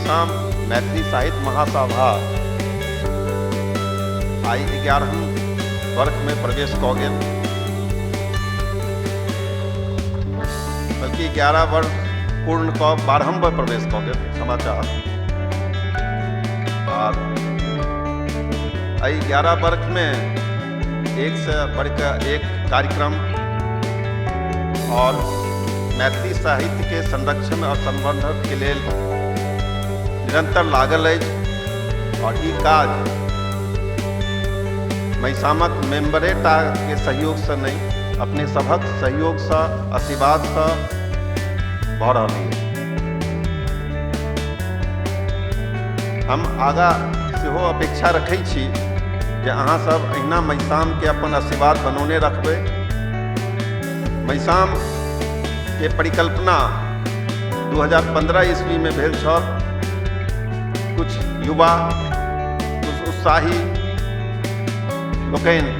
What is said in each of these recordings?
महिषाम मैथिली साहित्य महासभा आई 11वीं वर्ष में प्रवेश कऽ गेल, बल्कि 11 वर्ष पूर्ण कऽ 12वीं में प्रवेश कऽ गेल समाचार। और 11 वर्ष में एक से बढ़कर एक कार्यक्रम और मैथिली साहित्य के संरक्षण और संवर्धन के लिए निरंतर लागल है। और ई काज महिषामक मेंबरेटा के सहयोग से नहीं, अपने सभक सहयोग से, आशीर्वाद से भऽ रहल है। हम आगा सेहो अपेक्षा रखै छी जे अहाँ सब अहिना महिषाम के अपन आशीर्वाद बनौने रखबै। महिषाम के परिकल्पना 2015 ईस्वी में भेल छल। कुछ युवा, कुछ उत्साही लोकनि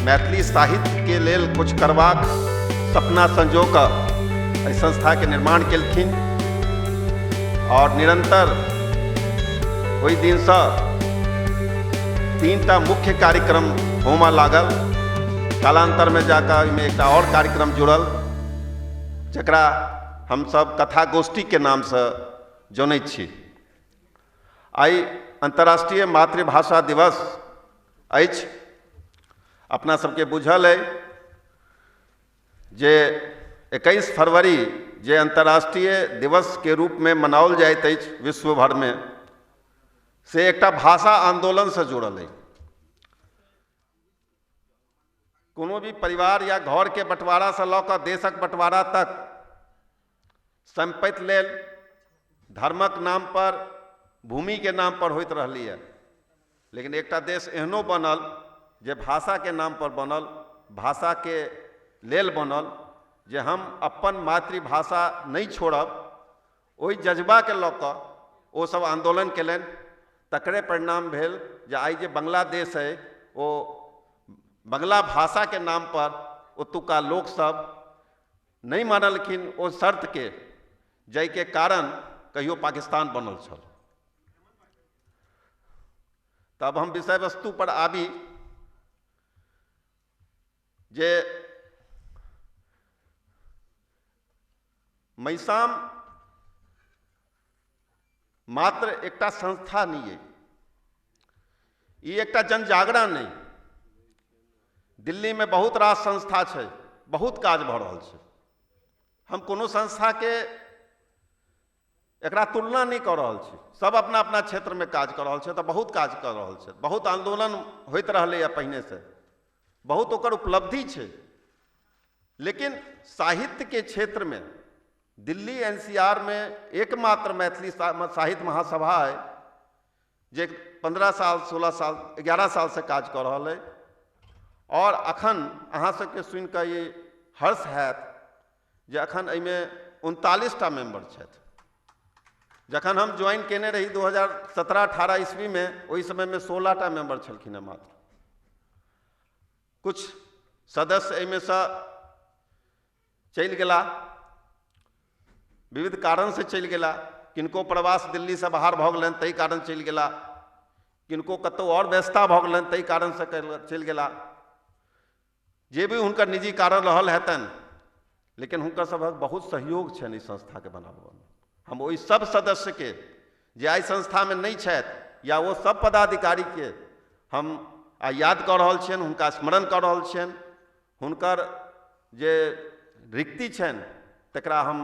मैथिली साहित्य के लेल कुछ करबाक सपना संजो कऽ एहि संस्था के निर्माण केलखिन। और निरंतर ओहि दिन से 3टा मुख्य कार्यक्रम होमऽ लागल। कालांतर में जाकर ओहिमे एकटा और कार्यक्रम जुड़ल, जकरा हम सब कथा गोष्ठी के नाम से जानैत छी। आई अंतर्राष्ट्रीय मातृभाषा दिवस अछि। अपना सबके बुझल है जे 21 फरवरी जे अंतर्राष्ट्रीय दिवस के रूप में मनाओल जाइत अछि विश्व भर में, से एकटा भाषा आंदोलन से जुड़ल है। कोनो भी परिवार या घर के बंटवारा से लऽ कऽ देशक बंटवारा तक संपत्ति लेल धर्मक नाम पर, भूमि के नाम पर होइत रहली है। लेकिन एकटा देश एहनो बनल जे भाषा के नाम पर बनल, भाषा के लेल बनल, जे हम अपन मातृभाषा नहीं छोड़ब। ओहि जज्बा के लऽ कऽ ओ सब आंदोलन केलनि। तकरे परिणाम भेल जे आइ जे बांग्लादेश है, वो बंगला भाषा के नाम पर ओतुका लोक सब नहीं मानलखिन ओ शर्त के, जाहि के कारण कहियो पाकिस्तान बनल छल। तब हम विषय वस्तु पर आबी जे महिषाम मात्र एकटा संस्था नहीं है, ये एकटा जन जागरण नहीं। दिल्ली में बहुत रास संस्था छै, बहुत काज भऽ रहल छै। हम कोनो संस्था के एकरा तुलना नहीं कर रहल छी। सब अपना अपना क्षेत्र में काज कर रहल छै, तऽ बहुत काज कर रहल छै, बहुत आंदोलन होइत रहलै है पहिने से, बहुत ओकर उपलब्धि छै। लेकिन साहित्य के क्षेत्र में दिल्ली एनसीआर में एकमात्र मैथिली साहित्य महासभा है जे 15 साल, 16 साल, 11 साल से काज कर रहल है। और अखन अहाँ सबके सुनि कऽ ये हर्ष हैत जे अखन एहिमे 39टा मेंबर छथि। जखन हम ज्वाइन केने रही 2017-18 ईस्वी में, ओहि समय में 16टा मेंबर छलखिन है मात्र। कुछ सदस्य एहिमे से चलि गेला, विविध कारण से चलि गेला। किनको प्रवास दिल्ली से बाहर भऽ गेलनि ताहि कारण चलि गेला, किनको कतौ और व्यस्तता भऽ गेलनि ताहि कारण से चलि गेला। जे भी हुनकर निजी कारण रहल हेतनि, लेकिन हुनकर सभक बहुत सहयोग छनि इस संस्था के बनाबऽ में। हम ओहि सब सदस्य के जे आइ संस्था में नहीं छथि, या वो सब पदाधिकारी के हम याद कऽ रहल छियनि, हुनका स्मरण कऽ रहल छियनि। हुनकर जे रिक्ति छनि तकरा हम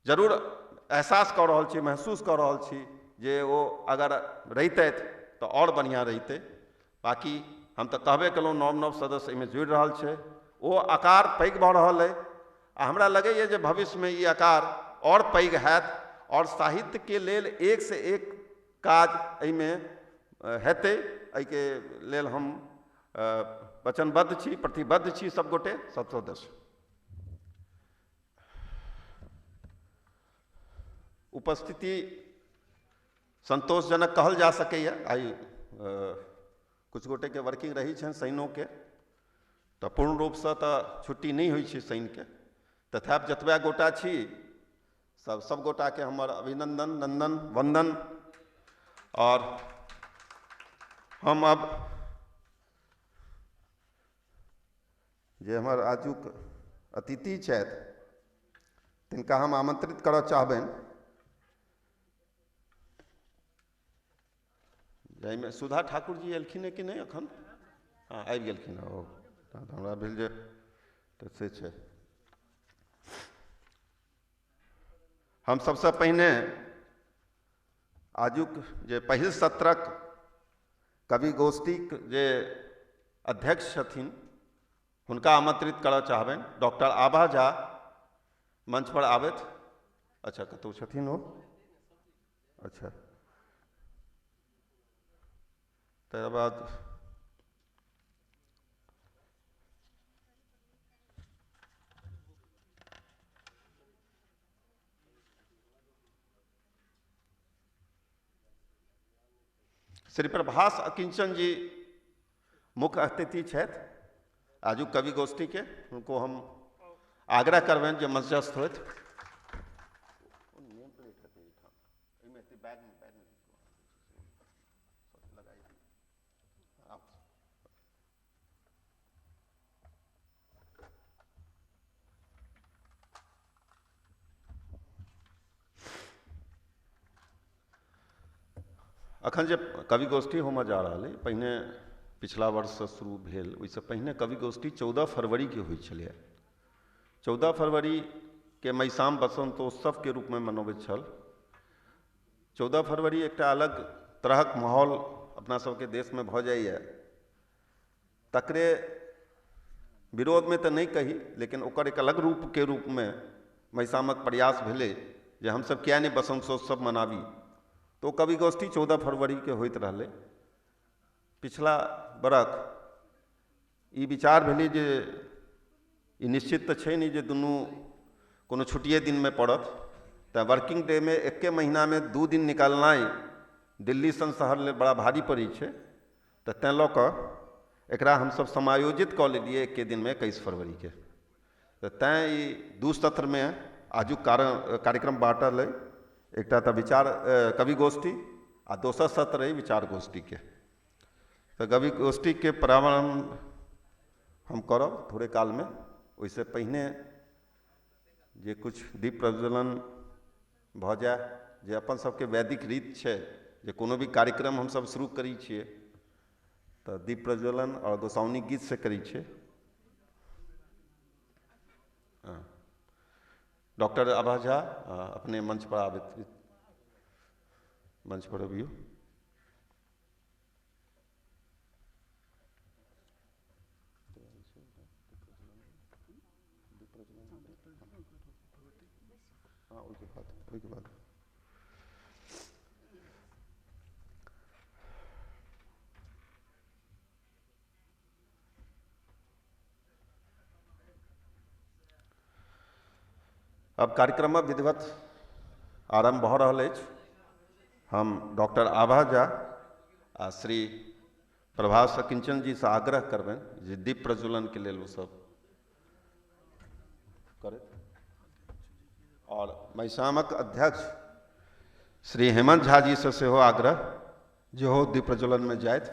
जरूर एहसास कऽ रहल छी, महसूस कऽ रहल छी जे वो अगर रहितथि तऽ और बढ़िआँ रहितै। बाकी हम तऽ कहबे केलहुँ, नव सदस्य एहिमे जुड़ि रहल छै, ओ आकार पैघ भऽ रहल है। आ हमरा लगैए जे भविष्य में ई आकार और पैघ हैत, और साहित्य के लेल एक से एक काज एहिमे हेतै। एहिके लेल हम वचनबद्ध छी, प्रतिबद्ध छी सब गोटे, सब सदस्य। उपस्थिति संतोषजनक कहल जा सकैए। आई कुछ गोटे के वर्किंग रही छनि शनिओ के, तो पूर्ण रूप से तो छुट्टी नहीं हुई छै शनि के। तथापि जतबा गोटा छी सब गोटा के हमर अभिनंदन, नंदन, वंदन। और हम अब जे हमर आजुक अतिथि छथि तिनका हम आमंत्रित करऽ चाहबनि, जाहिमे सुधा ठाकुर जी एलखिन है कि नहीं अखन? हाँ, आबि गेलखिन हँ। ओ हमरा भेल जे तऽ से छै। हम सबसँ पहिने आजुक जे पहिल सत्रक कवि गोष्ठीक जे अध्यक्ष छथिन हुनका आमंत्रित करऽ चाहबनि। डॉक्टर आभा झा मंच पर आबथि। अच्छा, कतौ छथिन ओ? अच्छा, तकर बाद श्री प्रभास अकिंचन जी मुख्य अतिथि छथि आजुक कवि गोष्ठी के। उनको हम आग्रह करबनि जे मंचस्थ होथि। अखन जे कवि गोष्ठी होमऽ जा रहल अइ, पहिने पिछला वर्षसँ शुरू भेल। ओहिसँ पहिने कवि गोष्ठी 14 फरवरीके होइ छलै। 14 फरवरीके महिषाम बसंतोत्सवके रूपमे मनबैत छल। 14 फरवरी एकटा अलग तरहक माहौल अपना सबके देशमे भऽ जाइए। तकरे विरोधमे तऽ नहि कही, लेकिन ओकर एक अलग रूपके रूपमे महिषामक प्रयास भेलै जे हमसब किया नहि बसंतोत्सव मनाबी। तो कवि गोष्ठी 14 फरवरी के होइत रहलै। पिछला बरख ई विचार भेलै जे ई निश्चित तऽ छै नहि जे दुनू कोनो छुट्टिए दिनमे पड़त, तऽ वर्किंग डेमे एके महीनामे 2 दिन निकालनाइ दिल्ली सन शहर लेल बड़ा भारी पड़ै छै। तऽ तेँ लऽ कऽ एकरा हमसब समायोजित कऽ लेलिए एके दिनमे 21 फरवरीके। तऽ तेँ ई 2 सत्रमे आजुक कार्यक्रम बाँटल अइ। एकटा तऽ विचार कवि गोष्ठी आ दोसर सत्र अइ विचार गोष्ठीके। तऽ कवि गोष्ठीके प्रारंभ हम करब थोड़े कालमे। ओहिसँ पहिने जे कुछ दीप प्रज्वलन भऽ जाए, जे अपन सबके वैदिक रीत छै जे कोनो भी कार्यक्रम हमसब शुरू करै छिए तऽ दीप प्रज्वलन और गोसाउनी गीत से करै छिए। डॉक्टर आभा झा अपने मंच पर आबैत, मंच पर अबियौ। हाँ, ओहिके बाद अब कार्यक्रमक विधिवत आरंभ भऽ रहल अछि। हम डॉक्टर आभा झा आ श्री प्रभास अकिंचन जी से आग्रह करबनि जे दीप प्रज्वलनके लेल ओ सब करथि। और महिषामक अध्यक्ष श्री हेमंत झा जी से सेहो आग्रह जे हो दीप प्रज्वलन में जाइत।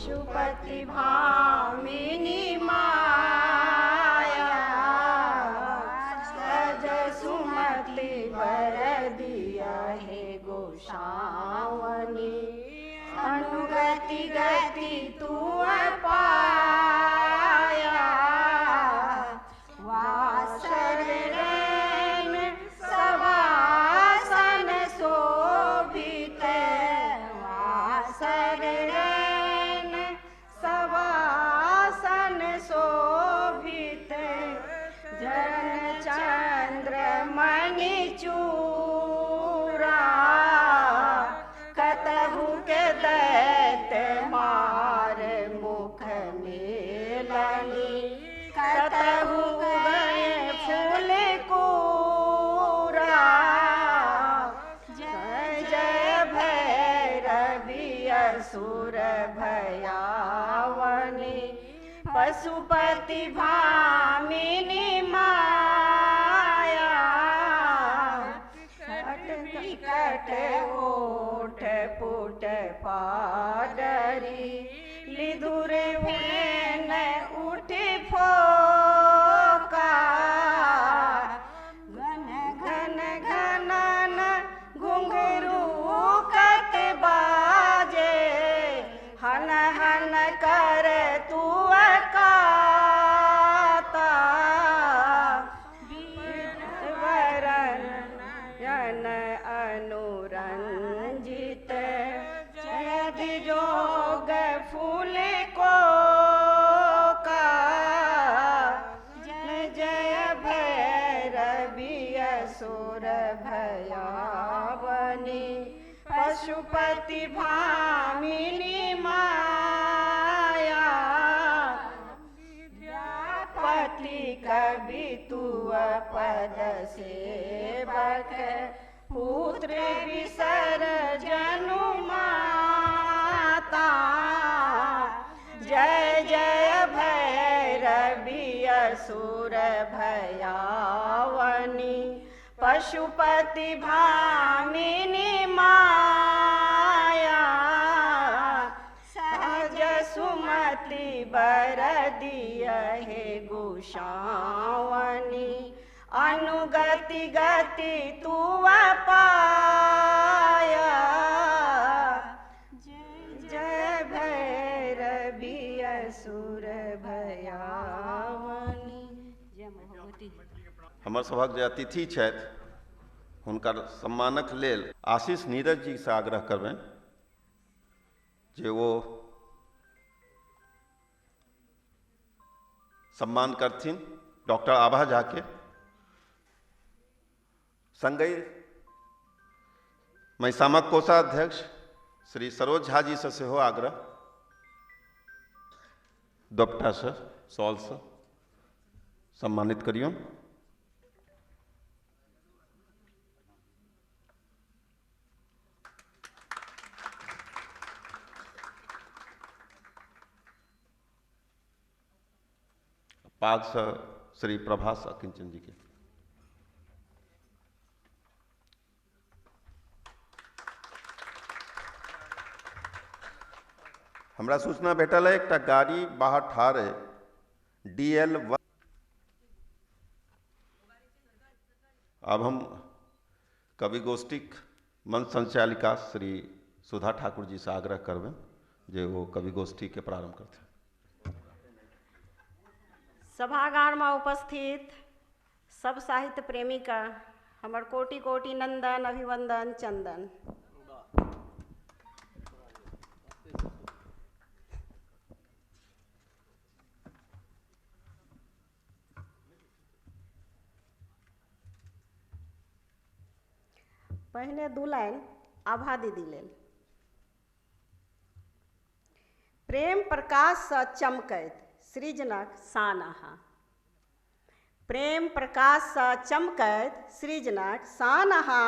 पशुपति भामिनी माया, सज सुमति वर दिया है गोसावनी। अनुगति गति तू पाया, वासर रैन सवासन शोभित, वासर रैन सवासन शोभित। जन चंद्र मणि चूरा, कतहु के दैत्य मार मुख मेलनी। कतहु गए फूल कोरा, जय जय भैरवी असुर भयावनी। पशुपति भामिनी माया, खट विकट ओठ पुट पाडरी। लिधुर भेन उठे फोका, घन घन घनन घुंघरू कत बाजे। हन हन कर तू काता, वीरवरन यन अनुरंजित। जय जोग फूल को का, जय जय भैरवी असुर भयावनी। पशुपति भामिनी माया, विद्यापति कवि तू पद सेवक। पुत्र विसर जनु माता, जय जय भैरवी असुर भयावनी। पशुपति भामिनी माया, सहज सुमति वर दिया है गोसावनी। अनुगति गति तू पाया, जय जय भैरवी असुर भयावनी। जय भगवती। हमर सभक जे अतिथि छथि हुनकर सम्मानक लेल आशीष नीरज जी से आग्रह करबनि जे वो सम्मान करथिन डॉक्टर आभा झा के। संगहि महिसामक कोषाध्यक्ष श्री सरोज झा जी से सेहो आग्रह, दुपट्टा से शॉल से सम्मानित करियौन। पाग से श्री प्रभास अकिंचन जी के। हमरा सूचना भेटल है एक गाड़ी बाहर ठार है DL1। अब हम कवि गोष्ठीक मंच संचालिका श्री सुधा ठाकुर जी से आग्रह करबें जे वो कवि गोष्ठी के प्रारंभ करते। सभागार में उपस्थित सब साहित्य प्रेमी का हमर कोटि कोटि नंदन अभिवंदन चंदन। पहले दू लाइन आभा दीदी लेल। प्रेम प्रकाश स चमकैत सृजनक सानहा। प्रेम प्रकाश स चमकैत सृजनक सानहा।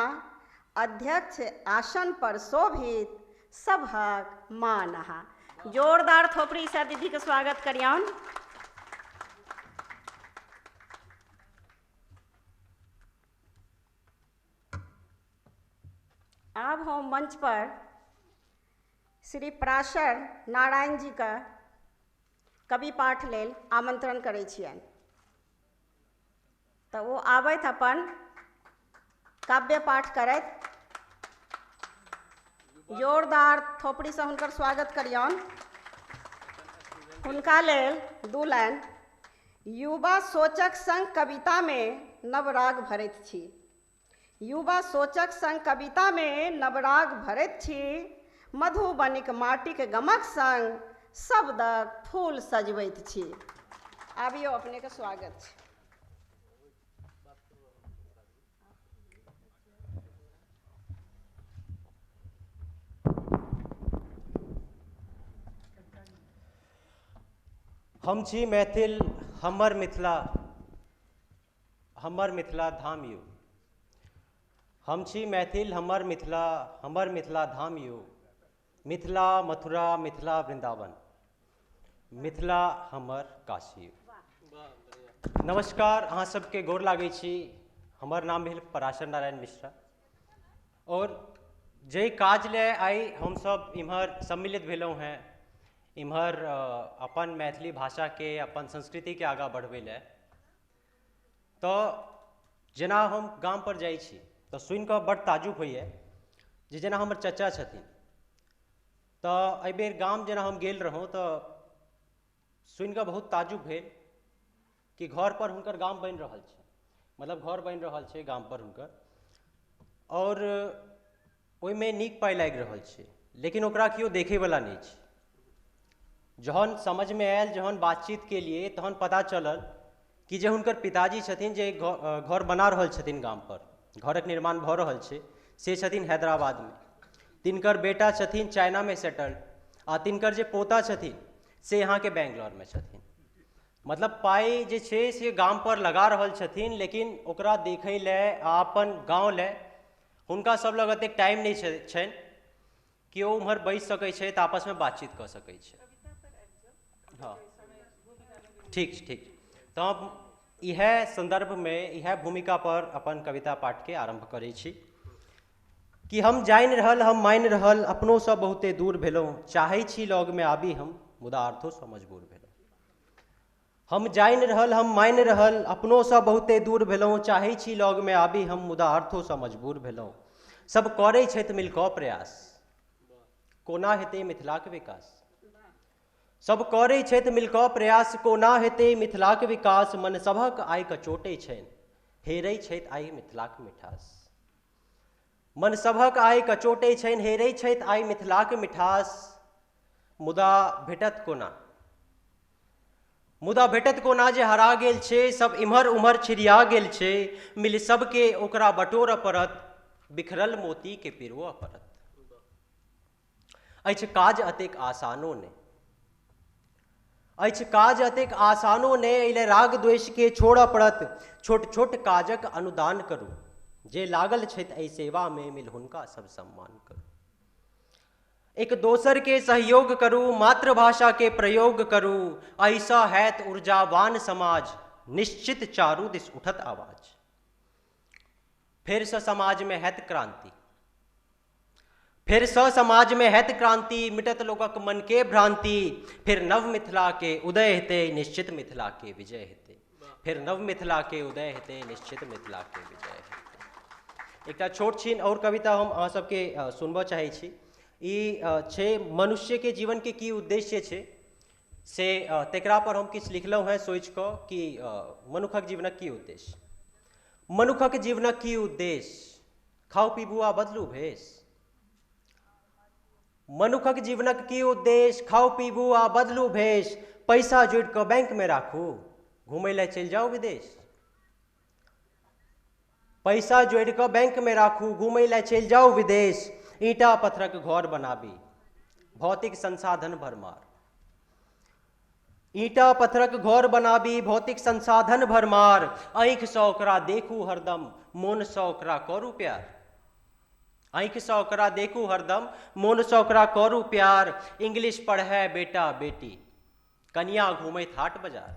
अध्यक्ष आसन पर शोभित सभक मानहा। जोरदार थोपड़ी से दीदी के स्वागत करियौन। अब हम मंच पर श्री पराशर नारायण जी का कवि पाठ लेल आमंत्रण करै छियनि। तऽ ओ आबथि अपन काव्य पाठ करथि। जोरदार थोपड़ीसँ हुनकर स्वागत करियौन। हुनका लेल 2 लाइन। युवा सोचक संग कवितामे नवराग भरैत छी, युवा सोचक संग कवितामे नवराग भरैत छी, मधुबनीक माटिक गमक संग शब्दक फूल सजबैत छी। आबियौ, अपनेके स्वागत छै। हम छी मैथिल, हमर मिथिला, हमर मिथिला धाम यौ। हम छी मैथिल, हमर मिथिला धाम यौ। मिथिला मथुरा, मिथिला वृंदावन, मिथिला हमर काशी यौ। नमस्कार, अहाँ सबके गोर लागै छी। हमर नाम भेल पराशर नारायण मिश्रा और जे काज ले आइ हमसब इम्हर सम्मिलित भेलहुँ हैं, इम्हर अपन मैथिली भाषाके, अपन संस्कृतिके आगाँ बढ़बै लए। तऽ जेना हम गाम पर जाइ छी तऽ सुनि कऽ बड्ड ताजुब होइए जे जेना हमर चचा छथिन, तऽ एहिबेर गाम जेना हम गेल रहौँ तऽ सुनि कऽ बहुत ताजुब भेल कि घर पर हुनकर गाम बनि रहल छै, मतलब घर बनि रहल छै गाम पर हुनकर, और ओहिमे नीक पाइ लागि रहल छै, लेकिन ओकरा केओ देखैवला नहीं छै। जहन समझमे आयल, जहन बातचीत केलिए, तहन पता चलल कि जे हुनकर पिताजी छथिन जे घर बना रहल छथिन गाम पर, घरक निर्माण भऽ रहल छै, से छथिन हैदराबादमे। तिनकर बेटा छथिन चाइनामे सेटल्ड, आ तिनकर जे पोता छथिन से यहाँके बेंगलौरमे छथिन। मतलब पाइ जे छै से गाम पर लगा रहल छथिन, लेकिन ओकरा देखै लए आ अपन गाँव लए हुनका सब लग एतेक टाइम नहीं छनि कि ओ उम्हर बैस सकै छै तऽ आपसमे बातचीत कऽ सकै छै। हाँ, ठीक छै, ठीक। तऽ इएह संदर्भमे, इएह भूमिका पर अपन कविता पाठके आरम्भ करै छी कि हम जानि रहल, हम मानि रहल, अपनोसँ बहुते दूर भेलहुँ, चाहै छी लगमे आबी हम, मुदा अर्थोसँ मजबूर भेलहुँ। हम जानि रहल, हम मानि रहल, अपनोसँ बहुते दूर भेलहुँ, चाहै छी लगमे आबी हम, मुदा अर्थोसँ मजबूर भेलहुँ। सब करै छथि मिल कऽ प्रयास, कोना हेतै मिथिलाक विकास। सब करै छथि मिल कऽ प्रयास, कोना हेतै मिथिलाक विकास। मन सभक आइ कचोटै छनि, हेरै छथि आइ मिथिलाक मिठास। मन सभक आइ कचोटै छनि, हेरै छथि आइ मिथिलाक मिठास। मुदा भेटत कोना, मुदा भेटत कोना जे हरा गेल छै, सब इम्हर उम्हर छिड़िया गेल छै। मिल सबके ओकरा बटोरऽ पड़त, बिखरल मोतीके पिरोऽ पड़त। अछि काज अतेक आसानो ने, अछि काज अतेक आसानो ने, एहि राग द्वेषके छोड़ऽ पड़त। छोट छोट काजक अनुदान करू, जे लागल छथि एहि सेवामे, मिल हुनका सब सम्मान करू। एक दोसर के सहयोग करू, मातृभाषाके प्रयोग करू, एहिसँ हैत ऊर्जावान समाज, निश्चित चारू दिस उठत आवाज। फेरसँ समाजमे हैत क्रांति, फेरसँ समाजमे हैत क्रांति, मिटत लोकक मनके भ्रांति। फिर नव मिथिलाके उदय हेतै, निश्चित मिथिलाके विजय हेतै। फिर नव मिथिलाके उदय हेतै, निश्चित मिथिलाके विजय हेतै। एकटा छोट छीन और कविता हम अहाँ सबके सुनबऽ चाहै छी। ई छै मनुष्यके जीवनके की उद्देश्य छै से तकरा पर हम किछु लिखलहुँ हैं सोचि कऽ कि मनुखक जीवनक की उद्देश्य। मनुखक जीवनक की उद्देश्य, खाउ पीबू आ बदलू भेष। मनुखक जीवनक की उद्देश्य, खाउ पीबू आ बदलू भेष। पैसा जोड़ि कऽ बैंकमे राखू, घुमय लए चलि जाउ विदेश। पैसा जोड़ि कऽ बैंकमे राखू, घुमय लए चलि जाउ विदेश। ईंटा पत्थरक घर बनाबी, भौतिक संसाधन भरमार। ईंटा पत्थरक घर बनाबी, भौतिक संसाधन भरमार। आँखिसँ ओकरा देखू हरदम, मोनसँ ओकरा करू प्यार। आँखिसँ ओकरा देखू हरदम, मोनसँ ओकरा करू प्यार। इंग्लिश पढ़ै बेटा बेटी, कनिया घूमैत हाट बाजार।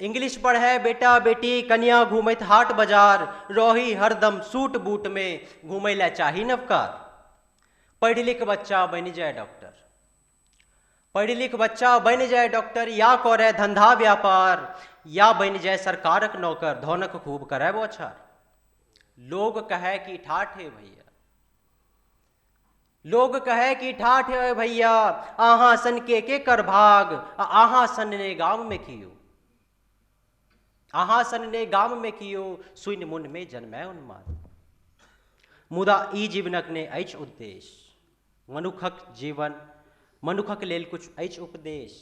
इंग्लिश पढ़ै बेटा बेटी, कनिया घूमैत हाट बाजार। रही हरदम सूट बूट में, घूमय लए चाही नवकार। पढ़ लिख बच्चा बन जाए डॉक्टर, पढ़ लिख बच्चा बन जाए डॉक्टर, या करे धंधा व्यापार, या बन जाए सरकारक नौकर, धौनक खूब करे वो अच्छा। लोग कहे कि ठाठ है भैया, लोग कहे कि ठाठ है भैया, आहा सन के कर भाग, आहा सन ने गांव में कियो, आहा सन ने गांव में कियो, सुन मुन में जन्मै उन्माद। मुदा ई जीवनक ने अछि उद्देश्य, मनुखक जीवन, मनुखक लेल कुछ अछि उपदेश।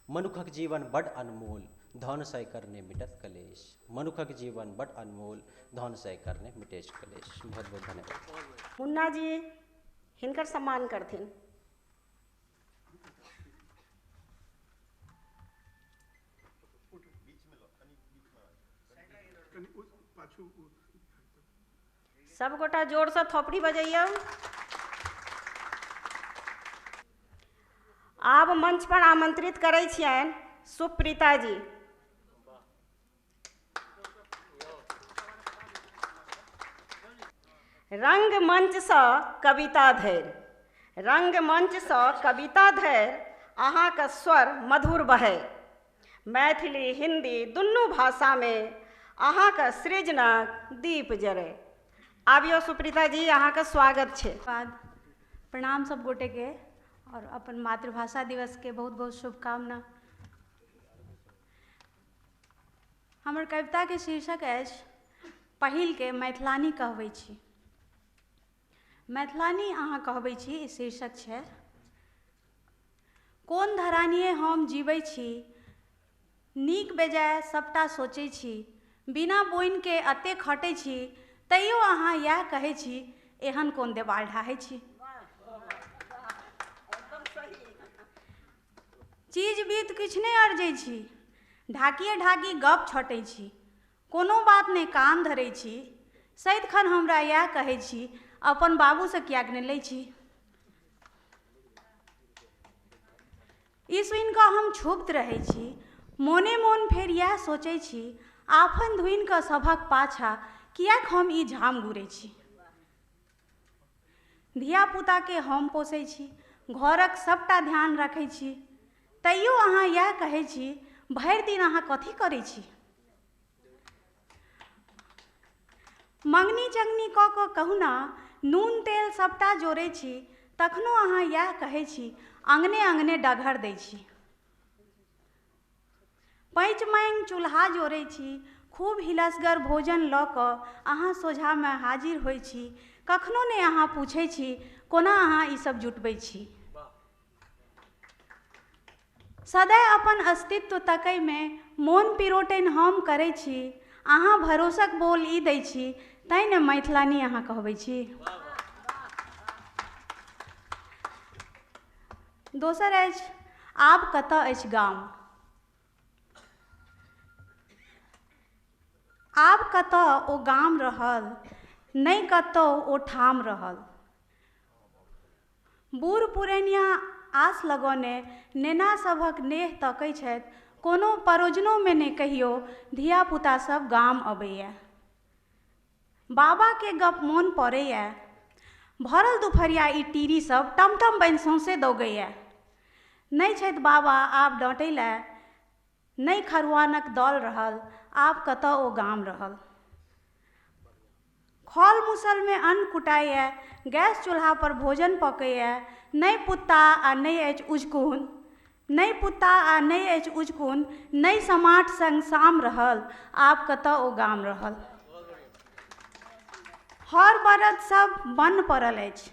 मनुखक जीवन बड़ अनमोल, धन सै करने मिटत कलेश। मनुखक जीवन बड़ अनमोल, धन सै करने मिटेश कलेश। बहुत बहुत धन्यवाद। मुन्ना जी हिनकर सम्मान करथिन। सब गोटा जोर से थोपड़ी बजैया। आब मंच पर आमंत्रित करै छियनि सुप्रीता जी। रंगमंच सँ कविता धरि, रंगमंच सँ कविता धरि अहाँके स्वर मधुर बहै। मैथिली हिंदी दुनू भाषामे अहाँके सृजनक दीप जरै। आबियो सुप्रीता जी, अहाँके स्वागत छै। प्रणाम सब गोटे के, और अपन मातृभाषा दिवस के बहुत बहुत शुभकामना। हमर कविता के शीर्षक अछि पहिल के मैथिलानी कहबै छी। मैथिलानी अहाँ कहबै छी ई शीर्षक छै। कोन धरानिये हम जीबै छी, नीक बेजाय सबटा सोचै छी, बिना बोनि के एते खटै छी, तैयो अहाँ इएह कहै छी एहन कोन देवाल ढाहै छी। चीज बीत किछु नहि अर्जै छी, ढाकिए ढाकी गप छटै छी, कोनो बात नहि कान धरै छी, सदिखन हमरा इएह कहै छी अपन बाबूसँ किएक नहि लै छी। ई सुनि कऽ हम क्षुब्ध रहै छी, मोने मोन फेर इएह सोचै छी, आफन धुनि कऽ सभक पाछा किएक हम ई झाम घुरै छी। धियापुताके हम पोसै छी, घरक सबटा ध्यान रखै छी, तैयो अहाँ इएह कहै छी भरि दिन अहाँ कथी करै छी। मंगनी चंगनी कऽ कऽ कहुना नून तेल सबटा जोड़ै छी, तखनो अहाँ इएह कहै छी अङ्गने अङ्गने डगर दै छी। पैँच माँगि चूल्हा जोड़ै छी, खूब हिलसगर भोजन लऽ कऽ अहाँ सोझामे हाजिर होइ छी, कखनो नहि अहाँ पूछै छी कोना अहाँ ईसब जुटबै छी। सदै अपन अस्तित्व तकैमे मोन पिरोटनि हम करै छी, अहाँ भरोसक बोल ई दै छी, तैँ ने मैथिलानी अहाँ कहबै छी। दोसर अछि आब कतऽ अछि गाम। आब कतऽ ओ गाम रहल, नहि कतौ ओ ठाम रहल। बूढ़ पुरनिया आस लगौने नेना सभक नेह तकै छथि, कोनो परोजनोमे नहि कहियो धियापुता सब गाम अबैया। बाबाके गप मोन पड़ैया, भरल दुपहरिया ई टीरी सब टमटम बनि सौंसे दौगैया। नहि छथि बाबा आब डाँटै लए, नहि खरुआनक दल रहल, आब कतऽ ओ गाम रहल। खल मुसलमे अन्न कुटाइया, गैस चूल्हा पर भोजन पकैया, नहि पुत्ता आ नहि अछि उजकुन, नहि पुत्ता आ नहि अछि उजकुन, नहि समाट संग शाम रहल, आब कतऽ ओ गाम रहल। हर बरद सब बन पड़ल अछि,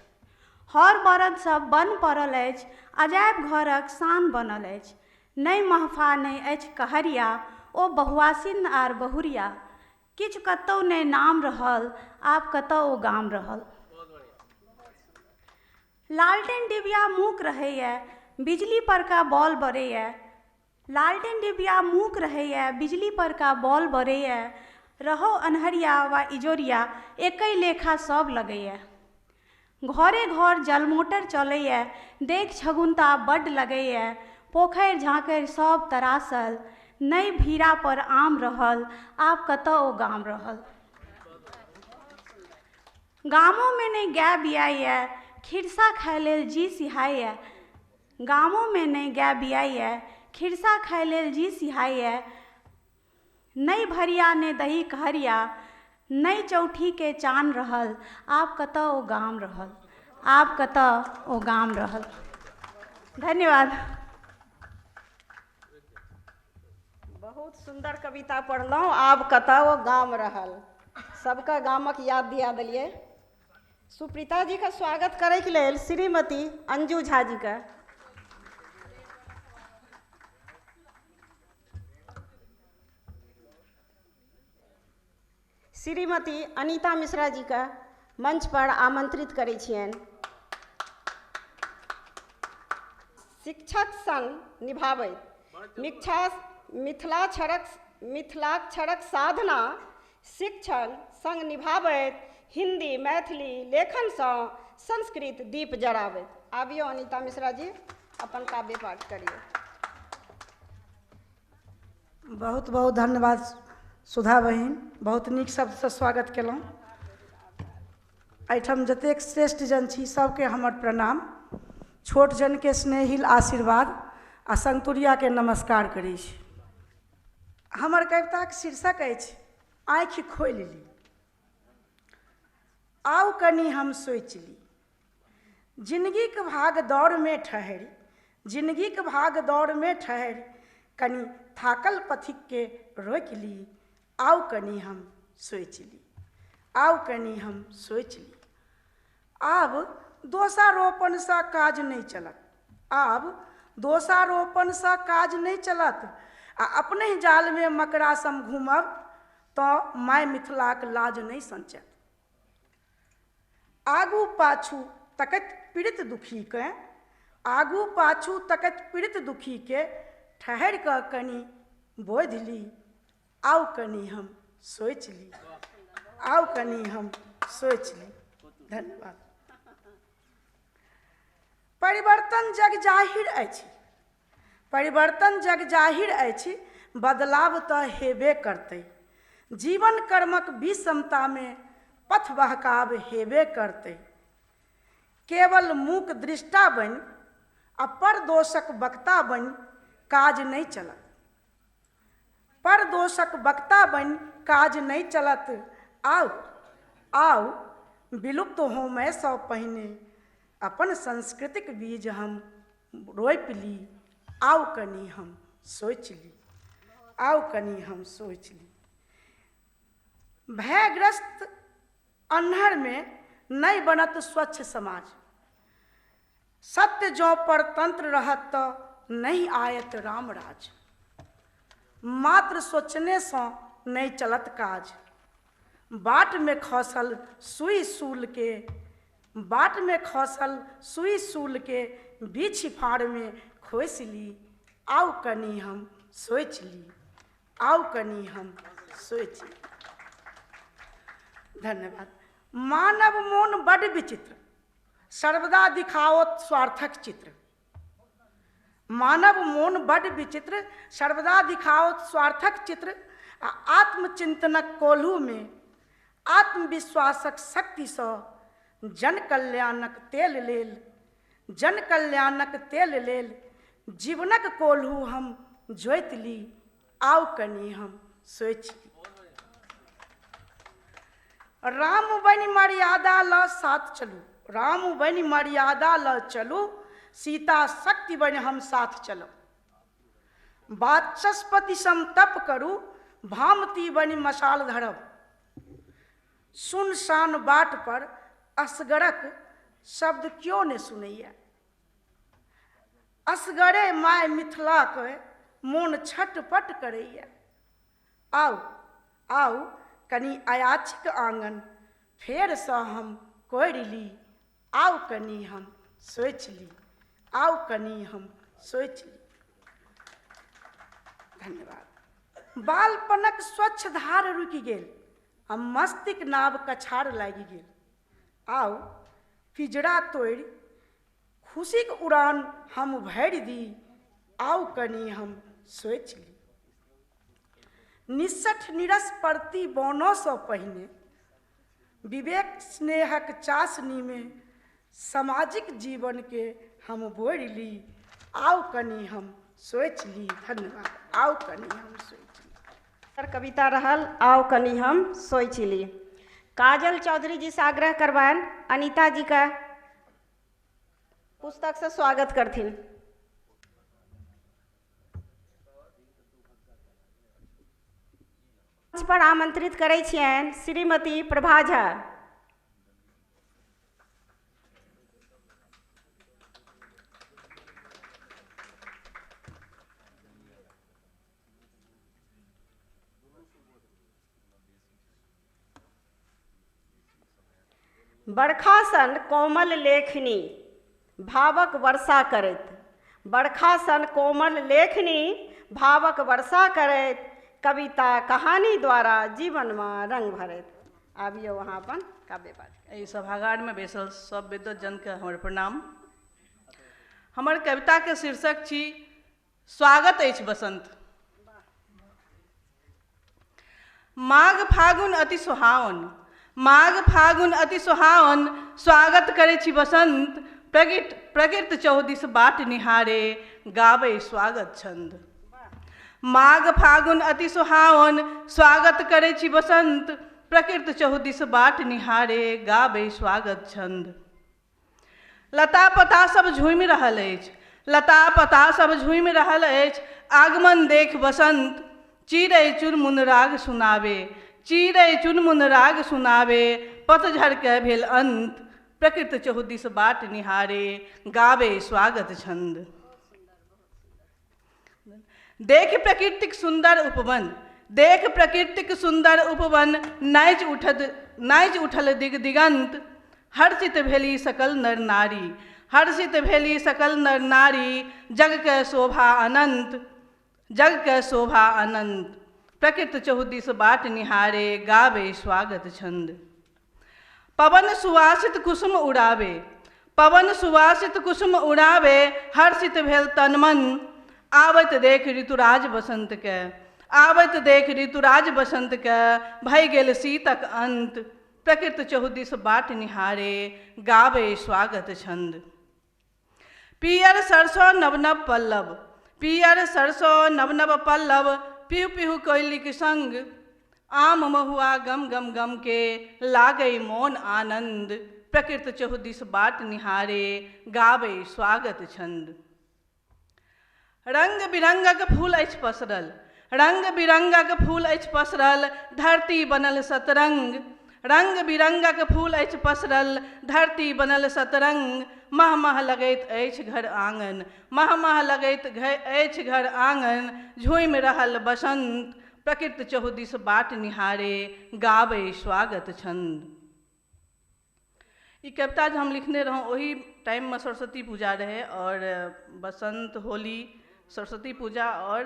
हर बरद सब बन पड़ल अछि, अजायब घरक शान बनल अछि। नहि महफा नहि अछि कहरिया, ओ बहुआसिन आर बहुरिया, किछु कतौ नहि नाम रहल, आब कतऽ ओ गाम रहल। लालटेन डिबिया मूक रहैया, बिजली परका बॉल बरैया, लालटेन डिबिया मूक रहैया, बिजली परका बॉल बरैया, रहो अन्हरिया वा इजोरिया एकै लेखा सब लगैया। घरे घर जलमोटर चलैया, देख छगुनता बड्ड लगैया, पोखरि झाँखरि सब तरासल, नहि भीरा पर आम रहल, आब कतऽ ओ गाम रहल। गामोमे नहि गाय बियाइया, खिरसा खाय लेल जी सिहाइए, गामों में नहीं गाय बियाइए, खिरसा खाय लेल जी सिहाइए, नहीं भरिया ने दही कहरिया, नहीं चौठी के चान रहल, आप कतऽ ओ गाम रहल, आप कतऽ ओ गाम रहल। धन्यवाद। बहुत सुंदर कविता पढ़लहुँ, आब कतऽ ओ गाम रहल। सबका गामक याद दिया देलियै। सुप्रीता जी का स्वागत करैके लेल श्रीमती अंजू झा जी का। श्रीमती अनीता मिश्रा जी का मंच पर आमंत्रित करै छियनि। शिक्षक संग निभाबैत मिथिलाक्षरक साधना, शिक्षक संग निभाबैत हिंदी मैथिली लेखनसँ संस्कृत दीप जराबैत। आबियो अनीता मिश्रा जी, अपन काव्य पाठ करिए। बहुत बहुत धन्यवाद सुधा बहिन, बहुत नीक शब्दसँ स्वागत केलहुँ। एहिठाम जतेक श्रेष्ठ जन छी सबके हमर प्रणाम, छोट जनके स्नेहिल आशीर्वाद आ संतुरियाके नमस्कार करै छी। हमर कविताक शीर्षक अछि आँखि खोलि ली। आउ कनि हम सोचि ली, जिंदगीके भाग दौड़मे ठहरि, जिंदगीके भाग दौड़मे ठहरि, कनि थाकल पथिकके रोकि ली। आउ कनि हम सोचि ली, आउ कनि हम सोचि ली। आब दोषारोपणसँ काज नहि चलत, आब दोषारोपणसँ काज नहि चलत, आ अपने जालमे मकड़ा सम घूमब तऽ माय मिथिलाक लाज नहि संचत। आगू पाछू तकैत पीड़ित दुखीके, आगू पाछू तकैत पीड़ित दुखीके ठहरि कऽ कनि बोधि ली। आउ कनि हम सोचि ली, आउ कनि हम सोचि ली। धन्यवाद। परिवर्तन जग जाहिर अछि, परिवर्तन जग जाहिर अछि, बदलाव तऽ हेबे करतै। जीवन कर्मक विषमतामे पथ बहकाव हेबे करतै। केवल मूक दृष्टा बनि आ परदोषक वक्ता बनि काज नहि चलत, परदोषक वक्ता बनि काज नहि चलत। आउ आउ विलुप्त होमयसँ पहिने अपन संस्कृतिक बीज हम रोपि ली। आउ कनि हम सोचि ली, आउ कनि हम सोचि ली। भयग्रस्त अन्हरमे नहि बनत स्वच्छ समाज, सत्य जँ परतंत्र रहत तऽ नहीं आयत रामराज। मात्र सोचनेसँ नहीं चलत काज, बाट में खसल सुई सूल के, बाट में खसल सुई सूल के बीछ फाड़ में खोसि ली। आउ कनि हम सोचि ली, आउ कनि हम सोचि ली। धन्यवाद। मानव मोन बड़ विचित्र, सर्वदा दिखाओत स्वार्थक चित्र। मानव मोन बड़ विचित्र, सर्वदा दिखाओत स्वार्थक चित्र। आ आत्मचिंतनक कोल्हू में आत्मविश्वासक शक्तिसँ जन कल्याणक तेल लेल, जन कल्याणक तेल लेल जीवनक कोल्हू हम जोति ली। आउ कनि हम सोचि ली। राम बनि मर्यादा ल साथ चलू, राम बनि मर्यादा ल चलू, सीता शक्ति बनि हम साथ चलब। वाचस्पति सम तप करू, भामती बनि मशाल धरब। सुनसान बाट पर असगरक शब्द क्यों ने सुनैया, असगरे माय मिथिलाके मोन छटपट करैया। आउ आउ कनि अयाचिक आंगन फेरसँ हम कोड़ि ली। आउ कनि हम सोचि ली, आउ कनि हम सोचि ली। धन्यवाद। बालपनक स्वच्छ धार रुकि गेल, आ मस्तिक नाव कछार लागि गेल। आउ पिजड़ा तोड़ि खुशीक उड़ान हम भरि दी। आउ कनि हम सोचि ली। निस्सठ निरस परती बनसँ पहिने विवेक स्नेहक चासनी में सामाजिक जीवन के हम बोर ली, आओ कनी हम सोच ली। धन्यवाद। आओ कनी हम सोच ली। कविता रहल आओ कनी हम सोच ली। काजल चौधरी जी से आग्रह करवाएं अनीता जी का पुस्तक से स्वागत करथिन। मंच पर आमंत्रित करै छियनि श्रीमती प्रभा झा। बरखा सन कोमल लेखनी भावक वर्षा करैत, बरखा सन कोमल लेखनी भावक वर्षा करैत, कविता कहानी द्वारा जीवन में रंग भरैत। आबियो वहाँ अपन काव्य पाठ। एहि सभागार में बैसल सब विद्वत जन के हमर प्रणाम। हमर कविता के शीर्षक छी स्वागत अछि बसंत। माघ फागुन अति सुहावन, माघ फागुन अति सुहावन, स्वागत करै छी बसंत। प्रकृत चौदिस बाट निहारे, गाबै स्वागत छंद। माघ फागुन अति सुहावन, स्वागत करै छी बसंत। प्रकृत चौदिस बाट निहारे, गाबै स्वागत छंद। लता पता सब झूमि रहल अछि, लता पता सब झूमि रहल अछि, आगमन देख बसंत। चिड़ै चुनमुन राग सुनावे, चिड़ै चुनमुन राग सुनावे, पतझड़ के भेल अंत। प्रकृत चौदिस बाट निहारे, गावे स्वागत छंद। देख प्रकृतिक सुंदर उपवन, देख प्रकृतिक सुंदर उपवन, नाचि उठल दिग दिगंत। हर्षित भेली सकल नर नारी, हर्षित भेली सकल नर नारी, जग के शोभा अनंत, जग के शोभा अनंत। प्रकृत चौदिस बाट निहारे, गावे स्वागत छंद। पवन सुवासित कुसुम उड़ावे, पवन सुवासित कुसुम उड़ावे, हर्षित भेल तन मन। आवत देख ऋतुराज बसंत के, आवत देख ऋतुराज बसंत के, भय गेल शीतक अंत। प्रकृत चौदिस बाट निहारे, गावे स्वागत छंद। पियर सरसों नव नव पल्लव, पियर सरसों नव नव पल्लव, पिहु पिहु कोयलिक संग। आम महुआ गम गम गम के, लागै मौन आनंद। प्रकृत चौदिस बाट निहारे, गावे स्वागत छंद। रंग बिरंगक फूल अछि पसरल, रंग बिरंगक फूल अछि पसरल, धरती बनल सतरंग। रंग बिरंगक फूल अछि पसरल, धरती बनल सतरंग। मह मह लगैत अछि घर आंगन, मह मह लगैत अछि घर आंगन, झूमि रहल बसंत। प्रकृत चौदिस बाट निहारे, गावे स्वागत छंद। ई कविता जो हम लिखने रहूँ वही टाइम में सरस्वती पूजा रहे, और बसंत, होली, सरस्वती पूजा और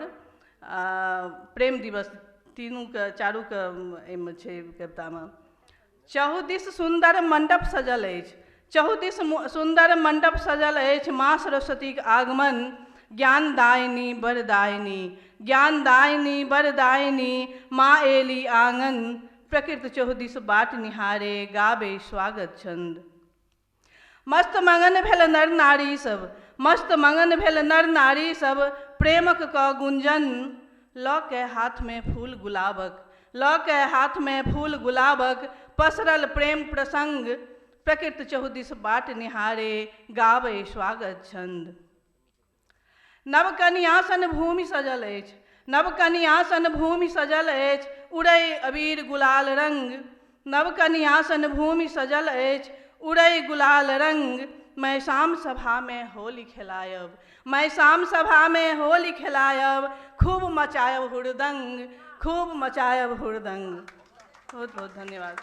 प्रेम दिवस तीनों के चारू के एहिमे छै कविता में। चहुदिस सुंदर मंडप सजल अछि, चहुदिस सुंदर मंडप सजल अछि, माँ सरस्वती के आगमन। ज्ञानदायिनी वरदायिनी, ज्ञानदायिनी वरदायिनी, माँ एली आंगन। प्रकृत चौदिस बाट निहारे, गावे स्वागत छंद। मस्त मगन भेल नर नारी सब, मस्त मगन भेल नर नारी सब, प्रेमक क गुंजन। लऽ के हाथ में फूल गुलाबक, लऽ के हाथ में फूल गुलाबक, पसरल प्रेम प्रसंग। प्रकृत चौदिस बाट निहारे, गावे स्वागत छंद। नव कन्यासन भूमि सजल अछि, नव कन्यासन भूमि सजल अछि, उड़ै अबीर गुलाल रंग। नव कन्यासन भूमि सजल अछि, उड़ै गुलाल रंग। मैं शाम सभा में होली खेलायब, मैं शाम सभा में होली खेलायब, खूब मचायब हुड़दंग, खूब मचायब हुड़दंग। बहुत बहुत धन्यवाद।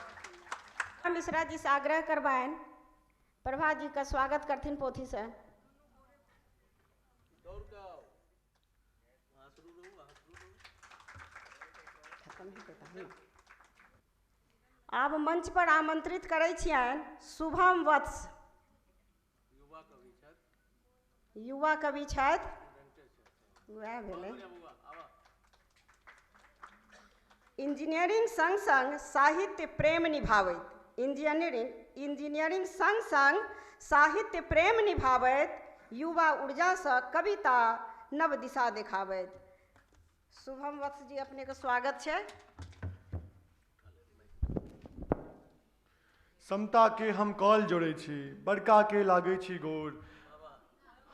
मिश्रा जी से आग्रह करवाएं प्रभा जी का स्वागत करथिन पोथी से। आब मंच पर आमंत्रित करै छियनि शुभम वत्स, युवा कवि छथि, वएह भेलै। इंजीनियरिंग संग संग साहित्य प्रेम निभावैत, इंजीनियरिंग संग संग साहित्य प्रेम निभावैत, युवा ऊर्जा से कविता नव दिशा देखावैत। शुभम वत्स जी, अपने के स्वागत है। समता के हम कॉल जोड़ै छी, बड़का के लागै छी गोर।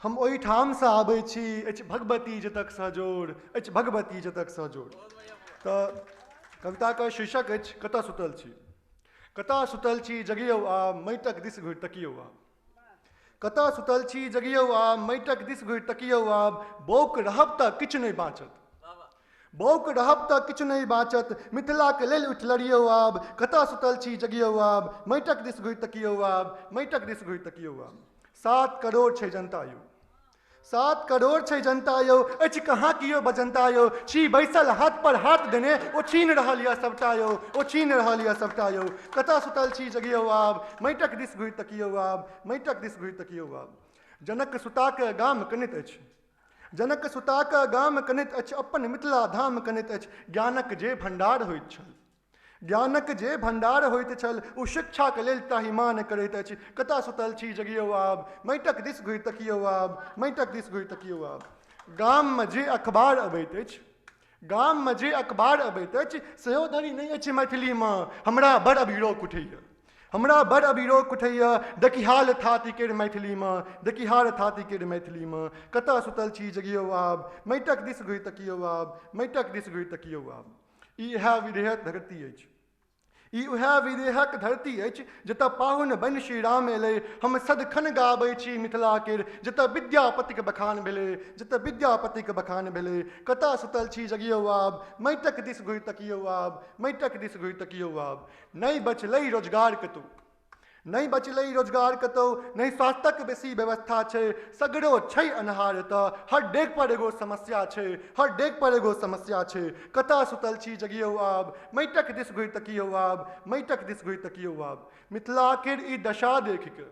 हम ओहिठाम से आबै छी, अछि भगवती जतक सजोर, अछि भगवती जतक सजोर। तऽ कविता के शीर्षक अछि कतऽ सुतल छी। कतऽ सुतल छी जगियौ आ माटिक दिस घुरि तकियौ आब। कतऽ सुतल छी जगियौ आ माटिक दिस घुरि तकियौ आब। बौक रहब तऽ किछु नहि बाँचत, बौक रहब तऽ किछु नहि बाँचत, मिथिलाके लेल उठि लड़ियौ आब। कतऽ सुतल छी जगियौ आब, माटिक दिस घुरि तकियौ आब, माटिक दिस घुरि तकियौ आब। 7 करोड़ छै जनता यौ, 7 करोड़ छै जनता यौ, अछि कहाँ कियो बजनता यौ। छी बैसल हाथ पर हाथ देने, ओ छीन रहल यऽ सबटा यौ, ओ छीन रहल यऽ सबटा यौ। कतऽ सुतल छी जगियौ आब, माटिक दिस घुरि तकियौ आब, माटिक दिस घुरि तकियौ आब। जनक सुताके गाम कनैत अछि, जनक सुताके गाम कनैत अछि, अपन मिथिला धाम कनैत अछि। ज्ञानक जे भण्डार होइत छल, ज्ञानक जे भण्डार होइत छल, ओ शिक्षाके लेल त्राहिमाम करैत अछि। कतऽ सुतल छी जगियौ आब, माटिक दिस घुरि तकियौ आब, माटिक दिस घुरि तकियौ आब। गाममे जे अखबार अबैत अछि, गाममे जे अखबार अबैत अछि, सेहो धरि नहि अछि मैथिलीमे। हमरा बड़ अभिरोक उठैए, हमरा बड़ अभिरोक उठैए, देखिहाल थाती केर मैथिलीमे, देखिहाल थाती केर मैथिलीमे। कतऽ सुतल छी जगियौ आब, माटिक दिस घुरि तकियौ आब, माटिक दिस घुरि तकियौ आब। ई इएह विदेहक धरती अछि, ई उएह विदेहक धरती अछि, जतऽ पाहुन बनि श्री राम एलै। हम सदखन गाबै छी मिथिला केर, जतऽ विद्यापतिक बखान भेलै, जतऽ विद्यापतिक बखान भेलै। कतऽ सुतल छी जगियौ आब, माटिक दिस घुरि तकियौ आब, माटिक दिस घुरि तकियौ आब। नहि बचलै रोजगार कतहु, नहीं बचलै रोजगार कतहु, नहीं स्वास्थ्यक बेसी व्यवस्था छै। सगरो छै अन्हार एतऽ, हर डेग पर एगो समस्या छै, हर डेग पर एगो समस्या छै। कतऽ सुतल छी जगियौ आब, माटिक दिस घुरि तकियौ आब, माटिक दिस घुरि तकियौ आब। मिथिला केर ई दशा देखि कऽ,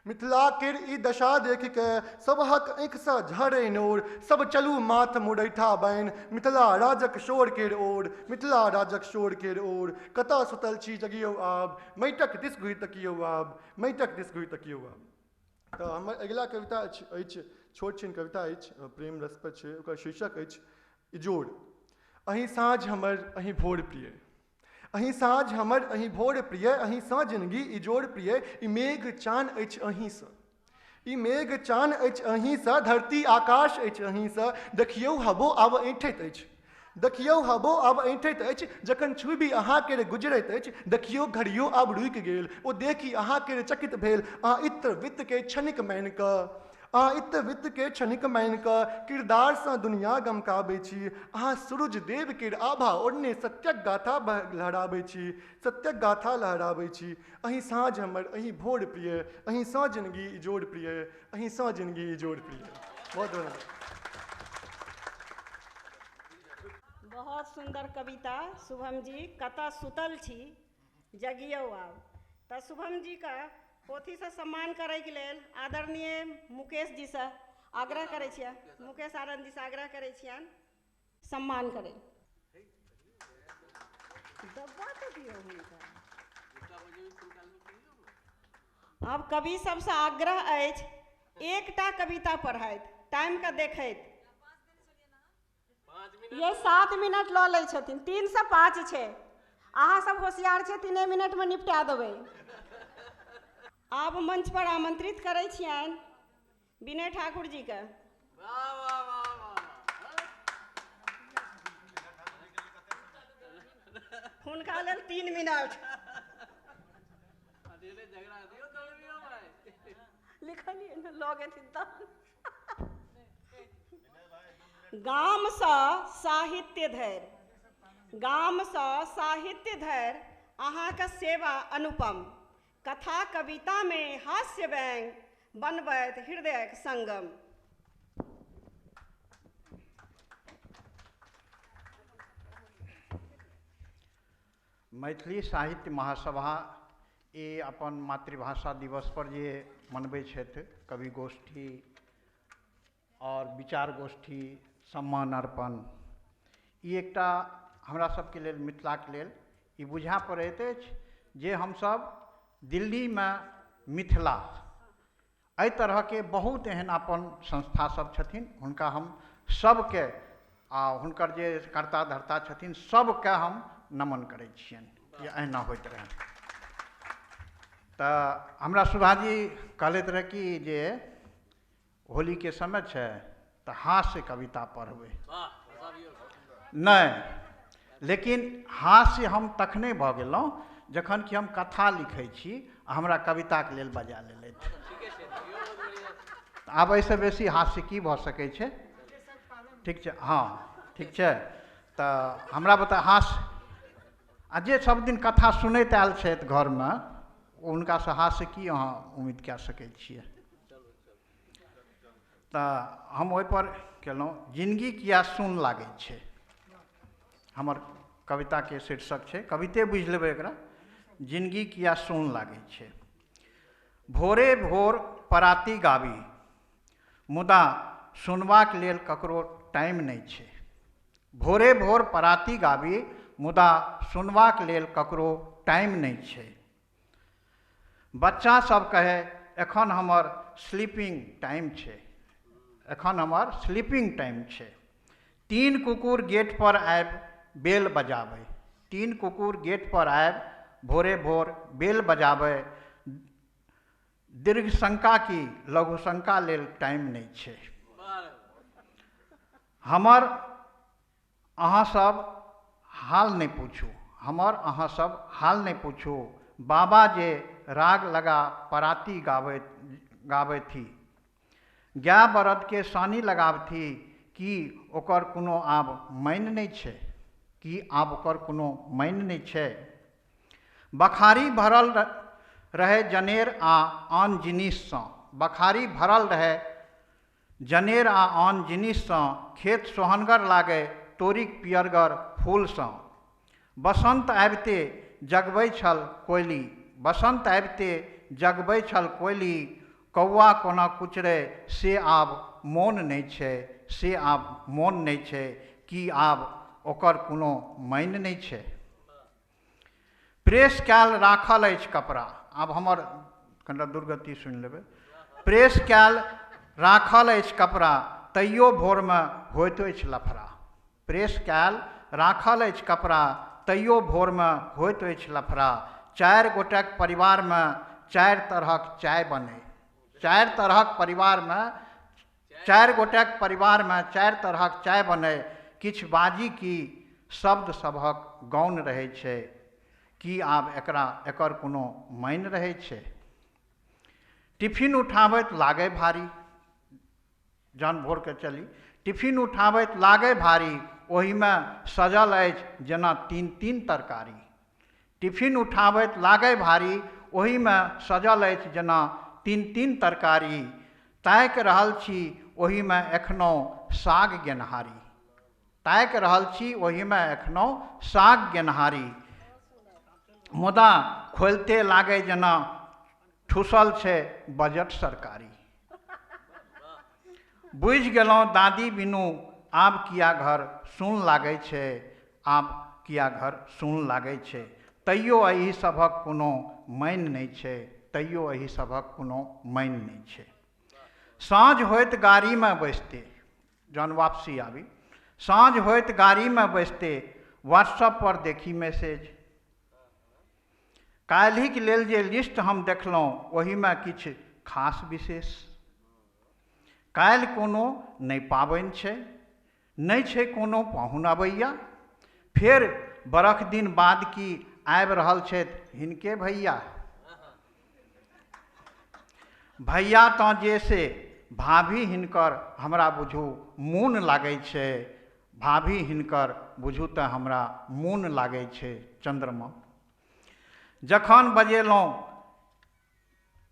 मिथिला केर ई दशा देखि कऽ, सबहक आँखिसँ झरै नोर। सब चलू माथ मुड़ैठा बान्हि, मिथिला राजक शोर केर ओर, मिथिला राजक शोर केर ओर। कतऽ सुतल छी जगियौ आब, माटिक दिस घुरि तकियौ आब, माटिक दिस घुरि तकियौ आब। तऽ हमर अगिला कविता अछि छोट छिन कविता अछि, प्रेम रस पर छै। ओकर शीर्षक अछि इजोर। अहीं साँझ हमर अहीं भोर प्रिय, अहीं साँझ हमर अहीं भोर प्रिय, अहींसँ जिनगी इजोर प्रिय। ई मेघ चान अछि अहींसँ, ई मेघ चान अछि अहींसँ, धरती आकाश अछि अहींसँ। देखियौ हबो आब ऐंठैत अछि, देखियौ हबो आब ऐंठैत अछि। जखन छुबी अहाँ केर गुजरैत अछि, देखियौ घड़ियो आब रुकि गेल। ओ देखी अहाँ केर चकित भेल, अहाँ इत्र वित्त के क्षणिक मानि कऽ, अहाँ इत्र वित्त के क्षणिक मानि कऽ। किरदारसँ दुनिया गमकाबै छी, अहाँ सूरज देव केर आभा ओढ़ने सत्यक गाथा लहराबै छी, सत्यक गाथा लहराबै छी। अहीं साँझ हमर अहीं भोर प्रिय, अहींसँ जिनगी इजोर प्रिय, अहींसँ जिनगी इजोर प्रिय। बहुत धन्यवाद। बहुत सुंदर कविता शुभम जी। कतऽ सुतल छी जगियौ आब। तऽ शुभम जी का पोथीसँ सम्मान करैके लेल आदरणीय मुकेश जीसँ आग्रह करै छियनि, मुकेश आनन्द जीसँ आग्रह करै छियनि सम्मान करै। डब्बा तऽ दियौ हुनका। आब कवि सबसँ आग्रह अछि एकटा कविता पढ़ैत, टाइमके देखैत। ये 7 मिनट लऽ लै छथिन, 3 से 5 छै। अहाँ सब होशियार छै, 3 मिनटमे निपटा देबै। आब मंच पर आमंत्रित करै छियनि विनय ठाकुर जी के। हुनका लेल 3 मिनट लिखलिए न लगे थिन। गामसँ साहित्य धरि, गामसँ साहित्य धरि अहाँके सेवा अनुपम। कथा कवितामे हास्य व्यंग बनबैत हृदयक संगम। मैथिली साहित्य महासभा ई अपन मातृभाषा दिवस पर जे मनबै छथि, कवि गोष्ठी और विचार गोष्ठी, सम्मान अर्पण, ई एकटा हमरा सबके लेल, मिथिलाके लेल ई बुझा पड़ैत अछि जे हमसब दिल्लीमे मिथिला एहि तरहके बहुत एहन अपन संस्था सब छथिन, हुनका हम सबके आ हुनकर जे कर्ता धर्ता छथिन सबके हम नमन करै छियनि कि अहिना होइत रहै। तऽ हमरा सुधाजी कहलैत रहे कि जे होलीके समय छै तऽ हास्य कविता पढ़बै। नहि, लेकिन हास्य हम तखने भऽ गेलहुँ जखन कि हम कथा लिखै छी आ हमरा कविताके लेल बजा लेलथि। आब एहिसँ बेसी हास्य की भऽ सकै छै? ठीक छै, हाँ ठीक छै। तऽ हमरा बता हास्य, आ जे सब दिन कथा सुनैत आयल छथि घरमे हुनकासँ हास्य की अहाँ उम्मीद कए सकै छियै? तऽ हम ओहिपर केलहुँ जिंदगी किया सुन लागै छै, हमर कविताके शीर्षक छै, कविते बुझि लेबै एकरा, जिंदगी किया सुन लागै छै। भोरे भोर पराती गाबी मुदा सुनबाक लेल ककरो टाइम नहि छै। भोरे भोर पराती गाबी मुदा सुनबाक लेल ककरो टाइम नहि छै। बच्चा सब कहे एखन हमर स्लीपिंग टाइम छै, एखन हमर स्लीपिंग टाइम छै। तीन कुकुर गेट पर आबि बेल बजाबै, तीन कुकुर गेट पर आबि भोरे भोर बेल बजाबै। दीर्घ शंका की लघु शंका लेल टाइम नहीं छै। हमर अहाँ सब हाल नहीं पूछू, हमर अहाँ सब हाल नहीं पूछू। बाबा जे राग लगा पराती गाबै थी, गाय बरद के सानी लगाबथी कि ओकर कोनो आब मानि नहीं छै, कि आब ओकर कोनो मानि नहीं छै। बखारी भरल रहे जनेर आ आन जिनिससँ, बखारी भरल रहे जनेर आ आन जिनिससँ। खेत सोहनगर लागे तोरीक पियरगर फूलसँ। बसंत आबिते जगबै छल कोयली, बसंत आबिते जगबै छल कोयली। कौआ कोना कुचरे से आब मोन नहीं छै, से आब मोन नहीं छै, कि आब ओकर कोनो मानि नहीं छै। प्रेस कैल राखल अछि कपड़ा, आब हमर कनिटा दुर्गति सुनि लेबै। प्रेस कैल राखल अछि कपड़ा तैयो भोरमे होइत अछि लफड़ा। प्रेस कैल राखल अछि कपड़ा तैयो भोरमे होइत अछि लफड़ा। चारि गोटेक परिवारमे चारि तरहक चाय बने, चारि तरहक परिवारमे चारि गोटेक परिवारमे चारि तरहक चाय बने। किछु बाजी की शब्द सभक गौन रहै छै, कि आब एकर कोनो मानि रहै छै। टिफिन उठाबैत लागे भारी, जहन भोरके चली टिफिन उठाबैत लागे भारी। ओहिमे सजल अछि जेना तीन तीन तरकारी। टिफिन उठाबैत लागे भारी, ओहिमे सजल अछि जेना तीन तीन तरकारी। ताकि रहल छी ओहिमे एखनो साग गेनहारी, ताकि रहल छी ओहिमे एखनो साग गेनहारी। मुदा खोलिते लागे जेना ठुसल छै बजट सरकारी। बुझि गेलहुँ दादी बिनु आब किया घर सुन लागै छै, आब किया घर सुन लागै छै। तैयो एहि सभक कोनो मानि नहीं छै, तैयो एहि सभक कोनो मानि नहीं छै। साँझ होइत गाड़ीमे बैसते, जहन वापसी आबी, साँझ होइत गाड़ीमे बैसते व्हाट्सएप पर देखी मैसेज। काल्हिक लेल जे लिस्ट हम देखलहुँ ओहिमे किछु खास विशेष। काल्हि कोनो नहि पाबनि छै, नहि छै कोनो पाहुन अबैया। फेर बरख दिन बाद की आबि रहल छथि हिनके भैया। भैया तऽ जे से भाभी हिनकर हमरा बुझू मोन लागै छै, भाभी हिनकर बुझू तऽ हमरा मोन लागै छै चंद्रमा। जखन बजेलहुँ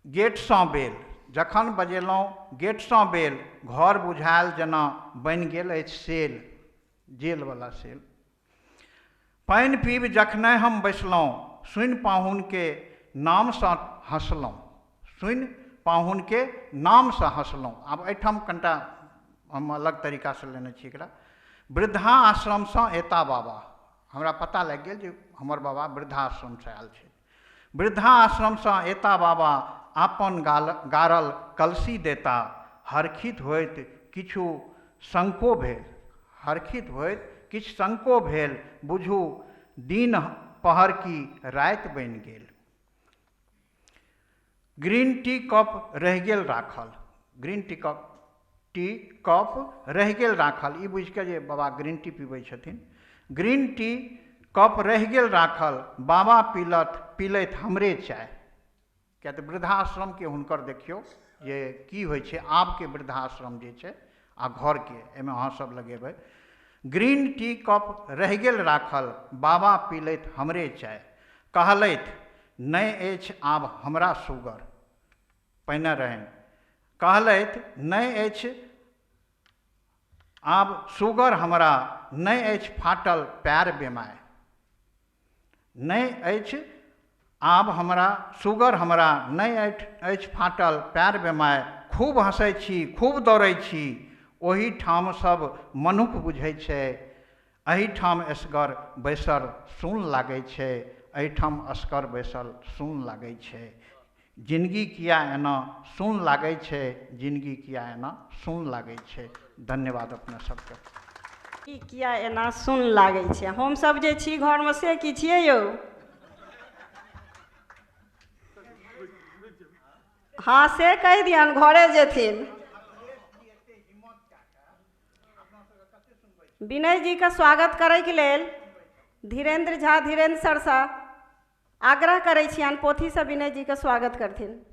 गेटसँ बेल, जखन बजेलहुँ गेटसँ बेल, घर बुझायल जेना बनि गेल अछि सेल, जेलवला सेल। पानि पीब जखने हम बैसलहुँ सुनि पाहुनके नामसँ हँसलहुँ, सुनि पाहुनके नामसँ हँसलहुँ। आब एहिठाम कनिटा हम अलग तरीकासँ लेने छी एकरा। वृद्धा आश्रमसँ एता बाबा, हमरा पता लागि गेल जे हमर बाबा वृद्धाश्रमसँ आयल छै। वृद्धा आश्रमसँ एता बाबा आपन गारल कलसी देता। हरखित होइत किछु शंको भेल, हरखित होइत किछु शंको भेल, बुझू दिन पहर की रात बनि गेल। ग्रीन टी कप रहि गेल राखल, ग्रीन टी कप रहि गेल राखल, ई बुझि कऽ जे बाबा ग्रीन टी पीबै छथिन। ग्रीन टी कप रहि गेल राखल, बाबा पीलथि हमरे चाय। किया तऽ वृद्धाश्रमके हुनकर देखियौ जे की होइ छै, आबके वृद्धाश्रम जे छै आ घरके, एहिमे अहाँसभ लगेबै। ग्रीन टी कप रहि गेल राखल, बाबा पीलथि हमरे चाय। कहलथि नहि अछि आब हमरा सुगर, पहिने रहनि, कहलथि नहि अछि आब सुगर हमरा, नहि अछि फाटल पैर बेमाय। नहि अछि आब हमरा सुगर हमरा, नहि अछि फाटल पैर बेमाय। खूब हँसै छी, खूब दौड़ै छी, ओहीठाम सब मनुख बुझै छै। एहीठाम असगर बैसल सुन लागै छै, एहिठाम असगर बैसल सुन लागै छै। जिंदगी किया एना सुन लागै छै, जिंदगी किया एना सुन लागै छै। धन्यवाद अपना सबके। किया एना सुन लागै छै, हमसभ जे छी घरमे से की छियै यौ? हाँ से कहि दियन घरे जेथिन। विनय जी का स्वागत करैके लेल धीरेन्द्र झा धीरेन्द्र सरसँ आग्रह करै छियनि पोथीसँ विनय जी के स्वागत करथिन।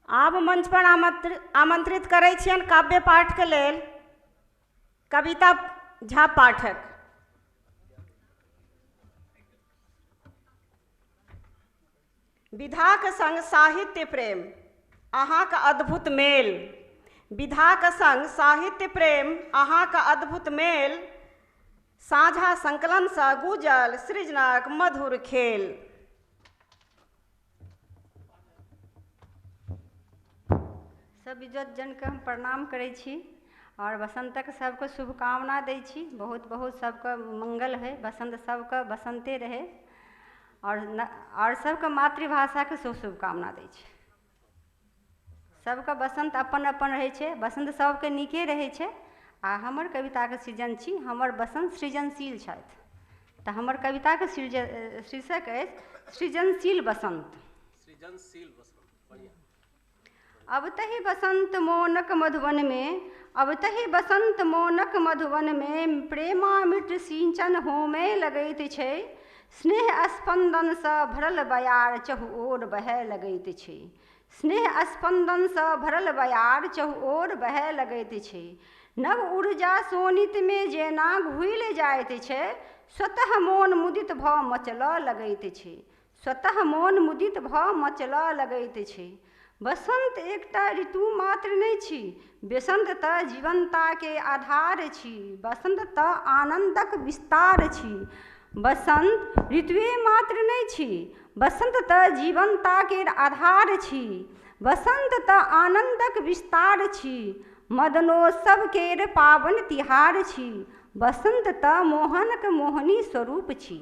आब मंच पर आमंत्रित करै छियनि काव्य पाठ के लेल कविता झा पाठक। विधाक संग साहित्य प्रेम अहाँक अद्भुत मेल, विधाक संग साहित्य प्रेम अहाँक अद्भुत मेल, साझा संकलनसँ गुजल सृजनक मधुर खेल। सब इज्जतजनके हम प्रणाम करै छी और बसंतक सबके शुभकामना दै छी। बहुत बहुत सबके मंगल है, बसंत सबके बसंते रहे और सबके मातृभाषाके शुभकामना दै छी। सबके बसंत अपन अपन रहै छै, बसंत सबके नीके रहै छै। आ हमर कविताके सृजन छी, हमर बसंत सृजनशील छथि, तऽ हमर कविताके शीर्षक अछि सृजनशील बसंत। सृजनशील बसंत, बढ़िया। अब तहि बसंत मोनक मधुवन में, अब तहि बसंत मोनक मधुवन में, प्रेमामृत सिंचन होमय लगैत छै। स्नेह स्पंदनसँ भरल बयार चहुओर बहय लगैत छै। स्नेह स्पंदनसँ भरल बयार चहुओर बहय लगैत छै। नव ऊर्जा सोनितमे जेना घुलि जाइत छै, स्वतः मोन मुदित भऽ मचलऽ लगैत छै। स्वतः मोन मुदित भऽ मचलऽ लगैत छै। बसंत एकटा ऋतु मात्र नहि छी, बसंत तऽ जीवनताके आधार छी। बसंत तऽ आनंदक विस्तार छी। बसंत ऋतुए मात्र नहि छी, बसंत तऽ जीवनताके आधार छी। बसंत तऽ आनंदक विस्तार छी, मदनोत्सव केर पावन तिहार छी। बसंत तऽ मोहनक मोहनी स्वरूप छी,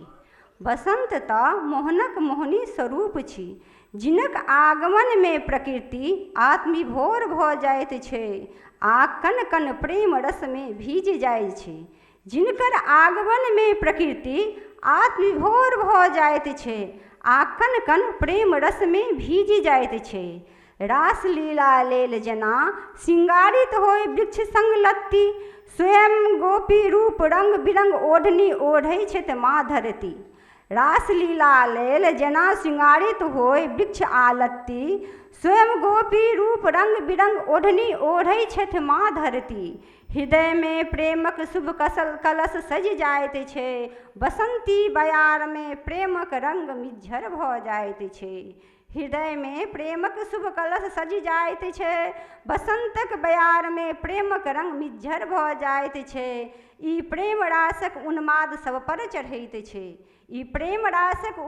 बसंत तऽ मोहनक मोहनी स्वरूप छी। जिनक आगमनमे प्रकृति आत्मविभोर भऽ जाइत छै आ कण कण प्रेम रसमे भीज जाइत छै। जिनकर आगमनमे प्रकृति आत्मविभोर भऽ जाइत छै आ कण कण प्रेम रसमे भीज जाइत छै। रासलीला लेल जेना सिंगारित होय वृक्ष संग लत्ती, स्वयं गोपी रूप रंग बिरंग ओढ़नी ओढ़ै छथि माँ धरती। रासलीला लेल जेना सिंगारित होय वृक्ष आ लत्ती, स्वयं गोपी रूप रंग बिरंग ओढ़नी ओढ़ै छथि माँ धरती। हृदयमे प्रेमक शुभ कलश सजि जाइत छै, बसंती बयारमे प्रेमक रंग मिज्झर भऽ जाइत छै। हृदयमे प्रेमक शुभ कलश सजि जाइत छै, बसंतक बयारमे प्रेमक रंग मिज्झर भऽ जाइत छै। ई प्रेम रासक उन्माद सब पर चढ़ैत छै, ई प्रेम रासक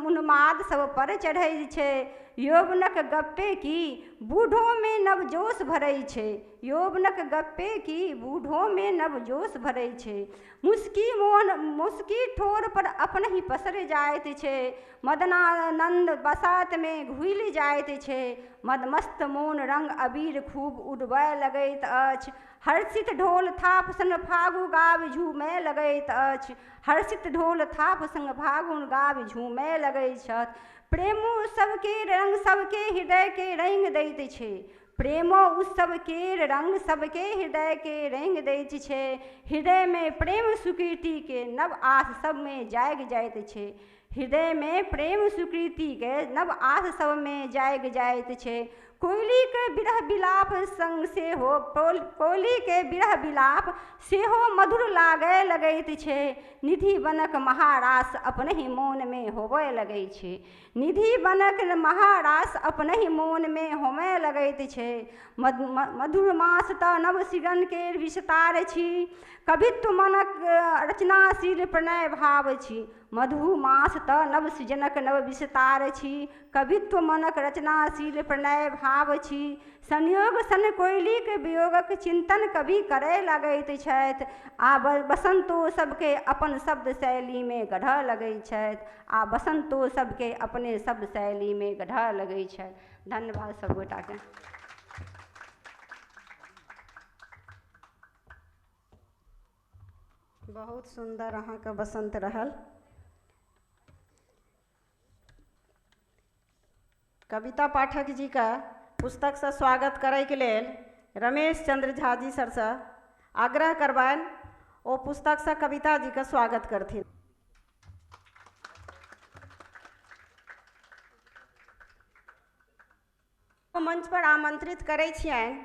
उन्माद सब पर चढ़ैत छै। यौवनक गप्पे की बूढ़ों में नवजोश भरै छै, यौवनक गप्पे की बूढ़ों में नवजोश भरै छै। मुस्की ठोर पर अपन ही पसर जाइत छै, मदनानंद बसात में घुलि जाइत छै। मदमस्त मोन रंग अबीर खूब उड़बय लगैत अछि, हर्षित ढोल थाप संग फागु गाबि झूमय लगैत अछि, हर्षित ढोल थाप संग फागु गाबि झूमय लगैत छथि। प्रेमो उत्सव के रंग सबके हृदय के रंग दैत छै, प्रेमो उत्सव के रंग सबके हृदय के रंग दैत छै। हृदय में प्रेम स्वीकृति के नव आस सब में जागि जाइत छै, हृदय में प्रेम स्वीकृति के नव आस सब में जागि जाइत छै। कोयली के बिरह बिलाप संग सेहो कोयली के बिरह बिलाप सेहो मधुर लागय लगैत छै। निधि बनक महारास अपने ही मोन में होबय लगै छै, निधि बनक महारास अपने ही मोन में होमय लगैत छै। मधुर मास त नव सिगन के विस्तार छी, कवित्व मनक रचनाशील प्रणय भाव छी। मधुमास त नव सृजनक नव विस्तार छी, कवित्व मनक रचनाशील प्रणय भाव छी। संयोग सन कोयलीक वियोगक चिंतन कवि करय लगैत छथि, आ बसंतो सबके अपन शब्द शैली में गढ़य लगैत छथि, आ बसंतो सबके अपने शब्द शैली में गढ़य लगैत छथि। धन्यवाद सब गोटाके। बहुत सुंदर अहाँके बसंत रहल। कविता पाठक जी का पुस्तक से स्वागत करैके लेल रमेश चंद्र झा जी सर से आग्रह करबनि ओ पुस्तक से कविता जी का स्वागत करथिन। मंच पर आमंत्रित करै छियनि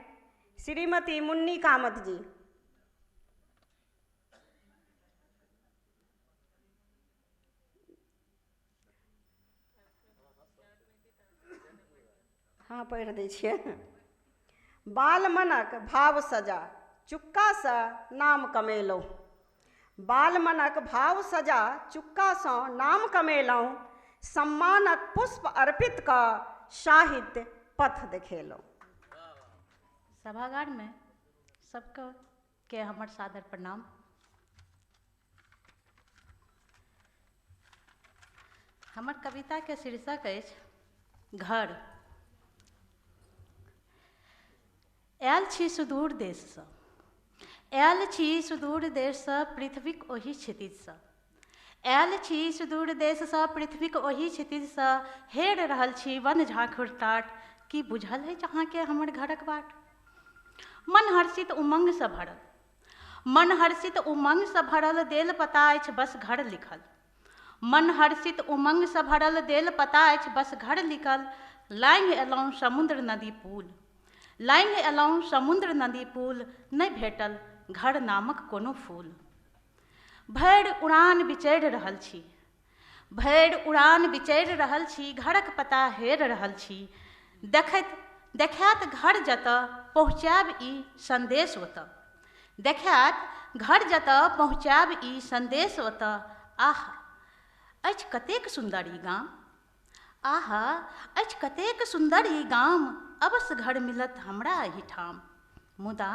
श्रीमती मुन्नी कामत जी। हाँ पढ़ि दै छियै। बाल मनक भाव सजा चुक्का सँ नाम कमेलहुँ, बाल मनक भाव सजा चुक्का सँ नाम कमेलहुँ, सम्मानक पुष्प अर्पित कऽ साहित्य पथ देखेलहुँ। सभागार में सबके हमर सादर प्रणाम। हमर कविता के शीर्षक अछि घर। आयल छी सुदूर देशसँ, आयल छी सुदूर देशसँ पृथ्वीक ओहि क्षितिजसँ, आयल छी सुदूर देशसँ पृथ्वीक ओहि क्षितिजसँ, हेर रहल छी वन झाखुर टाट, की बुझल अछि अहाँके हमर घरक बाट। मन हर्षित उमंगसँ भरल, मन हर्षित उमंगसँ भरल, देल पता अछि बस घर लिखल, मन हर्षित उमंगसँ भरल, देल पता अछि बस घर लिखल। लाङ्घि अयलहुँ समुद्र नदी पुल, लाङ्घि अयलहुँ समुद्र नदी पुल, नहि भेटल घर नामक कोनो फूल। भरि उड़ान बिचरि रहल छी, भरि उड़ान बिचरि रहल छी, घरक पता हेर रहल छी, देखायत घर जतऽ पहुँचायब ई संदेश ओतऽ, देखायत घर जतऽ पहुँचायब ई संदेश ओतऽ। आह अछि कतेक सुन्दर ई गाम, आहा अछि कतेक सुन्दर ई गाम, अवश्य घर मिलत हमरा एहिठाम। मुदा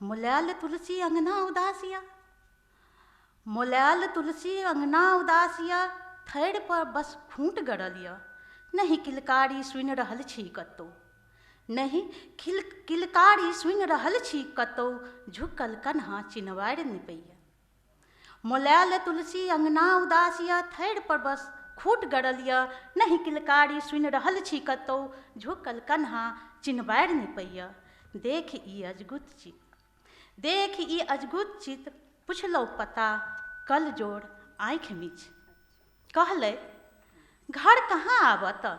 मुलायल तुलसी अंगना उदासिया, मुलायल तुलसी अंगना उदासिया, थैर पर बस खूंट गड़ल यऽ, नहीं किलकारी सुनि रहल छी कतौ, नहीं किलकारी सुनि रहल छी कतौ, झुकल कन्हा चिन्हवारि निपैया। मुलायल तुलसी अंगना उदासिया, थैर पर बस खूट गड़ल यऽ, नहीं किलकारी सुनि रहल छी कतौ, झुकल कन्हा चिन्हवारि निपैया। देख ई अजगुत चित, देख ई अजगुत चित, पुछलहुँ पता कल जोड़ आँखि मीच। कहलथि घर कहाँ आब अतऽ,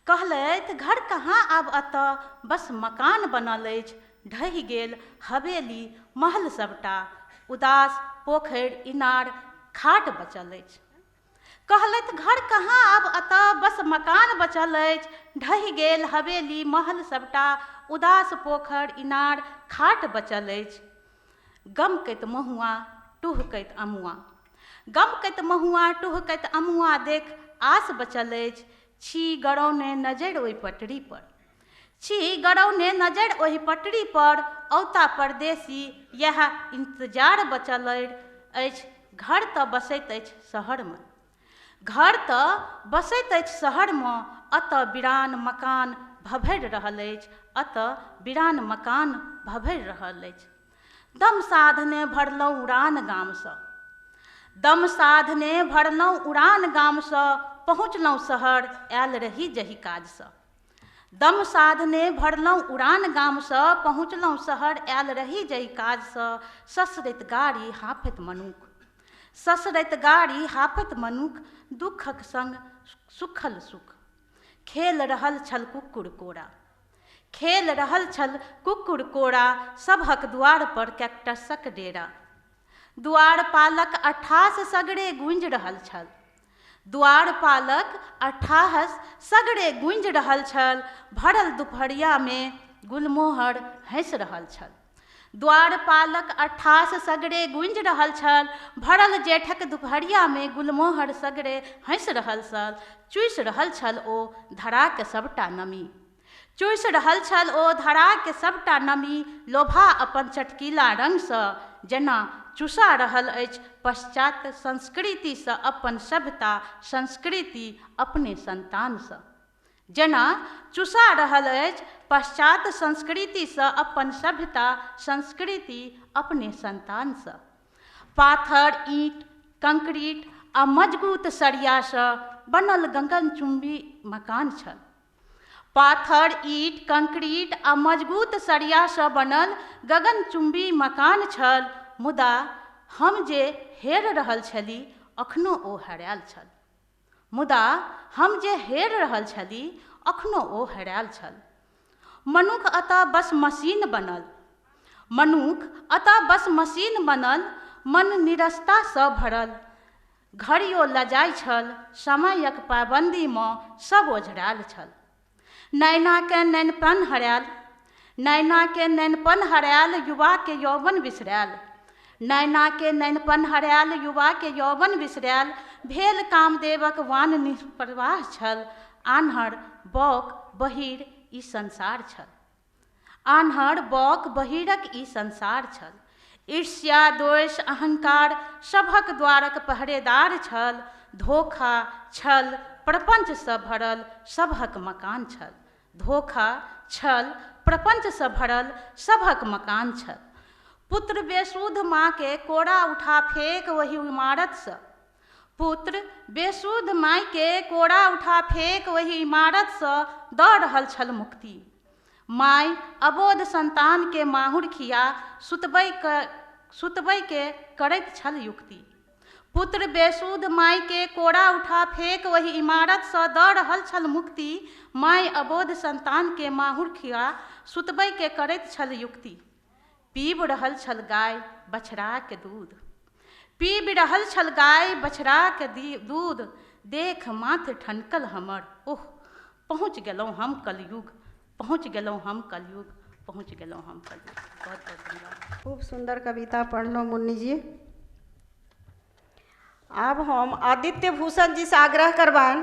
कहलथि घर कहाँ आब अतऽ, बस मकान बनल अछि, ढहि गेल हवेली महल सबटा, उदास पोखरि इनार खाट बचल अछि। कहलथि घर कहाँ आब अतऽ, बस मकान बचल अछि, ढहि गेल हवेली महल सबटा, उदास पोखरि इनार खाट बचल अछि। गमकैत महुआ टुहकैत अमुआ, गमकैत महुआ टुहकैत अमुआ, देख आस बचल अछि, छी गरौने नजर ओहि पटरी पर, छी गरौने नजर ओहि पटरी पर, औता परदेसी यह इंतजार बचल अछि, घर तऽ बसैत अछि शहरमे, घर तऽ बसैत अछि शहरमे, अतऽ बिरान मकान भभरि रहल अछि, अतऽ बिरान मकान भभरि रहल अछि। दम साधने भरलहुँ उड़ान गामसँ, दम साधने भरलहुँ उड़ान गामसँ, पहुँचलहुँ शहर आयल रही जही काजसँ, दम साधने भरलहुँ उड़ान गामसँ, पहुँचलहुँ शहर आयल रही जही काजसँ। ससरैत गाड़ी हाफैत मनुख, ससरैत गाड़ी हाफैत मनुख, दुखक संग सुखल सुख, खेल रहल छल कुक्कुर कोड़ा, खेल रहल छल कुक्कुर कोड़ा, सभक द्वार पर कैक्टसक डेरा, द्वारपालक अट्ठास सगरे गूंजि रहल छल, द्वारपालक अट्ठास सगरे गूंजि रहल छल, भरल दुपहरियामे गुलमोहर हँसि रहल छल, द्वारपालक अट्ठास सगरे गूंजि रहल छल, भरल जेठक दुपहरियामे गुलमोहर सगरे हँसि रहल छल, चूसि रहल छल ओ धराके सबटा नमी, चूसि रहल छल ओ धराके सबटा नमी, लोभा अपन चटकीला रंगसँ जेना चुसा रहल अछि पश्चात संस्कृतिसँ अपन सभ्यता संस्कृति अपने संतानसँ, जेना चुसा रहल अछि पश्चात संस्कृतिसँ अपन सभ्यता संस्कृति अपने संतानसँ। पाथर ईंट कंक्रीट आ मजबूत सरियासँ बनल गगनचुम्बी मकान छल, पाथर ईंट कंक्रीट आ मजबूत सरियासँ बनल गगनचुम्बी मकान छल, मुदा हम जे हेर रहल छली अखनो ओ हरायल छल, मुदा हम जे हेर रहल छली अखनो ओ हरायल छल। मनुख अतः बस मशीन बनल, मनुख अतः बस मशीन बनल, मन निरस्तासँ भरल, घड़ियो लजाइ छल, समयक पाबन्दीमे सब ओझरायल छल, नैनाके नैनपन हरायल, नैनाके नैनपन हरायल, युवाके यौवन बिसरायल, नैनाके नैनपन हरायल, युवाके यौवन बिसरायल, भेल कामदेवक वान निष्प्रवाह छल, आन्हर बौक बहिर ई संसार छल, आन्हर बौक बहिरक ई संसार छल, ईर्ष्या द्वेष अहंकार सभक द्वारक पहरेदार छल, धोखा छल प्रपंचसँ भरल सभक मकान छल, धोखा छल प्रपंचसँ भरल सभक मकान छल। पुत्र बेसुध माँके कोड़ा उठा फेंक वही इमारतसँ, पुत्र बेसुध मायके कोड़ा उठा फेंक वही इमारतसँ दऽ रहल छल मुक्ति, माय अबोध संतानके माहुर खिया सुतबैके करैत छल युक्ति, पुत्र बेसुध मायके कोड़ा उठा फेंक वही इमारतसँ दऽ रहल छल मुक्ति, माय अबोध संतानके माहुर खिया सुतबैके करैत छल युक्ति, पीब रहल छल गाय बछड़ाके दूध, पीब रहल छल गाय बछड़ाके दूध, देख माथ ठनकल हमर, ओह पहुँच गेलहुँ हम कलयुग, पहुँच गेलहुँ हम कलयुग, पहुँच गेलहुँ हम कलयुग। बहुत बहुत धन्यवाद। खूब सुंदर कविता पढ़लहुँ मुन्नी जी। अब हम आदित्य भूषण जी से आग्रह करबान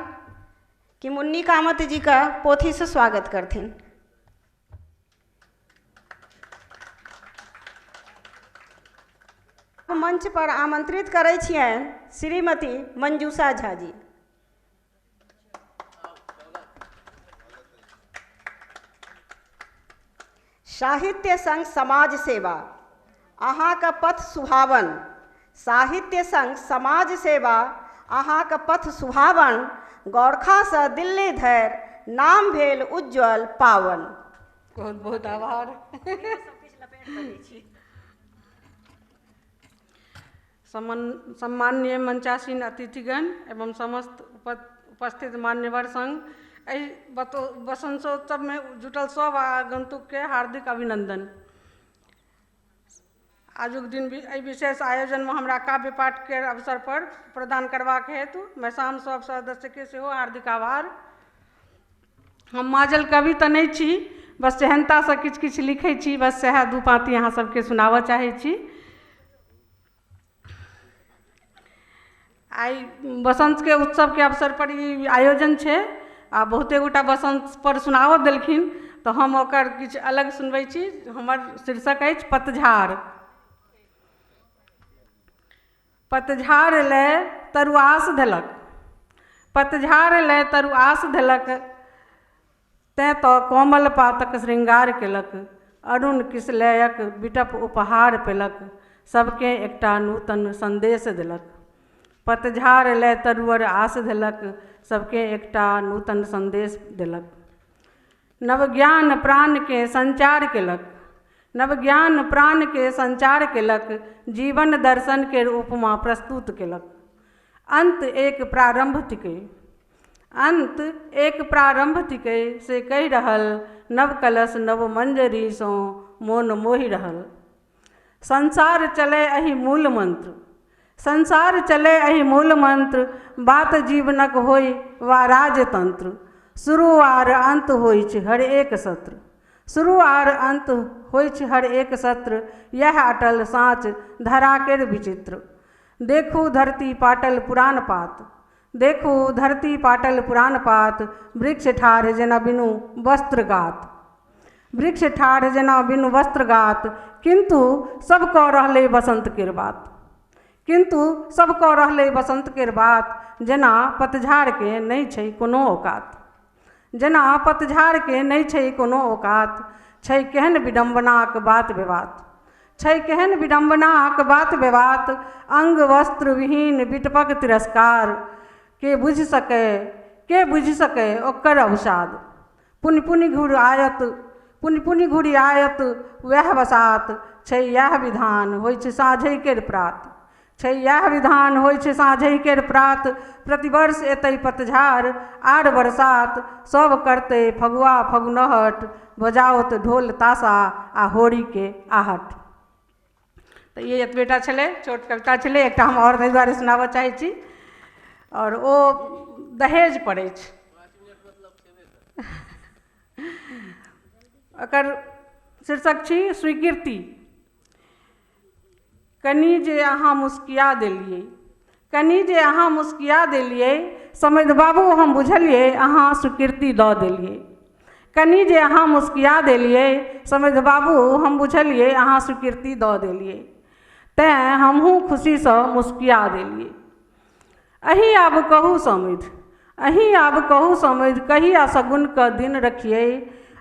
कि मुन्नी कामत जी का पोथी से स्वागत करथिन। मंच पर आमंत्रित करै छियनि श्रीमती मंजूषा झा जी। साहित्य संग समाज सेवा अहाँके पथ सुहावन, साहित्य संग समाज सेवा अहाँके पथ सुहावन, गौरखासँ दिल्ली धरि नाम भेल उज्ज्वल पावन। बहुत बहुत आभार। सम्माननीय मंचासीन अतिथिगण एवं समस्त उपस्थित मान्यवर संग एहि बसंतोत्सव में जुटल सब आगंतुक के हार्दिक अभिनंदन। आजुक दिन एहि विशेष आयोजन में हमरा काव्य पाठ के अवसर पर प्रदान करबाक हेतु मैसाम सब सदस्य के सेहो हार्दिक आभार। हम माजल कवि तऽ नहि छी, बस सेहनतासँ किछु किछु लिखै छी, बस सएह दू पाँति अहाँ सबके सुनाबऽ चाहै छी। आई बसंत के उत्सव के अवसर पर ई आयोजन छै। आ बहुते गोटा बसंत पर सुनाओ देलखिन, तो हम ओकर किछु अलग सुनबै छी। हमर शीर्षक अछि पतझार। पतझार ले तरुआस देलक, पतझार ले तरुआस देलक, तैं तो कोमल पातक श्रृंगार केलक, अरुण किसलयक बिटप उपहार पेलक, सबके एकटा नूतन संदेश देलक। पतझार ले तरुअर आस देलक, सबके एकटा नूतन संदेश देलक। नव ज्ञान प्राण के संचार केलक, नव ज्ञान प्राण के संचार केलक, जीवन दर्शन के उपमा प्रस्तुत केलक। अंत एक प्रारंभ थिके, अंत एक प्रारंभ थिके, से कहि रहल नव कलश नव मंजरी सो मोन मोहि रहल। संसार चले एहि मूल मंत्र, संसार चले एहि मूल मंत्र, बात जीवनक होय वा राजतंत्र। शुरू आर अंत होइ छै हर एक सत्र, शुरू आर अंत होइ छै हर एक सत्र, यह अटल साँच धरा केर विचित्र। देखू धरती पाटल पुरान पात, देखू धरती पाटल पुरान पात, वृक्ष ठाढ़ जेना बिनु वस्त्र गात, वृक्ष ठाढ़ जेना बिनु वस्त्र गात। किंतु सब कह रहलै बसंत केर बात, किंतु सब कह रहलै बसंत केर बात, जेना पतझार के नहि छै कोनो औकात, जेना पतझार के नहि छै कोनो औकात। छै केहन विडम्बनाक बात बेबात, छै केहन विडम्बनाक बात बेबात, अंग वस्त्र विहीन बिटपक तिरस्कार, के बुझि सकै, के बुझि सकै ओकर अवसाद। पुनि पुनि घुर आयत, पुनि पुनि घुरि आयत वएह बसात, छै यह विधान होइ छै साँझै केर प्रात, छै यह विधान होइ छै साँझै केर प्रात। प्रतिवर्ष एतै पतझार आर बरसात, सब करतै फगुआ फगुनहट, बजाओत ढोल ताशा आ होरी के आहट। तो ये एतबेटा छलै, छोट कविता छलै। एकटा हम और ताहि दुआरे सुनाबऽ चाहै छी, और ओ दहेज पर अछि। एकर शीर्षक छी स्वीकृति। कनि जे अहाँ मुस्किया देलियै, कनि जे अहाँ मुस्किया देलियै, समझ बाबू हम बुझलियै अहाँ स्वीकृति दऽ देलियै। कनि जे अहाँ मुस्किया देलियै, समझ बाबू हम बुझलियै अहाँ स्वीकृति दऽ देलियै, तेँ हमहूँ खुशीसँ मुस्किया देलियै। अही आब कहू समझ, अही आब कहू समझ, कहिया शगुनके दिन रखियै,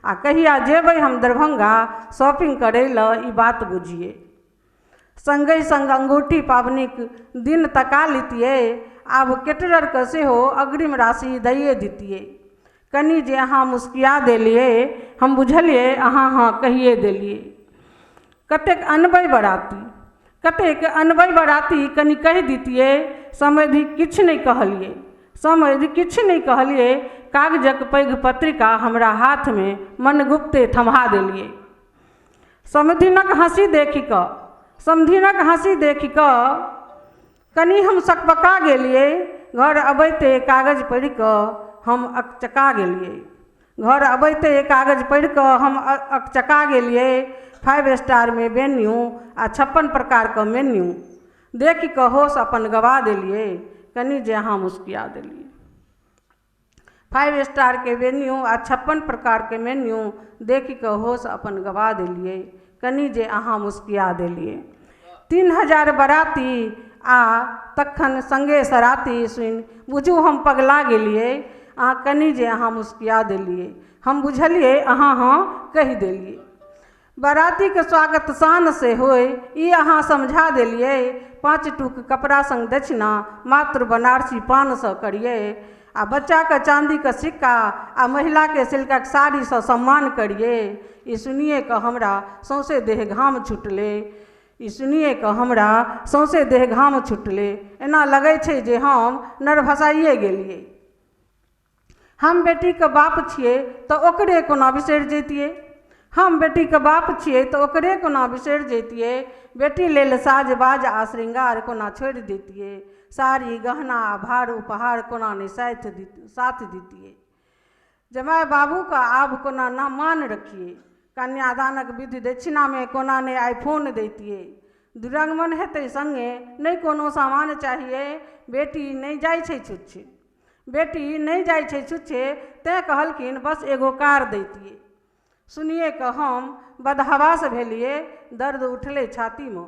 आ कहिया जेबै हम दरभंगा शॉपिंग करै लए, ई बात बुझियै। संगहि संग अंगूठी पाबनिक दिन तका लितियै, आब केटररके सेहो अग्रिम राशि दैए दितियै। कनि जे अहाँ मुस्किया देलियै, हम बुझलियै अहाँ हाँ कहिए देलियै। कतेक अनबै बराती, कतेक अनबै बराती, कनि कहि दितियै, समधि किछु नहि कहलियै, समधि किछु नहि कहलियै। कागजक पैघ पत्रिका हमरा हाथमे मनगुप्ते थमा देलियै। समधिनक हँसी देखि कऽ, समधिनक हँसी देखि कऽ कनि हम सकबका गेलियै। घर अबैते कागज पढ़ि कऽ हम अकचका गेलियै, घर अबैते कागज पढ़ि कऽ हम अकचका गेलियै। 5 स्टार में वेन्यू आ 56 प्रकारके मेन्यू देखि कऽ होश अपन गवा देलियै, कनि जे अहाँ मुस्किया देलियै। 5 स्टार के वेन्यू आ 56 प्रकार के मेन्यू देखि कऽ होश अपन गवा देलियै, कनि जे अहाँ मुस्किया देलियै। 3000 बराती आ तखन संगे सराती सुनि बुझू हम पगला गेलियै, अहाँ कनि जे अहाँ मुस्किया देलियै, हम बुझलियै अहाँ हाँ कहि देलियै। बरातीके स्वागत शान से होय ई अहाँ समझा देलियै, 5 टूक कपड़ा संग दक्षिणा मात्र बनारसी पानसँ करियै, आ बच्चाके चाँदीके सिक्का आ महिलाके सिल्कक साड़ीसँ सम्मान करियै। ई सुनिए कऽ हमरा सौँसे देह घाम छुटलै, ई सुनिए कऽ हमरा सौँसे देह घाम छुटलै। एना लगै छै जे हम नरभसाइए गेलियै। हम बेटीके बाप छियै तऽ ओकरे कोना बिसरि जैतियै, हम बेटीके बाप छियै तऽ ओकरे कोना बिसरि जैतियै। बेटी लेल साज बाज आ श्रृंगार कोना छोड़ि दैतियै, साड़ी गहना आ भार उपहार कोना नहि साथ दैतियै। जमाय बाबूके आब कोना ना मान रखियै, कन्यादानक विधि दक्षिणामे कोना नहि आईफोन दैतियै। दुरंगमन हेतै संगे नहि कोनो सामान चाहिए, बेटी नहि जाइ छै छुच्छे, बेटी नहीं जाइ छै छुच्छे, तैँ कहलखिन बस एगो कार दैतियै। सुनिए कऽ हम बदहवास भेलियै, दर्द उठलै छातीमे।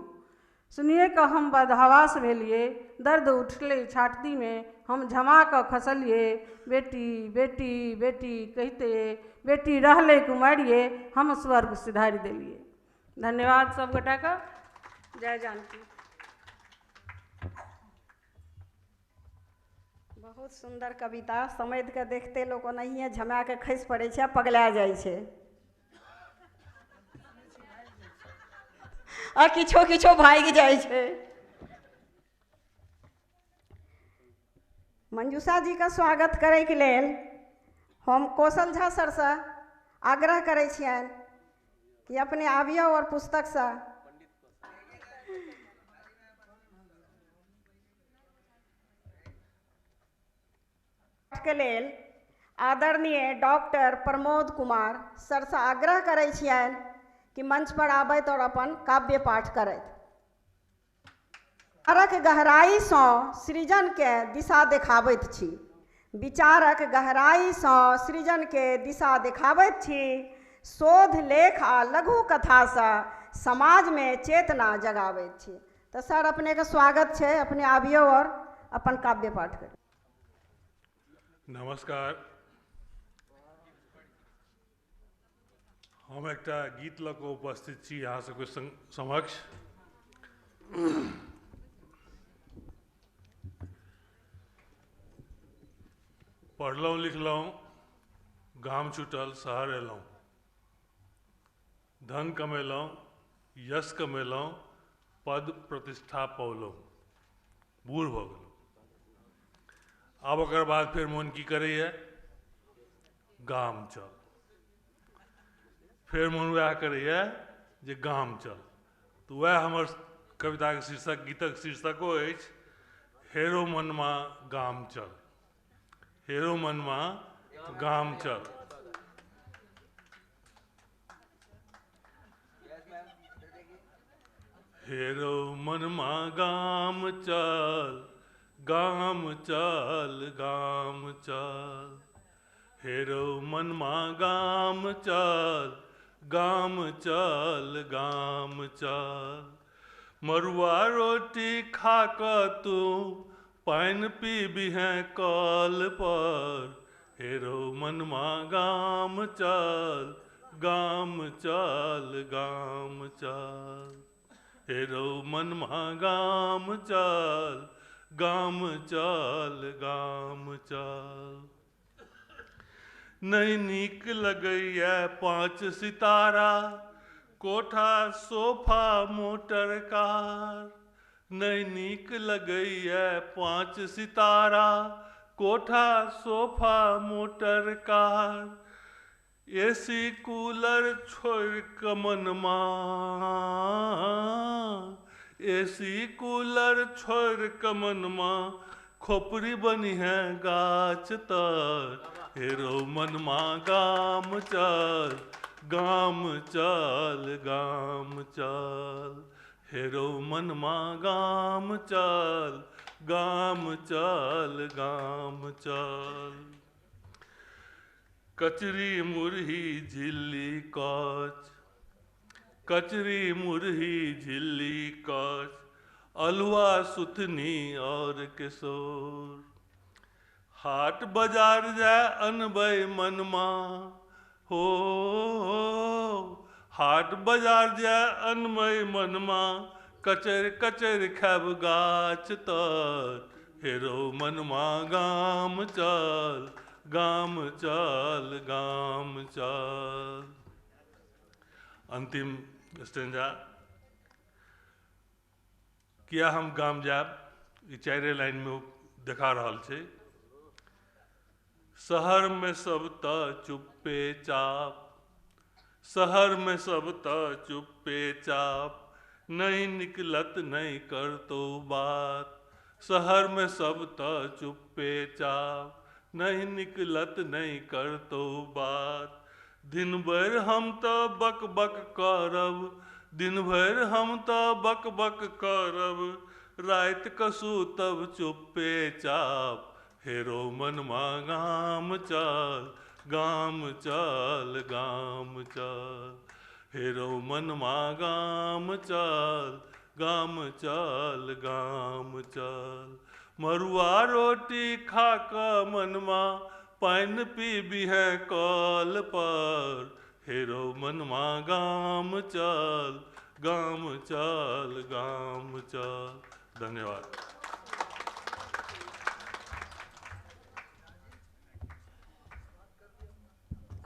सुनिए कऽ हम बदहवास भेलियै, दर्द उठलै छातीमे। हम झमा कऽ खसलियै, बेटी बेटी बेटी कहिते बेटी रहलै कुमारिये, हम स्वर्ग सिधारि देलियै। धन्यवाद सब गोटाके। जय जानकी। बहुत सुंदर कविता। समझ के देखते लोग ओनाहिए झमा के खसि पड़ै छै, पगला जाइ छै। आ किछो किछो भागि जाइ छै। मंजूषा जी का स्वागत करैके लेल हम कौशल झा सरसँ आग्रह करै छियनि कि अपने आबियौ और पुस्तकसँ के लेल आदरणीय डॉक्टर प्रमोद कुमार सरसँ आग्रह करै छियनि कि मंच पर आबैत और अपन काव्य पाठ करैत। विचारक गहराइसँ सृजनके दिशा देखाबैत छी। विचारक गहराइसँ सृजनके दिशा देखाबैत छी। शोध लेख आ लघु कथासँ समाजमे चेतना जगाबैत छी। तो सर अपने के स्वागत छै, अपने आबियौ और अपन काव्य पाठ करियौ। नमस्कार। हम एकटा गीत लऽ कऽ उपस्थित छी अहाँ सबके समक्ष। पढ़लहुँ लिखलहुँ, गाम छूटल शहर एलहुँ, धन कमेलहुँ, यश कमेलहुँ, पद प्रतिष्ठा पौलहुँ, बूढ़ भऽ गेलहुँ। आब ओकर बाद फिर मोन की करैए, गाम चल। फिर मोन वएह करैए जे गाम चल। तऽ वएह हमर कविताके शीर्षक, गीतक शीर्षको अछि, हेरो मनमा गाम चल। हेरो मनमा गाम चल। हेरो मनमा गाम चल, गाम चल, गाम चल। हेरो मनमा गाम चल, गाम चल, गाम चल। मड़ुआ रोटी खा कऽ तू पानि पीबिहें कल पर। हेरो मनमा गाम चल, गाम चल, गाम चल। हेरो मनमा गाम चल, गाम चल, गाम चल। नहीं नीक लगैए 5 सितारा, कोठा सोफा मोटर कार। नहीं नीक लगैए 5 सितारा, कोठा sofa motor car. AC cooler छोड़ि कऽ मनमा, एसी कूलर छोड़ि कऽ मनमा, खोपड़ी बनिहें गाछ तर। हेरो मनमा गाम चल, गाम चल, गाम चल। हेरो मनमा गाम चल, गाम चल, गाम चल। कचरी मुरही झिल्ली कच, कचरी मुरही झिल्ली कच, अलुआ सुथनी और किशोर। हाट बाजार जाय अनबै मनमा, हो हाट बाजार जाय अनबै मनमा, कचर कचर खायब गाछ तर। हेरो मनमा गाम चल, गाम चल, गाम चल। अंतिम स्टेंजा। किया हम गाम जायब, ई 4 लाइन में देखा रहल छै। शहर में सब तऽ चुप्पे चाप, शहर में सब तऽ चुप्पे चाप। नहीं निकलत नहीं करतो बात, शहर में सब तऽ चुप्पे चाप। नहीं निकलत नहीं करतो बात। दिन भर हम तऽ बक बक करब, दिन भर हम तऽ बक बक करब। रात कऽ सुतब चुप्पे चाप। हेरो मनमा गाम चाल गाम चाल गाम चाल, हेरो मनमा गाम चाल गाम चाल गाम चाल। मरुआ रोटी खाक मनमा पानि पीबी है कल पर, हेरो मनमा गाम चाल गाम चाल गाम चाल। धन्यवाद।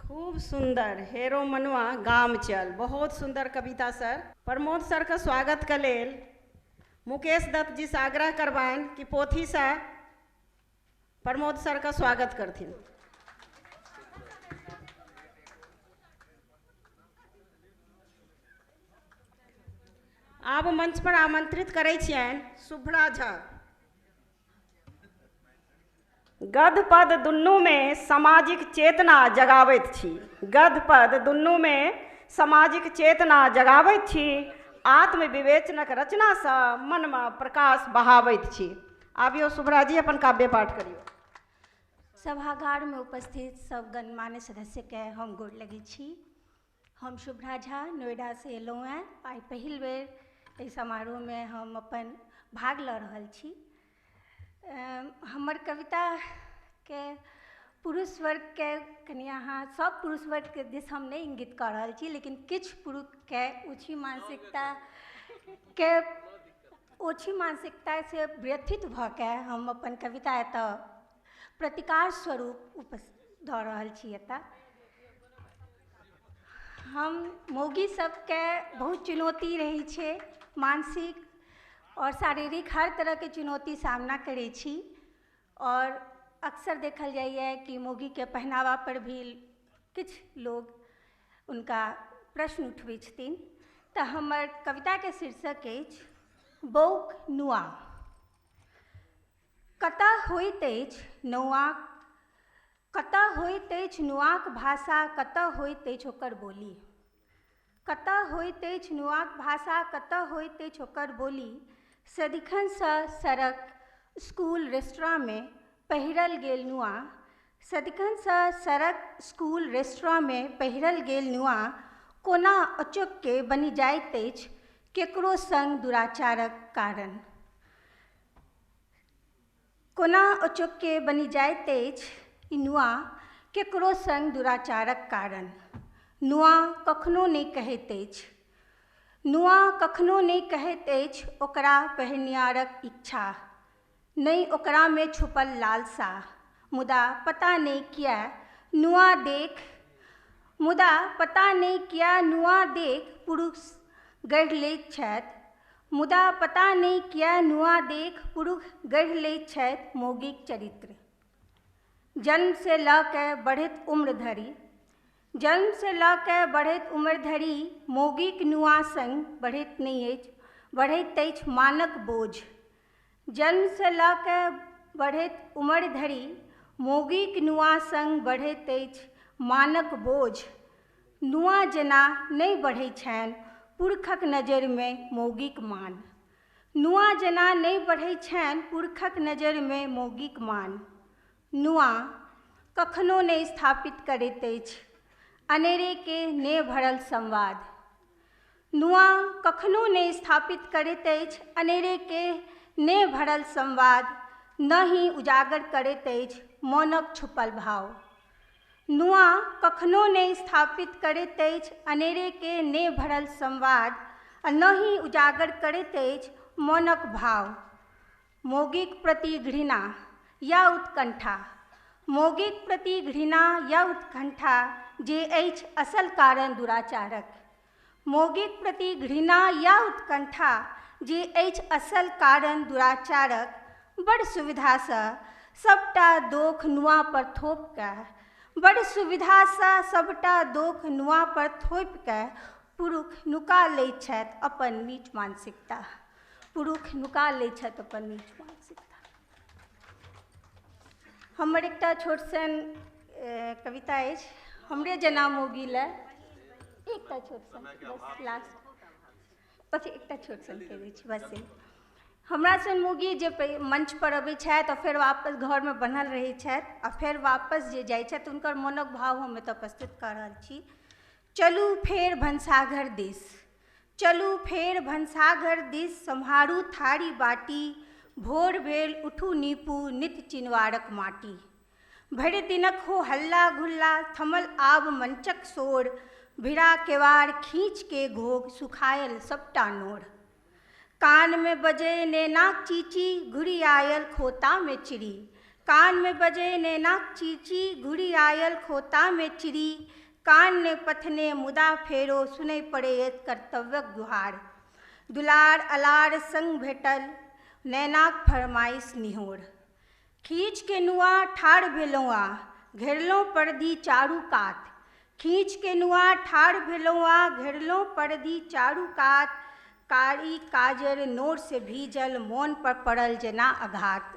खूब सुंदर, हेरो मनवा गाम चल, बहुत सुंदर कविता सर। प्रमोद सर का स्वागत के लेल मुकेश दत्त जी से आग्रह करबाइन कि पोथी से प्रमोद सर का स्वागत करथिन। आब मंच पर आमंत्रित करै छियनि शुभ्रा झा। गद्य पद दुनू में सामाजिक चेतना जगावैत छी, गद्य पद दुनू में सामाजिक चेतना जगावैत छी, आत्मविवेचनक रचना से मन में प्रकाश बहावैत छी। आबियो शुभ्रा जी अपन काव्य पाठ करियो। सभागार में उपस्थित सब गणमान्य सदस्य के हम गोर लगे छी। हम शुभ्रा झा नोएडा से एलहुँ हैं। आई पहिल बेर इस समारोह में हम अपन भाग ल रहल छी। हमर कविता के पुरुष वर्ग के कनि अहाँ सब पुरुष वर्ग के दिस हम नहीं इंगित कर रहल छी, लेकिन किछु पुरुष के ऊँची मानसिकता से व्यथित भ के हम अपन कविता एतऽ प्रतिकार स्वरूप दऽ रहल छी। एतऽ हम मौगी सबके बहुत चुनौती रही छै, मानसिक और शारीरिक हर तरह के चुनौती सामना करै छी, और अक्सर देखल जाइए कि मौगी के पहनावा पर भी किछु लोग उनका प्रश्न उठबै छथिन। तऽ हमर कविता के शीर्षक अछि बौक नुआ। कतऽ होइत अछि नौआ, कतऽ होइत अछि नुआक भाषा, कतऽ होइत अछि ओकर बोली, कतऽ होइत अछि नुआक भाषा, कतऽ होइत अछि ओकर बोली। सदिखनसँ सड़क स्कूल रेस्तरां में पहिरल गेल नुआ, सदिखनसँ सड़क स्कूल रेस्तरां में पहिरल गेल नुआ कोना अचोक्के बनि जाइत अछि केकरो संग दुराचारक कारण, कोना अचोक्के बनि जाइत अछि नुआ केकरो संग दुराचारक कारण। नुआ कखनो नहि कहैत अछि, नुआ कखनो नहि कहैत अछि ओकरा पहिरनिहारक इच्छा, नहि ओकरा में छुपल लालसा। मुदा पता नहीं किया नुआ देख पुरुष गढ़ि लैत छथि, मुदा पता नहीं किया नुआ देख पुरुष गढ़ि लैत छथि मौगिक चरित्र। जन्म से लऽ के बढ़ैत उम्र धरि, जन्म से लऽ के बढ़ैत उम्र धरि मौगिक नुआ संग बढ़ैत नहीं अछि, बढ़ैत अछि मानक बोझ। जन्म से लऽ के बढ़ैत उम्र धरि मौगिक नुआ संग बढ़ैत अछि मानक बोझ। नुआ जेना नहीं बढ़ै छनि पुरखक नजरि में मौगिक मान, नुआ जेना नहीं बढ़ै छनि पुरखक नजरि में मौगिक मान। नुआ कखनो नहीं स्थापित करैत अछि अनेरे के ने भरल संवाद, नुआ कखनो नहीं स्थापित करैत अछि अनेरे के ने भरल संवाद, न ही उजागर करैत अछि मौनक छुपल भाव। नुआ कखनो नहीं स्थापित करैत अछि अनेरे के ने भरल संवाद, न ही उजागर करैत अछि मौनक भाव। मौगिक प्रति घृणा या उत्कंठा, मौगिक प्रति घृणा या उत्कंठा जे अछि असल कारण दुराचारक, मौगिक प्रति घृणा या उत्कंठा जे अछि असल कारण दुराचारक। बड़ सुविधासँ सबटा दोख नुआ पर थोप कऽ, बड़ सुविधासँ सबटा दोख नुआ पर थोपि कऽ पुरुष नुका लैत छथि अपन नीच मानसिकता, पुरुष नुका लैत छथि अपन नीच मानसिकता। हमर एकटा छोट सन कविता अछि हमरे जेना मौगी लए, एकटा छोट सन बस लास्ट, एकटा छोट सन कहि दै छी बस। हमरा सन मौगी जे मंच पर अबै छथि आ फेर वापस घरमे बनल रहै छथि आ फेर वापस जे जाइ छथि हुनकर मोनक भाव हम एतऽ प्रस्तुत कऽ रहल छी। चलू फेर भनसाघर दिस, चलू फेर भनसाघर दिस, सम्हारू थारी बाटी, भोर भेल उठू नीपू नित चिनवारक माटी। भरि दिनक हो हल्ला गुल्ला, थमल आब मंचक शोर, भिड़ा केवाड़ खींच के घोग, सुखायल सबटा नोर। कान में बजे नैनाक चीची, घुरी आयल खोता में चिड़ी, कान में बजे नैनाक चीची, घुरी आयल खोता में चिड़ी। कान ने पथने मुदा फेरो, सुनै पड़ैत कर्तव्यक गुहार। दुलार अलार संग भेटल, नैनाक फरमाइश निहोर। खींच के नुआ ठाढ़ भेलहुँ आ, घेरलहुँ परदी चारू कात, खींच के नुआ ठाढ़ भेलहुँ आ, घेरलहुँ परदी चारू कात। कारी काजर नोर से भीजल, मोन पर पड़ल जेना आघात।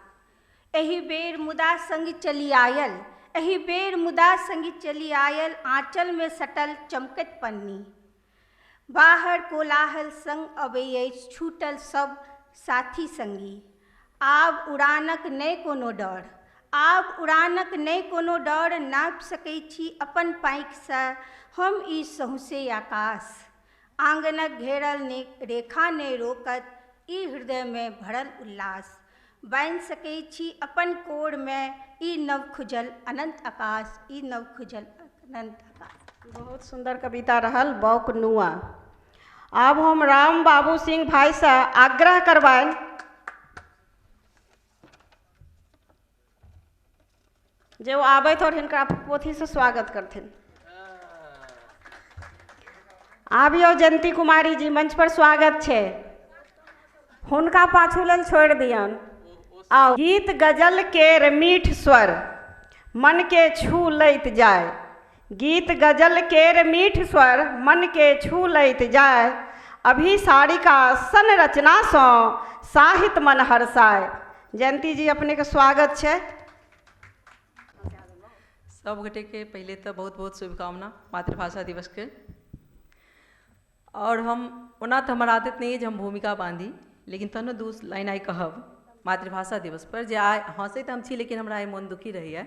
एहि बेर मुदा संग चली आयल, एहि बेर मुदा संग चली आयल, आँचल में सटल चमकैत पन्नी। बाहर कोलाहल संग अबै अछि, छूटल सब साथी संगी। आब उड़ानक नहि कोनो डर, आब उड़ानक नहि कोनो डर, नापि सकै छी अपन पाँखिसँ हम ई सौंसे आकाश। आंगनक घेरल रेखा नहि रोकत, ई हृदय में भरल उल्लास। बान्हि सकै छी अपन कोर में ई नव खुजल अनंत आकाश, ई नव खुजल अनंत आकाश। बहुत सुंदर कविता रहल बौक नुआ। आब हम राम बाबू सिंह भाई से आग्रह करबनि जे ओ आबैत और हिनका पोथी से स्वागत करथिन। आबियो जयंती कुमारी जी, मंच पर स्वागत छै। हुनका पाछू लेल छोड़ि दियन। आओ गीत गजल केर मीठ स्वर, मन के छू लैत जाय, गीत गजल केर मीठ स्वर, मन के छू लैत जाय। अभिसारिका सन रचना सँ साहित्य मन हर्षाय। जयंती जी अपने के स्वागत छै। सब गोटे के पहले तो बहुत बहुत शुभकामना मातृभाषा दिवस के। और हम ओना तो हमार आदत नहीं है जे हम भूमिका बांधी, लेकिन तनो दू लाइन आई कहब मातृभाषा दिवस पर जे आइ हँसैत हम छी, लेकिन हमरा आइ मन दुखी रहैए।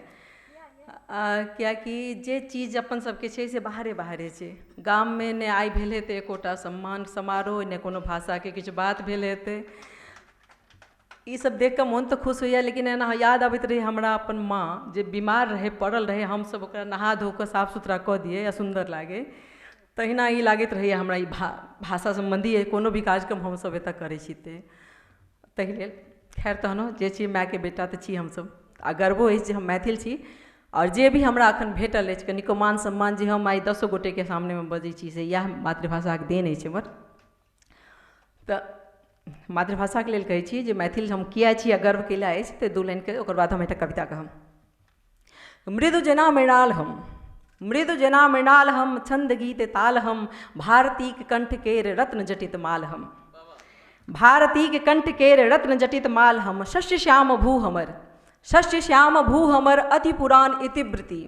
कियाकि जे चीज अपन सबके छै से बाहरे बाहरे छै। गाममे ने आइ भेल हेतै एकोटा सम्मान समारोह, ने कोनो भाषाके किछु बात भेल हेतै। ई सब देख कऽ मोन तऽ खुश होइए, लेकिन एना याद अबैत रहै हमरा अपन माँ जे बीमार रहै, पड़ल रहै, हमसब ओकरा नहा धो कऽ साफ सुथरा कऽ दिए या सुन्दर लागे। तहिना ई लागैत रहैए हमरा, ई भाषा सम्बन्धी कोनो भी कार्यक्रम हमसब एतऽ करै छी ताहि लेल। खैर तहनो जे छी मायके बेटा तऽ छी हमसब, आ गर्वो अछि जे हम मैथिल छी। और जे भी हमरा अखन भेटल अछि कनिको मान सम्मान, जे हम आइ 10 गोटेके सामनेमे बजै छी, से इएह मातृभाषाके देन अछि हमर। तऽ मातृभाषाके लेल कहै छी जे मैथिल हम किया छी आ गर्व केला अछि, तऽ 2 लाइनके ओकर बाद हम एकटा कविता कहब। मृदु जेना मृणाल हम, मृदु जेना मृणाल हम, छंद गीत ताल हम, भारतीक कंठ केर रत्न जटित माल हम, भारतीक कंठ केर रत्न जटित माल हम। शस्य श्याम भू हमर, शस्य श्याम भू हमर, अति पुराण इतिवृत्ति,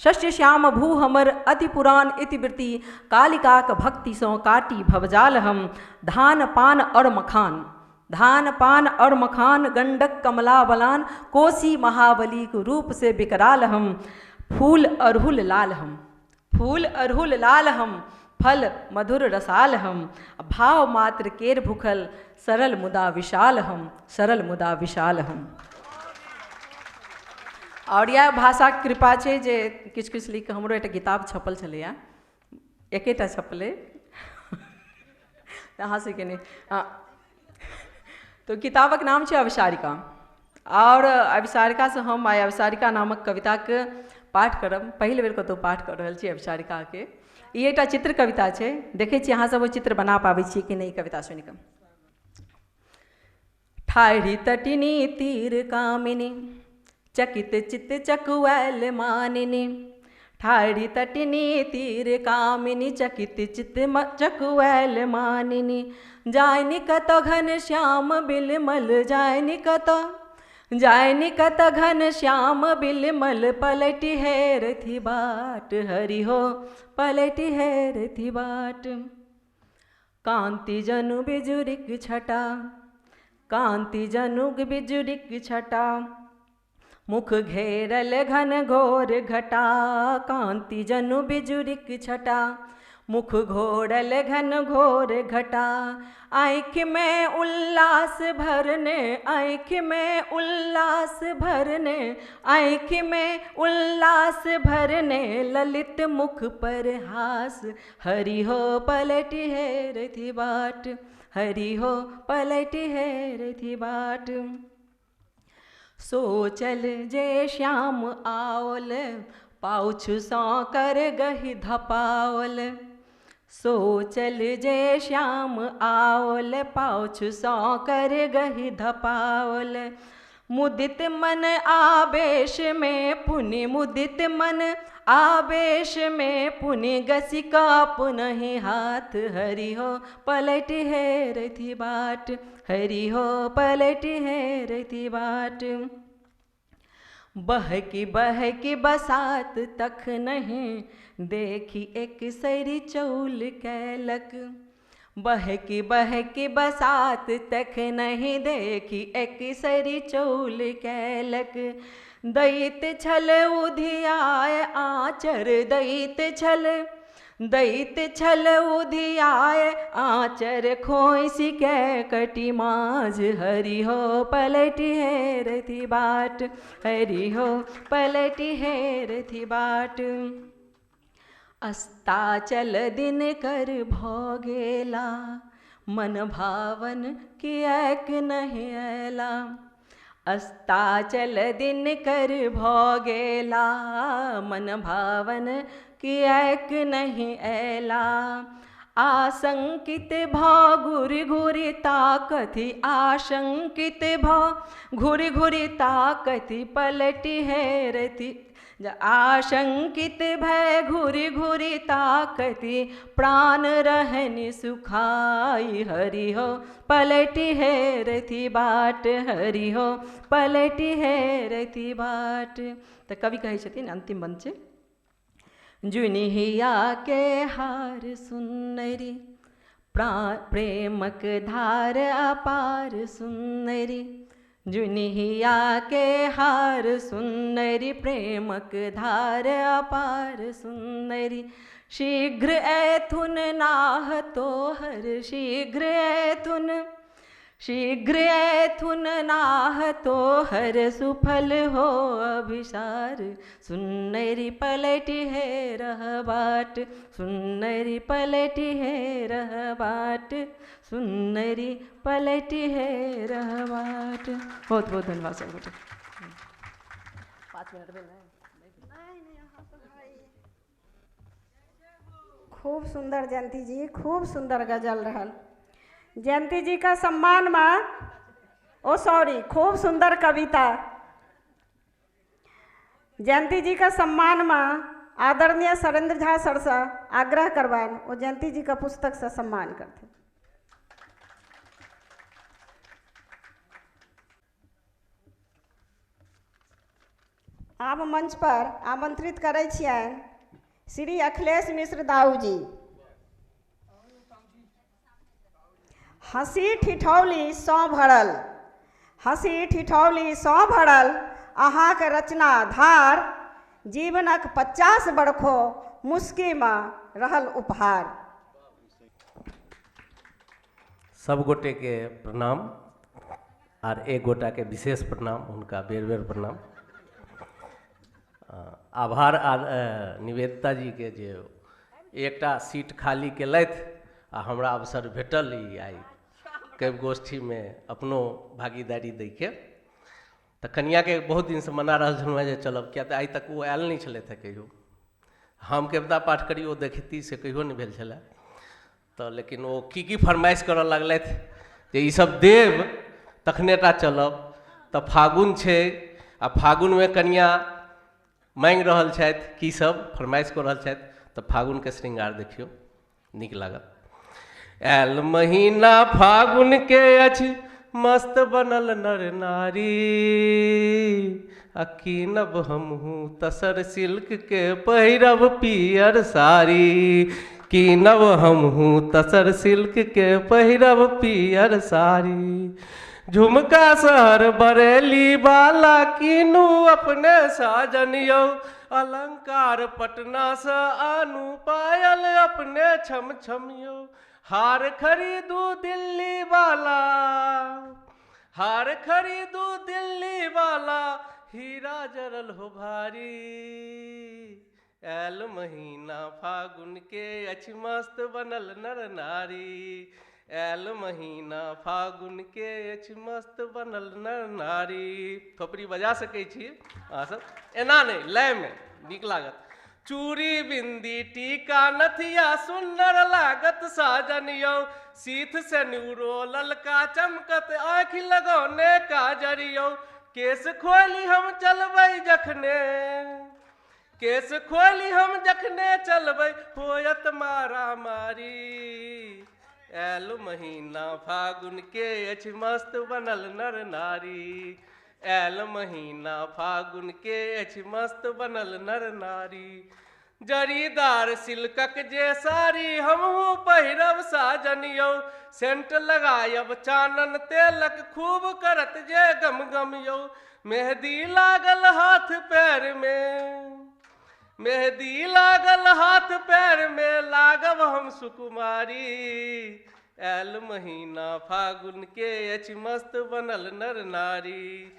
शस्य श्याम भू हमर, अति पुराण इतिवृत्ति। कालिकाक भक्ति सँ काटी भवजाल हम, धान पान और मखान, धान पान और मखान, गंडक कमला बलान, कोसी महाबली रूप से विकराल हम। फूल अरहुल लाल हम, फूल अरहुल लाल हम, फल मधुर रसाल हम, भाव मात्र केर भूखल, सरल मुदा विशाल हम, सरल मुदा विशाल हम। और यह भाषाके कृपा छै जे किछु किछु लिख कऽ हमरो एकटा किताब छपल छलैए, एकेटा छपलै अहाँ से के नहीं। तो किताबक नाम छै अभिसारिका। और अभिसारिकासँ हम आइ अभिसारिका नामक कविताके पाठ करब। पहिल बेर कतहु पाठ कर रहल छी अभिसारिकाके। ई एकटा चित्र कविता छै, देखै छी अहाँ सब ओ चित्र बना पाबै छी कि नहीं। कविता सुनि कऽ। ठाढ़ी तटिनी तीर कामिनी, चकित चित्त चकुएल मानिनी, ठाढ़ी तटिनी तीर कामिनी, चकित चित्त चकुएल मानिनी। जायनि कतौ घन श्याम बिलमल, जायनि कतौ, जायनि कतौ घन श्याम बिलमल, पलटि हेरथि बाट हरि हो, पलटि हेरथि बाट। कांति जनु बिजुरिक छटा, कांति जनुग बिजुरिक छटा, मुख घेरल घन घोर घटा। कांति जनु बिजुरिक छटा, मुख घोरल घन घोर घटा। आँख में उल्लास भरने, आँख में उल्लास भरने, आँख में उल्लास भरने, ललित मुख पर हास। हरि हो पलट है रथी बाट, हरि हो पलट है रथी बाट। सो चल जे श्याम आओल, पाउछु सौ कर गहि धपाओल। सो चल जे श्याम आओल, पाउछु सौ कर गहि धपाओल। मुदित मन आवेश में पुनि, मुदित मन आवेश में पुनि, गसिका पुनहि हाथ। हरि हो पलट है रथी बाट, हरि हो पलट है रथी बाट। बहकी बसात तक नहीं, देखी एक सरी चौल कैलक। बहकी बसात तक नहीं, देखी एक सरी चौल कैलक। दैत छल उधियाय आचर, दैत छल उधियाय आचर, खोइसी के कटी माज। हरि हो पलट है रथी बाट, हरि हो पलट है रथी बाट। अस्ताचल दिन कर भोगेला, मन भावन किएक नहीं ऐला। अस्ताचल दिन कर भोगेला, मन भावन किएक नहीं ऐला। आशंकित भाव घुरि घुरि ताकथि, आशंकित भाव घुरि घुरि ताकथि, पलटी है रथी। आशंकित भय घुरि घुरि ताकति, प्राण रहनि सुखाई। हरि हो पलटी है रथी बाट, हरि हो पलटी है रथी बाट। तो कवि कहै छथिन अंतिम बंद छै, जुनिहिया के हार सुन्नरी, प्रेमक धार अपार सुन्नरी। जुनिहिया के हार सुन्नरी, प्रेमक धार अपार सुन्नरी। शीघ्र ऐथुन नाह तोहर, शीघ्र ऐथुन नाह तोहर, सुफल हो अभिसार। सुन्नरी पलटी है रह बाट, सुन्नरी पलटी है रह बाट, सुन्नरी पलटी है रह बाट। बहुत बहुत धन्यवाद सब गोटे। 5 मिनट भेल। खूब सुंदर जयंती जी, खूब सुंदर गजल रहल। जयंती जी का सम्मान में, खूब सुंदर कविता। जयंती जी का सम्मान में आदरणीय सरेंद्र झा सर से आग्रह करवाएं वो जयंती जी का पुस्तक से सम्मान करते। आब मंच पर आमंत्रित करै छियनि श्री अखिलेश मिश्र दाऊ जी। हँसी ठिठौली सँ भरल, हँसी ठिठौली सँ भरल अहाँक रचना धार, जीवनक 50 बरखो मुस्की में रहल उपहार। सब गोटे के प्रणाम और एक गोटा के विशेष प्रणाम, उनका बेर बेर प्रणाम। आभार आर निवेदिता जी के जे एकटा सीट खाली केलथि आ हमरा अवसर भेटल ई आइ कवि गोष्ठी में अपनो भागीदारी दै के। तऽ कनिया के बहुत दिन से मना रहल छलहुँ जे चलब, किया तऽ आइ तक वो आयल नहीं छलथि है कहियो। हम कविता पाठ करी ओ देखती से कहियो नहीं भेल छलै। तऽ लेकिन ओ की फरमाइश करऽ लगलथि जे ई सब देव तखने टा चलब। तऽ फागुन छै आ फागुन में कनिया मांगि रहल छथि, की सब फरमाइश कऽ रहल छथि, तऽ फागुन के श्रृंगार देखियौ, नीक लागत। आयल महीना फागुन के अछि, मस्त बनल नर नारी, आ कीनब हमहूँ तसर सिल्क के पहिरब पियर साड़ी, कीनब हमहूँ तसर सिल्क के पहिरब पियर साड़ी। झुमका शहर बरेली वाला कीनू अपने साजन यौ, अलंकार पटना से आनू पायल अपने छम छम यौ, हार खरीदू दिल्ली वाला, हार खरीदू दिल्ली वाला, हीरा जरल हो भारी, ऐल महीना फागुन के अछि मस्त बनल नर नारी, ऐल महीना फागुन के अछि मस्त बनल नर नारी। थोपड़ी बजा सकै छी अहाँ सब, एना नहीं लय में नीक लागत। चूड़ी बिंदी टीका नथिया सुंदर लागत साजन यौ, सीथ से न्यूरो ललका चमकत आँखि लगौने काजर यौ, केस खोली हम चलबै जखने, केस खोली हम जखने चलबै होयत मारा मारी, ऐल महीना फागुन के अछि मस्त बनल नर नारी, ऐल महीना फागुन के अछि मस्त बनल नर नारी। जरीदार सिल्कक जे साड़ी हमहूँ पहिरब साजन यौ, सेंट लगायब चानन तेलक खूब करत जे गम गम यौ, मेहंदी लागल हाथ पैर में, मेहंदी लागल हाथ पैर में लागब हम सुकुमारी, ऐल महीना फागुन के अछि मस्त बनल नर नारी,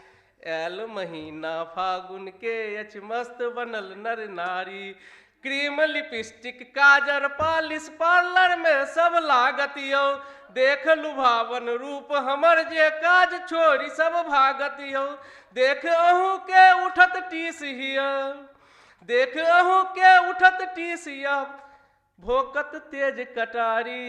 ऐल महीना फागुन के अछि मस्त बनल नर नारी। क्रीम लिपस्टिक काजर पालिश पार्लर में सब लागत यौ, देख लुभावन रूप हमर जे काज छोड़ी सब भागत यौ, देख अहूँ के उठत टीस हिया, देख अहूँ के उठत टीस हिया, भोकत तेज कटारी,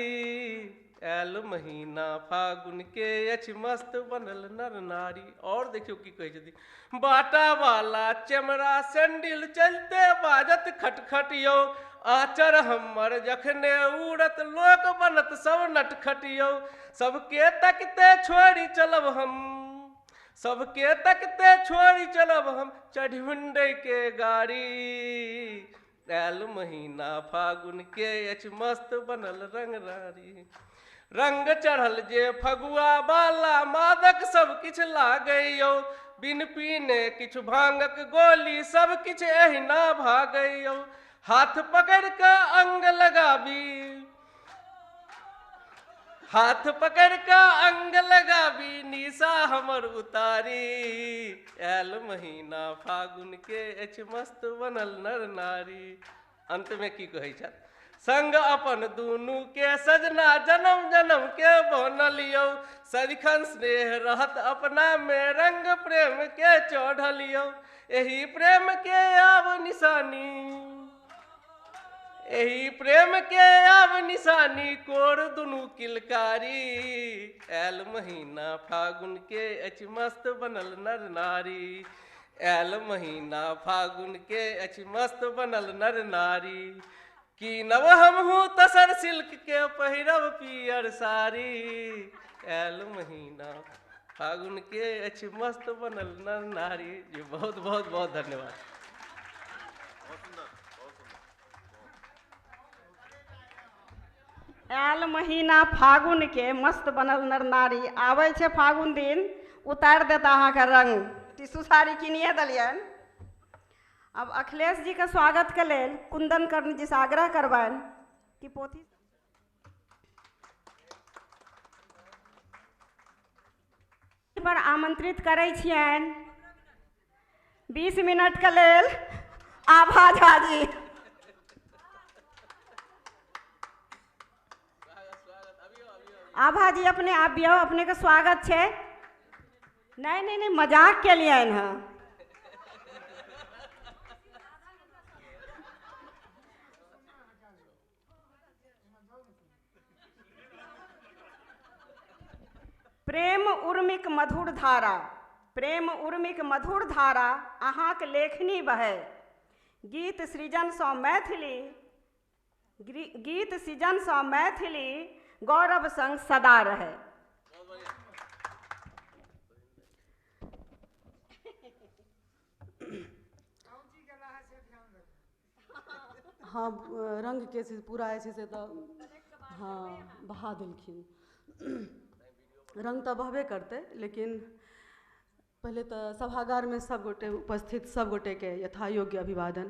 ऐल महीना फागुन के अछि मस्त बनल नर नारी। और देखियो की कहै छथिन, बाटा वाला चमड़ा सैंडल चलते बाजत खटखट यौ, आचर हमर जखने उड़त लोक बनत सब नटखट यौ, सबके तकते छोड़ी चलब हम, सबके तकते छोड़ी चलब हम, चढ़ी हुंडई के गाड़ी, ऐल महीना फागुन के अछि मस्त बनल रंग रारी। रंग चढ़ल जे फगुआ बाला मादक सब किछ लागै यौ, बिन पीने किछु भांगक गोली सब किछ एहिना भागै यौ, हाथ पकड़ के अंग लगाबी, हाथ पकड़ के अंग लगाबी निशा हमर उतारी, ऐल महीना फागुन के अछि मस्त बनल नर नारी। अंत में की कहै छथि, संग अपन दुनू के सजना जन्म जन्म के बनल यौ, सदिखन स्नेह रहत अपना में रंग प्रेम के चढ़ल यौ, एही प्रेम के आब निशानी, एही प्रेम के आब निशानी कोर दुनू किलकारी, ऐल महीना फागुन के अछि मस्त बनल नर नारी, ऐल महीना फागुन के अछि मस्त बनल नर नारी। की नव हमहूँ तसर सिल्क के पहिरब पियर साड़ी, ऐल महीना फागुन के अछि मस्त बनल नर नारी। जी बहुत बहुत बहुत धन्यवाद। ऐल महीना फागुन के मस्त बनल नर नारी, आबै छै फागुन दिन उतारि देता अहाँके रंग। टिशू साड़ी किनिए देलियनि। अब अखिलेश जी के स्वागत के लेल कुंदन कर्ण जी से आग्रह करबनि कि पोथी पर आमंत्रित करै छियनि 20 मिनट के लेल आभा झा जी। आभा जी अपने आबियो, अपने के स्वागत छै। नहीं नहीं नहीं, मजाक के लिए हैं। प्रेम उर्मिक मधुर धारा, प्रेम उर्मिक मधुर धारा अहाँक लेखनी बहै, गीत सृजन सँ मैथिली, गीत सृजन सँ मैथिली गौरव संग सदा रहे। हाँ रंग के पूरा ऐसे से तो हाँ बहा देलखिन। रंग तऽ बहबे करतै, लेकिन पहले तऽ सभागारमे सब गोटे उपस्थित सब गोटेके यथायोग्य अभिवादन।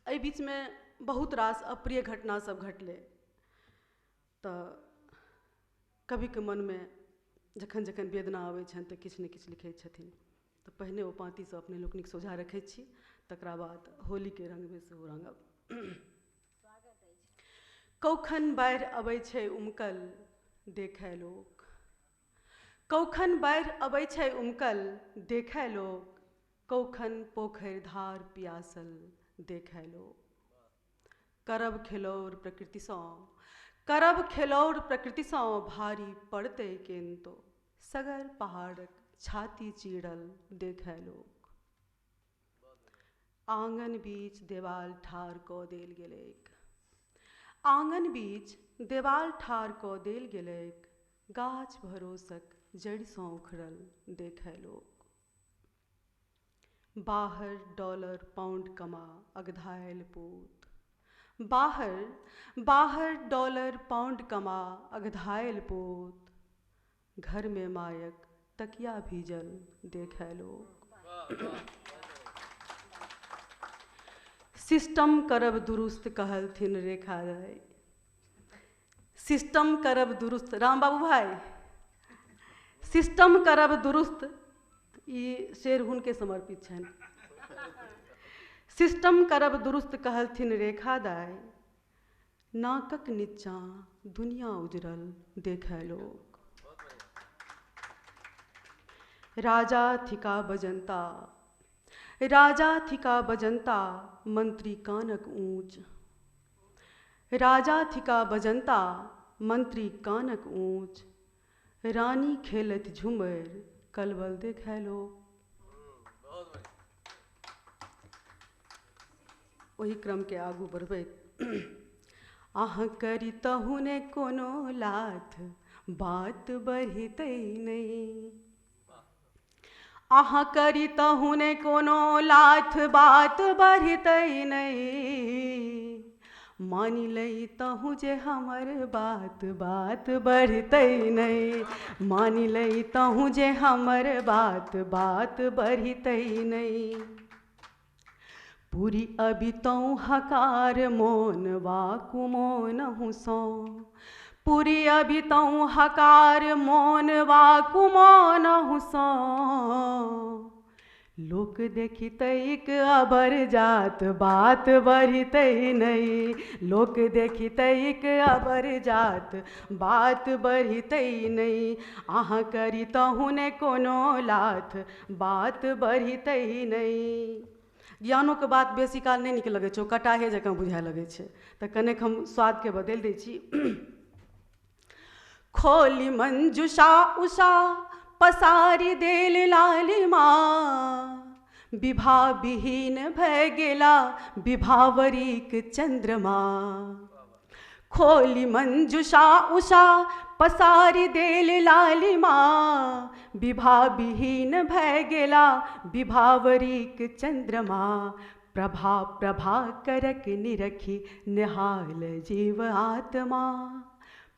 एहि बीचमे बहुत रास अप्रिय घटना सब घटलै, तऽ कविके मनमे जखन जखन वेदना आबै छनि तऽ किछु ने किछु लिखै छथिन। तऽ पहिने ओ पाँतिसँ अपने लोकनिक सोझा रखै छी, तकरा बाद होलीके रंगमे सेहो रंगब। कौखन बाढ़ि अबै छै उमकल देखै लोक, कौखन बाढ़ि अबै छै उमकल देखै लोक, कौखन पोखरि धार पियासल देखै लोक। करब खेलौर प्रकृतिसँ, करब खेलौर प्रकृतिसँ भारी पड़तै केन्तु, सगर पहाड़क छाती चीरल देखै लोक। आँगन बीच देवाल ठाढ़ कऽ देल गेलैक, आँगन बीच देवाल ठाढ़ कऽ देल गेलैक, गाछ भरोसक जड़िसँ उखड़ल देखै लोक। बाहर डॉलर पाउंड कमा अगधायल पूत, बाहर डॉलर पाउंड कमा अगधायल पूत, घर में मायक तकिया भीजल देखै लोक। सिस्टम करब दुरुस्त कहलथिन रेखा दाई, सिस्टम करब दुरुस्त, राम बाबू भाई, सिस्टम करब दुरुस्त, ई शेर हुनके समर्पित छनि। सिस्टम करब दुरुस्त कहलथिन रेखा दाई, नाकक नीचाँ दुनिया उजरल देखै लोक। राजा थिका बजंता, राजा थिका बजंता, मंत्री कानक ऊँच, राजा थिका बजंता, मंत्री कानक ऊँच, रानी खेलत झुमर कलबल देखै लोक। ओही क्रमके आगू बढ़बैत, अहाँ करी तहुने कोनो लाथ बात बढ़ितै नहीं, अहाँ करी तहुने कोनो लाथ बात बढ़ितै नहीं, मानि लई तहु जे हमर बात बात बढ़ितै नहीं, मानि लई तहु जे हमर बात बात बढ़ितै नहीं। पूरी अभी तौ हकार मोन वा कुमोन हुसौ, पूरी अभी तौ हकार मोन वा कुमोन हुसौ, लोक देखितैक अबर जात बात बढ़ितै नहीं, लोक देखितैक अबर जात बात बढ़ितै नहीं, अहाँ करी तहुने कोनो लाथ बात बढ़ितै नहीं। ज्ञानोके बात बेसी काल नहि नीक लगै छै, ओ कटाहे जकाँ बुझाए लगै छै, तऽ कनेक हम स्वादके बदलि दै छी। खोली मंजुषा उषा पसारी देल लालिमा, विभा विहीन भय गेला विभावरीक चंद्रमा। खोली मंजुषा उषा पसारी देल लालिमा, विभा विहीन भय गेला विभावरीक चंद्रमा। प्रभा प्रभा करक निरखी निहाल जीव आत्मा,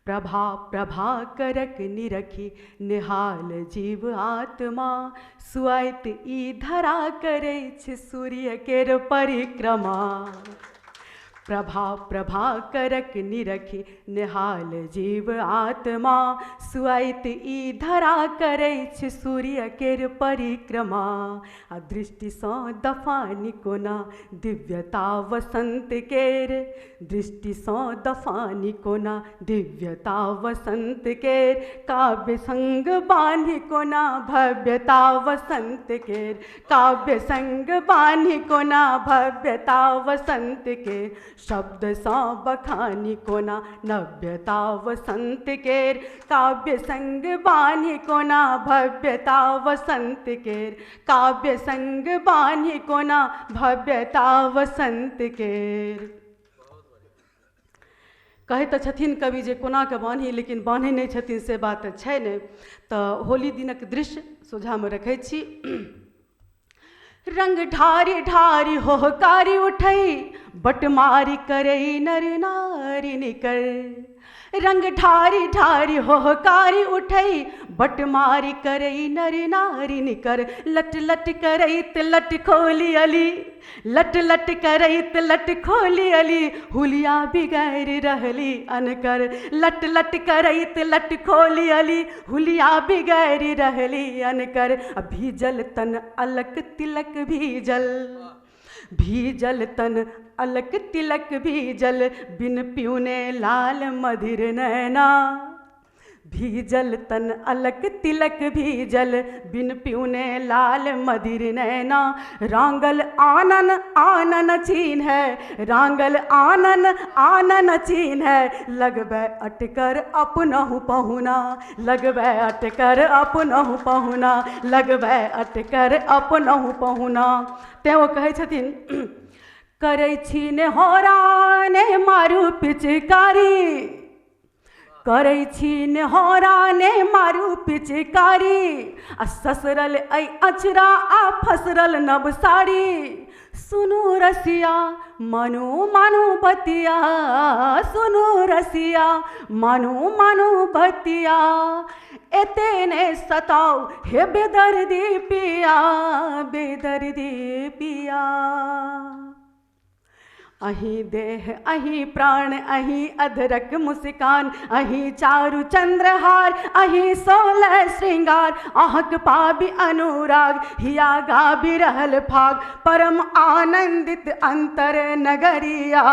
प्रभा प्रभा करक निरखी निहाल जीव आत्मा। सुआइत ई धरा करै छै सूर्य केर परिक्रमा, प्रभा प्रभा करक निरखी निहाल जीव आत्मा। सुआइत ई धरा करै छै सूर्य केर परिक्रमा, आ दृष्टिसँ दफानी कोना दिव्यता वसंत केर, दृष्टिसँ दफानी कोना दिव्यता वसंत केर। काव्य संग बान्हि कोना भव्यता वसंत केर, काव्य संग बान्हि कोना भव्यता वसंत केर। शब्दसँ बखानी कोना नव्यता वसंत केर, काव्य संग बान्हि कोना भव्यता वसंत केर, काव्य संग बान्हि कोना भव्यता वसंत केर। कहै तऽ छथिन कवि जे कोनाके बान्हि, लेकिन बान्है नहि छथिन से बात तऽ छै नहि। तऽ होली दिनक दृश्य सोझामे रखै छी। रंग ढारी ढारी होहकारी उठै, बटमारी करै नर नारी निकर, रंग ढारी ढारी होहकारी उठई, बट मारी करई नर नारी निकर, लट लट करई त लट खोली अली, लट लट करई त लट खोली अली, हुलिया बिगैर रहली अनकर, लट लट करई त लट खोली अली, हुलिया बिगैर रहली अनकर, भीजल तन अलक तिलक भीजल, भीजल तन अलक तिलक भीजल, बिन प्यूने लाल मधिर नैना, भीजल तन अलक तिलक भीजल, बिन प्यूने लाल मधिर नैना, रांगल आनन आनन चीन है, रांगल आनन आनन चीन है, लगबै अटकर अपनहु पहुना, लगबै अटकर अपनहु पहुना, लगबै अटकर अपनहु पहुना। तेँ ओ कहै छथिन करै छी नेहोरा ने मारू पिचकारी, करै छी नेहोरा ने मारू पिचकारी, आ ससरल ऐ अचरा आ फसरल नव साड़ी, सुनू रसिया मानू मानू बतिया, सुनू रसिया मानू मानू बतिया, एते ने सताओ हे बेदर्दी पिया, बेदर्दी पिया। अहीं देह अहीं प्राण अहीं अधरक मुस्कान, अहीं चारु चंद्रहार अहीं 16 श्रृंगार, अहक पाबी अनुराग हिया गाबी रहल फाग, परम आनंदित अंतर नगरिया,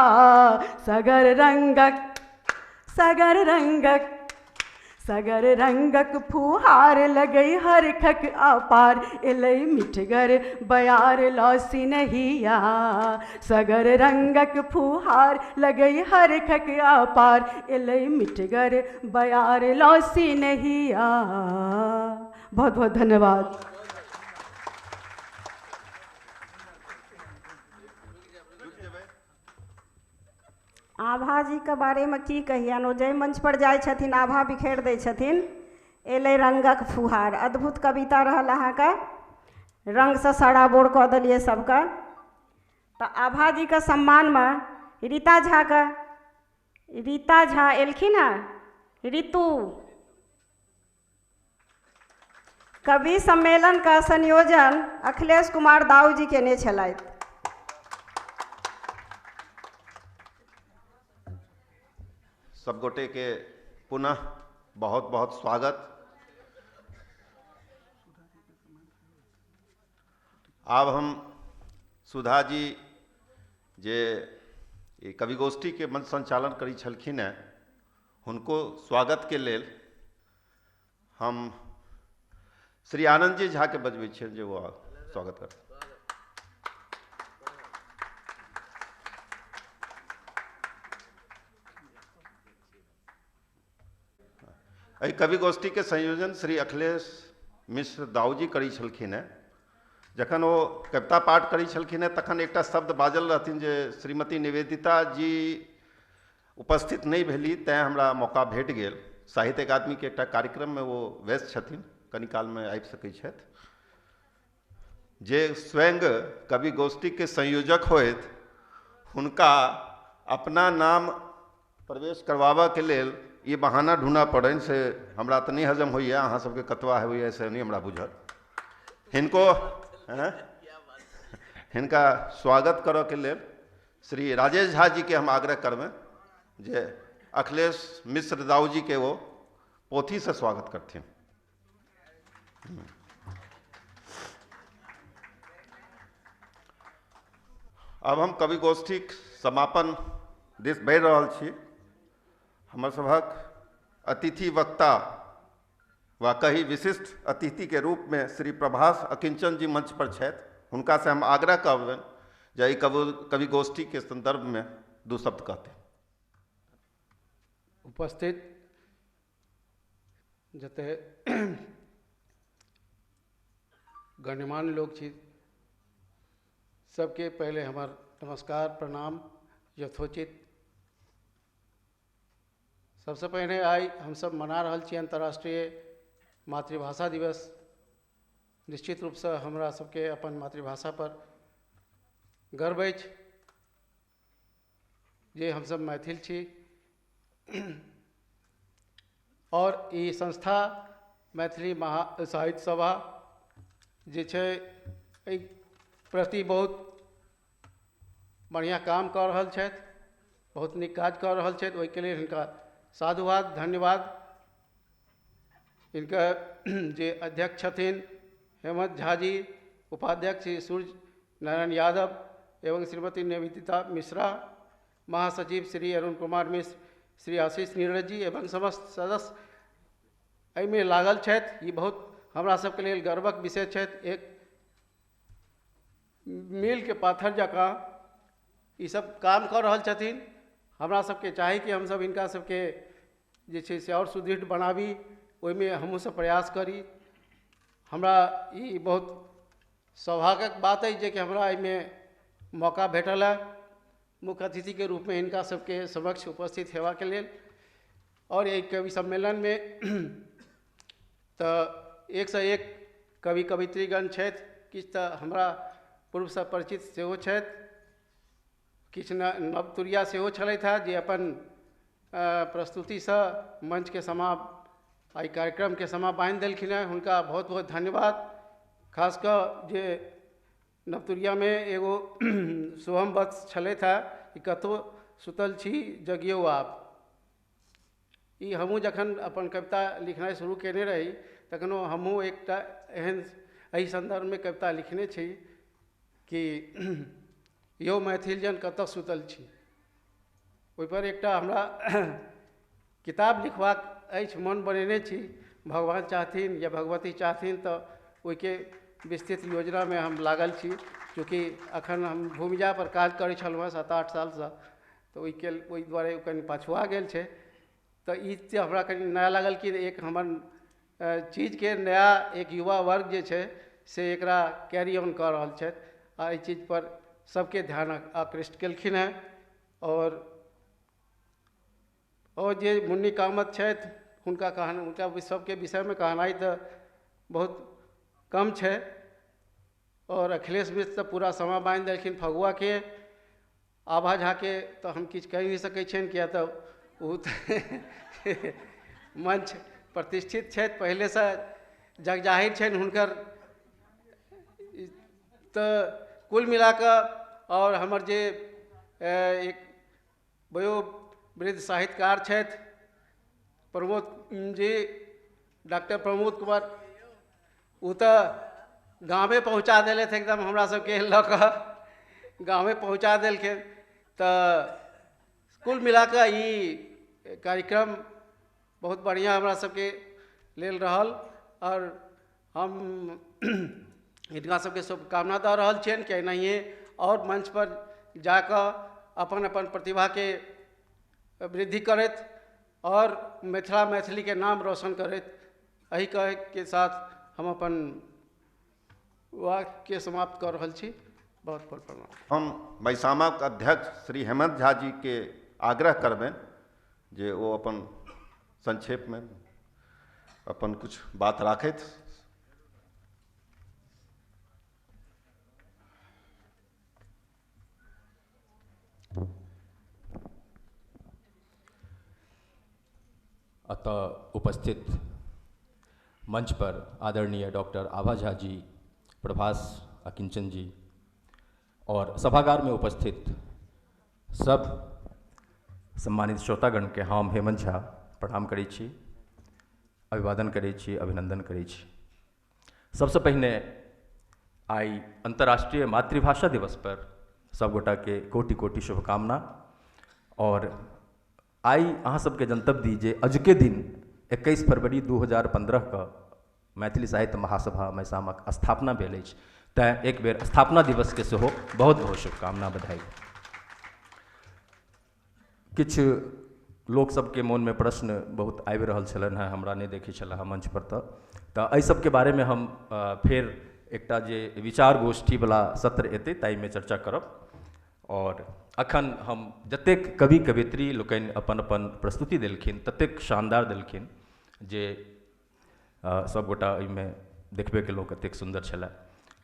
सगर रंगक सगर रंगक सगर रंगक फुहार लगई हरखक अपार, एलै मिठगर बयार लौसी नहिया, सगर रंगक फुहार लगई हरखक अपार, एलै मिठगर बयार लौसी नहिया। बहुत बहुत धन्यवाद। आभा जी के बारे में की कहियन, ओ जय मंच पर जाय छथिन आभा बिखेर दै छथिन। एलै रंगक फुहार, अद्भुत कविता रहल अहाँके, रंग से सराबोर कऽ देलियै सबके। तऽ आभा जी के सम्मान में रीता झा एलखिन हैं। ऋतु कवि सम्मेलन का संयोजन अखिलेश कुमार दाऊ जी केने छलथि। सब गोटे के पुनः बहुत बहुत स्वागत। आब हम सुधा जी जे ई कवि गोष्ठी के मंच संचालन करी छलखिन हैं, हुनको स्वागत के लेल हम श्री आनंद जी झा के बजबै छियनि जे वो स्वागत करथिन। एहि कवि गोष्ठी के संयोजन श्री अखिलेश मिश्र दाऊ जी करी छलखिन हैं। जखन वो कविता पाठ करी छलखिन हैं तखन एकटा शब्द बाजल रहथिन जे श्रीमती निवेदिता जी उपस्थित नहीं भेली, तैं हमरा मौका भेट गेल। साहित्य अकादमी के एकटा कार्यक्रम में वो व्यस्त छथिन, कनि काल में आबि सकै छथि। जे स्वयं कवि गोष्ठी के संयोजक होइत, हुनका अपना नाम प्रवेश करवाबऽ के लेल ये बहाना ढूंढा पड़नि से हमरा तऽ नहीं हजम होइए। अहाँ सबके कतवा होइए से नहीं हमरा बुझल। हिनका स्वागत करऽ के लेल श्री राजेश झा जी के हम आग्रह करबनि जे अखिलेश मिश्र दाऊ जी के वो पोथी से स्वागत करथिन। अब हम कवि गोष्ठीक समापन दिस बढ़ि रहल छी। हमर सभक अतिथि वक्ता वा कही विशिष्ट अतिथि के रूप में श्री प्रभास अकिंचन जी मंच पर छथि। हुनका से हम आग्रह करबनि जे ई कवि गोष्ठी के संदर्भ में दू शब्द कहते। उपस्थित जते गण्यमान्य लोग छी, सबके पहले हमार नमस्कार प्रणाम यथोचित। सबसे पहले आई हम सब मना रहल छी अंतर्राष्ट्रीय मातृभाषा दिवस। निश्चित रूप से हमरा सबके अपन मातृभाषा पर गर्व अछि जे हम सब मैथिल छी। और ई संस्था मैथिली साहित्य सभा जे छै एहि प्रति बहुत बढ़िया काम कऽ रहल छथि, बहुत नीक काज कऽ रहल छथि। ओहिके लेल हिनका साधुवाद, धन्यवाद। इनका जे अध्यक्ष छथिन हेमंत झा जी, उपाध्यक्ष श्री सूर्य नारायण यादव एवं श्रीमती निवेदिता मिश्रा, महासचिव श्री अरुण कुमार मिश्र, श्री आशीष नीरज जी एवं समस्त सदस्य एहिमे लागल छथि। ई बहुत हमरा सबके लेल गर्वक विषय छथि। एक मील के पाथर जकाँ ई सब काम कऽ रहल छथिन। हमरा सबके चाही कि हमसब हिनका सबके जे छै से और सुदृढ़ बनाबी, ओहिमे हमहूँ सब प्रयास करी। हमरा ई बहुत सौभाग्यक बात अछि जे कि हमरा एहिमे मौका भेटल है मुख्य अतिथि के रूप में हिनका सबके समक्ष उपस्थित हेबाक लेल। और एहि कवि सम्मेलन में तो एक से एक कवि कवित्रीगण छथि, किछु तऽ हमरा पूर्वसँ परिचित सेहो छथि, किछु नवतुरिया सेहो छलथि हेँ जे अपन प्रस्तुतिसँ मंचके समा एहि कार्यक्रमके समा बान्हि देलखिन हेँ। हुनका बहुत बहुत धन्यवाद। खास कऽ जे नवतुरियामे एगो शुभम वत्स छलथि हेँ कि कतहु सुतल छी जगियौ आप। ई हमहूँ जखन अपन कविता लिखनाइ शुरू केने रही तखनो हमहूँ एकटा एहन एहि संदर्भमे कविता लिखने छी कि यौ मैथिल जन कतऽ सुतल छी। ओहिपर एकटा हमरा किताब लिखबाक अछि, मन बनेने छी। भगवान चाहथिन या भगवती चाहथिन तऽ ओहिके विस्तृत योजनामे हम लागल छी। चूँकि अखन हम भूमिजा पर काज करै छलहुँ हेँ 7-8 सालसँ, तऽ ओहि दुआरे कनि पछुआ गेल छै। तऽ ई से हमरा कनि नया लागल कि एक हमर चीजके नया एक युवा वर्ग जे छै से एकरा कैरी ऑन कऽ रहल छथि आ एहि चीज पर सबके ध्यान आकृष्ट केलखिन हेँ। और जे मुन्नी कामत छथि हुनका सबके विषयमे कहनाइ तऽ बहुत कम छै। और अखिलेश मिश्र तऽ पूरा समा बान्हि देलखिन फगुआके। आभा झाके तऽ हम किछु कहि नहि सकै छियनि, किएक तऽ ओ मंच प्रतिष्ठित छथि, पहिलेसँ जगजाहिर छनि हुनकर। तऽ कुल मिला कऽ और हमर जे एक वयोवृद्ध साहित्यकार छथि प्रमोद जी, डॉक्टर प्रमोद कुमार, ओ तऽ गाँवे पहुँचा देलथि एकदम हमरा सबके लऽ कऽ गाँवे पहुँचा देलखिन। तऽ कुल मिला कऽ ई कार्यक्रम बहुत बढ़िया हमरा सबके लेल रहल। और हम हिनका सबके शुभकामना दऽ रहल छियनि कि एनाहिए और मंच पर जाकऽ अपन अपन प्रतिभाके वृद्धि करैत और मैथिली के नाम रोशन करैत। एहि के साथ हम अपन वाक्य समाप्त कर रहल छी। बहुत बहुत प्रणाम। हम बैसामाक अध्यक्ष श्री हेमंत झा जी के आग्रह करबनि जे वो अपन संक्षेप में अपन कुछ बात राखैत। अतः उपस्थित मंच पर आदरणीय डॉक्टर आभा झा जी, प्रभास अकिंचन जी और सभागार में उपस्थित सब सम्मानित श्रोतागण के हम हेमंत झा प्रणाम करै छी, अभिवादन करै छी, अभिनंदन करै छी। सबसे पहिने आई अंतर्राष्ट्रीय मातृभाषा दिवस पर सब गोटा के कोटि कोटि शुभकामना। और आई अहाँ सबके जनतब दी जे अजुके दिन 21 फरवरी 2015 के मैथिली साहित्य महासभा महिसामाक स्थापना भेल अछि, तैं एक बेर स्थापना दिवस के सेहो बहुत बहुत शुभकामना, बधाई। किछु लोक सबके मन में प्रश्न बहुत आबि रहल छलनि हैं, हमरा नहि देखै छल मंच पर। तऽ एहि सबके बारे में हम फेर एकटा जे विचार गोष्ठी वाला सत्र एतै ताहिमे चर्चा करब। और अखन हम जतेक कवि कवित्री लोकनि अपन अपन प्रस्तुति देलखिन ततेक शानदार देलखिन जे सब गोटा एहिमे देखबे केलहुँ कतेक सुन्दर छलै।